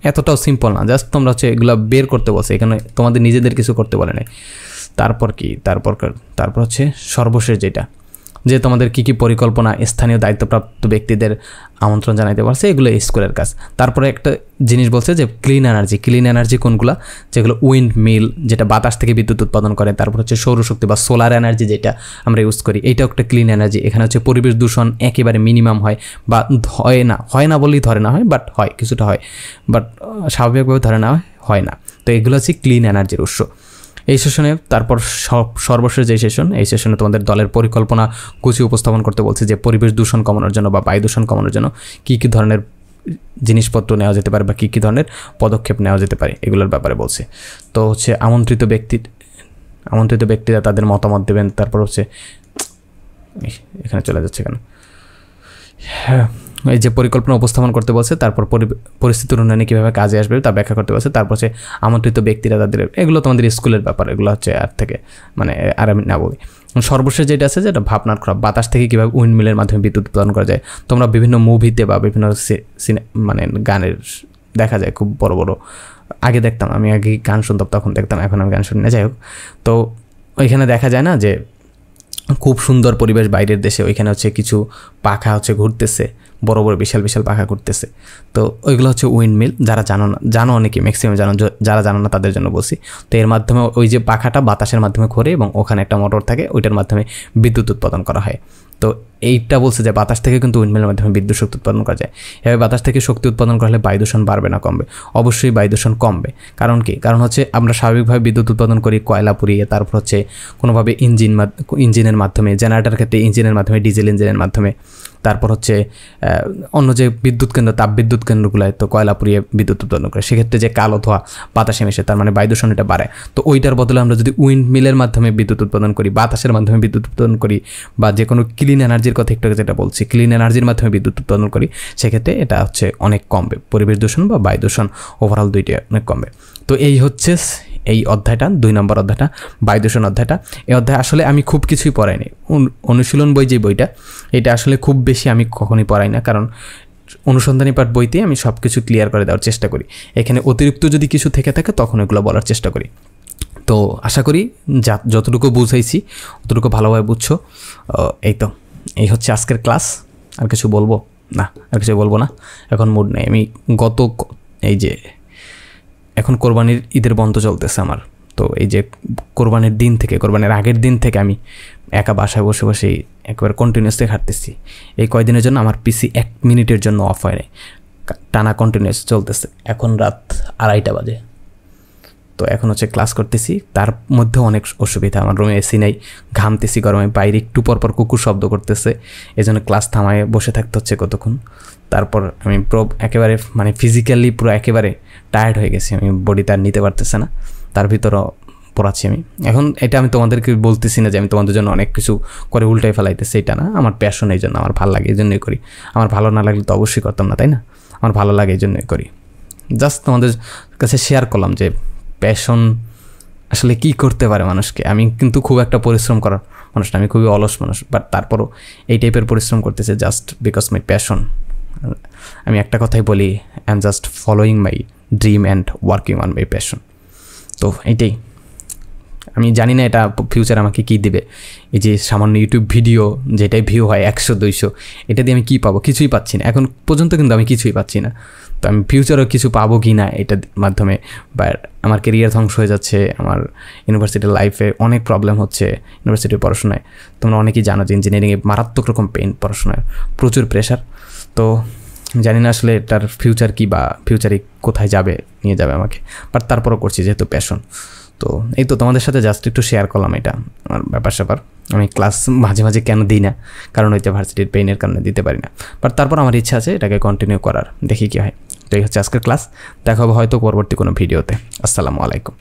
এতটাও সিম্পল না, জাস্ট তোমরা হচ্ছে এগুলো বের করতে বলছে, এখানে তোমাদের নিজেদের কিছু করতে বলে নাই। তারপর হচ্ছে সর্বশেষ যেটা, যে তোমাদের কী কী পরিকল্পনা, স্থানীয় দায়িত্বপ্রাপ্ত ব্যক্তিদের আমন্ত্রণ জানাইতে পারছে, এগুলো স্কুলের কাজ। তারপরে একটা জিনিস বলছে যে ক্লিন এনার্জি কোনগুলো, যেগুলো উইন্ড মিল, যেটা বাতাস থেকে বিদ্যুৎ উৎপাদন করে। তারপর হচ্ছে সৌরশক্তি বা সোলার এনার্জি, যেটা আমরা ইউজ করি, এইটাও একটা ক্লিন এনার্জি। এখানে হচ্ছে পরিবেশ দূষণ একেবারে মিনিমাম হয়, বা হয় না বলেই ধরে না হয়, বাট হয়, কিছুটা হয়, বাট স্বাভাবিকভাবে ধরে না হয় না। তো এগুলো হচ্ছে ক্লিন এনার্জির উৎস। এই সেশনে তারপর সর্বশেষ যে সেশন, এই সেশনে তোমাদের দলের পরিকল্পনা গুছিয়ে উপস্থাপন করতে বলছে, যে পরিবেশ দূষণ কমানোর জন্য বা বায়ু দূষণ কমানোর জন্য কী কী ধরনের জিনিসপত্র নেওয়া যেতে পারে বা কী কী ধরনের পদক্ষেপ নেওয়া যেতে পারে এগুলোর ব্যাপারে বলছে। তো হচ্ছে আমন্ত্রিত ব্যক্তিরা তাদের মতামত দেবেন। তারপর হচ্ছে এখানে চলে যাচ্ছে কেন, হ্যাঁ, এই যে পরিকল্পনা উপস্থাপন করতে বলছে, তারপর পরিস্থিতির উন্নয়নে কীভাবে কাজে আসবে তা ব্যাখ্যা করতে বলছে। তারপর হচ্ছে আমন্ত্রিত ব্যক্তিরা তাদের, এগুলো তোমাদের স্কুলের ব্যাপার, এগুলো হচ্ছে আর আমি না বলি। সর্বশেষ যেটা আছে যেটা ভাবনার খরচ, বাতাস থেকে কীভাবে উইন্ডমিলের মাধ্যমে বিদ্যুৎ উৎপাদন করা যায়। তোমরা বিভিন্ন মুভিতে বা বিভিন্ন গানের দেখা যায় খুব বড় বড়, আগে দেখতাম, আমি আগে গান শুনতাম তখন দেখতাম, এখন আমি গান শুনি না, যাই হোক। তো ওইখানে দেখা যায় না যে খুব সুন্দর পরিবেশ বাইরের দেশে, ওইখানে হচ্ছে কিছু পাখা হচ্ছে ঘুরতেছে, বড় বড় বিশাল বিশাল পাখা ঘুরতেছে। তো ওইগুলো হচ্ছে উইন্ডমিল। যারা জানো অনেকে, ম্যাক্সিমাম যারা জানো না তাদের জন্য বলছি। তো এর মাধ্যমে ওই যে পাখাটা বাতাসের মাধ্যমে ঘোরে এবং ওখানে একটা মোটর থাকে, ওইটার মাধ্যমে বিদ্যুৎ উৎপাদন করা হয়। তো এইটা বলছে যে বাতাস থেকে কিন্তু উইন্ডমিলের মাধ্যমে বিদ্যুৎ শক্তি উৎপাদন করা যায়। এভাবে বাতাস থেকে শক্তি উৎপাদন করলে বায়ু দূষণ বাড়বে না কমবে? অবশ্যই বায়ু দূষণ কমবে। কারণ কি? কারণ হচ্ছে আমরা স্বাভাবিকভাবে বিদ্যুৎ উৎপাদন করি কয়লা পুড়িয়ে, তারপর হচ্ছে কোনোভাবে ইঞ্জিনের মাধ্যমে, জেনারেটর ক্ষেত্রে ইঞ্জিনের মাধ্যমে, ডিজেল ইঞ্জিনের মাধ্যমে, তারপর হচ্ছে অন্য যে বিদ্যুৎ কেন্দ্র, তাপবিদ্যুৎ কেন্দ্রগুলোয় তো কয়লা পুড়িয়ে বিদ্যুৎ উৎপাদন করে, সেক্ষেত্রে যে কালো ধোঁয়া বাতাসে মিশে, তার মানে বায়ু দূষণ এটা বাড়ে। তো ওইটার বদলে আমরা যদি উইন্ড মিলের মাধ্যমে বিদ্যুৎ উৎপাদন করি, বাতাসের মাধ্যমে বিদ্যুৎ উৎপাদন করি, বা যে কোনো ক্লিন এনার্জির কথা একটু যেটা বলছি, ক্লিন এনার্জির মাধ্যমে বিদ্যুৎ উৎপাদন করি, সেক্ষেত্রে এটা হচ্ছে অনেক কমবে, পরিবেশ দূষণ বা বায়ু দূষণ ওভারঅল দুইটাই অনেক কমবে। তো এই হচ্ছে এই অধ্যায়টা, 2 নম্বর অধ্যায়টা, বায়ু দূষণ অধ্যায়টা। এই অধ্যায় আসলে আমি খুব কিছুই পড়াইনি। অনুশীলন বই যে বইটা, এটা আসলে খুব বেশি আমি কখনোই পড়াই না, কারণ অনুসন্ধানী পাঠ বইতে আমি সব কিছু ক্লিয়ার করে দেওয়ার চেষ্টা করি। এখানে অতিরিক্ত যদি কিছু থেকে থাকে তখন এগুলো বলার চেষ্টা করি। তো আশা করি যতটুকু বুঝাইছি অতটুকু ভালোভাবে বুঝছো। এই হচ্ছে আজকের ক্লাস। আর কিছু বলবো না, এখন মুড নেই। আমি এই যে এখন কোরবানির ঈদের বন্ধ চলতেছে আমার, তো এই যে কোরবানির আগের দিন থেকে আমি একা বাসায় বসে বসেই একবার কন্টিনিউসলি খাটতেছি। এই কয়দিনের জন্য আমার পিসি 1 মিনিটের জন্য অফ হয় নাই, টানা কন্টিনিউস চলতেছে। এখন রাত 2:30 বাজে, তো এখন হচ্ছে ক্লাস করতেছি, তার মধ্যে অনেক অসুবিধা। আমার রুমে এসি নেই, ঘামতেছি গরমে, বাইরে একটু পরপর কুকুর শব্দ করতেছে, এই জন্য ক্লাস থামায় বসে থাকতে হচ্ছে কতক্ষণ। তারপর আমি একেবারে ফিজিক্যালি পুরো একেবারে টায়ার্ড হয়ে গেছি, আমি বডি তার নিতে পারতেছে না, তার ভিতরও পড়াচ্ছি আমি। এখন এটা আমি তোমাদেরকে বলতেছি না যে আমি তোমাদের জন্য অনেক কিছু করে উল্টাই ফেলাইতেছি, এটা না, আমার প্যাশন, এই জন্য আমার ভালো লাগে, এই জন্যই করি। আমার ভালো না লাগলে তো অবশ্যই করতাম না, তাই না? আমার ভালো লাগে এই জন্যই করি। জাস্ট তোমাদের কাছে শেয়ার করলাম যে প্যাশন আসলে কী করতে পারে মানুষকে। আমি কিন্তু খুব একটা পরিশ্রম করার মানুষ না, আমি খুবই অলস মানুষ, বাট তারপরও এই টাইপের পরিশ্রম করতেছে জাস্ট বিকজ মাই প্যাশন। আমি একটা কথাই বলি, I am just following my dream and working on my passion. তো এইটাই, আমি জানি না এটা ফিউচার আমাকে কী দেবে। এই যে সামান্য ইউটিউব ভিডিও যেটাই ভিউ হয় 100-200, এটা দিয়ে আমি কী পাবো? কিছুই পাচ্ছি না এখন পর্যন্ত, কিন্তু আমি কিছুই পাচ্ছি না। তো আমি ফিউচারও কিছু পাবো কি না এটার মাধ্যমে, বা আমার কেরিয়ার ধ্বংস হয়ে যাচ্ছে, আমার ইউনিভার্সিটির লাইফে অনেক প্রবলেম হচ্ছে, ইউনিভার্সিটির পড়াশোনায় তোমরা অনেকেই জানো যে ইঞ্জিনিয়ারিংয়ে মারাত্মক রকম পেইন, পড়াশোনায় প্রচুর প্রেশার। তো জানি না আসলে এটার ফিউচার কী, বা ফিউচারে কোথায় নিয়ে যাবে আমাকে, বাট তারপরও করছি যেহেতু প্যাশন। তো এই তো তোমাদের সাথে জাস্ট একটু শেয়ার করলাম এটা আমার ব্যাপার। আমি ক্লাস মাঝে মাঝে কেন দিই না, কারণ হয়তো ভার্সিটির পেইনের কারণে দিতে পারি না, বাট তারপর আমার ইচ্ছা আছে এটাকে কন্টিনিউ করার, দেখি কী হয়। তো এই হচ্ছে আজকের ক্লাস, দেখা হবে হয়তো পরবর্তী কোনো ভিডিওতে। আসসালামু আলাইকুম।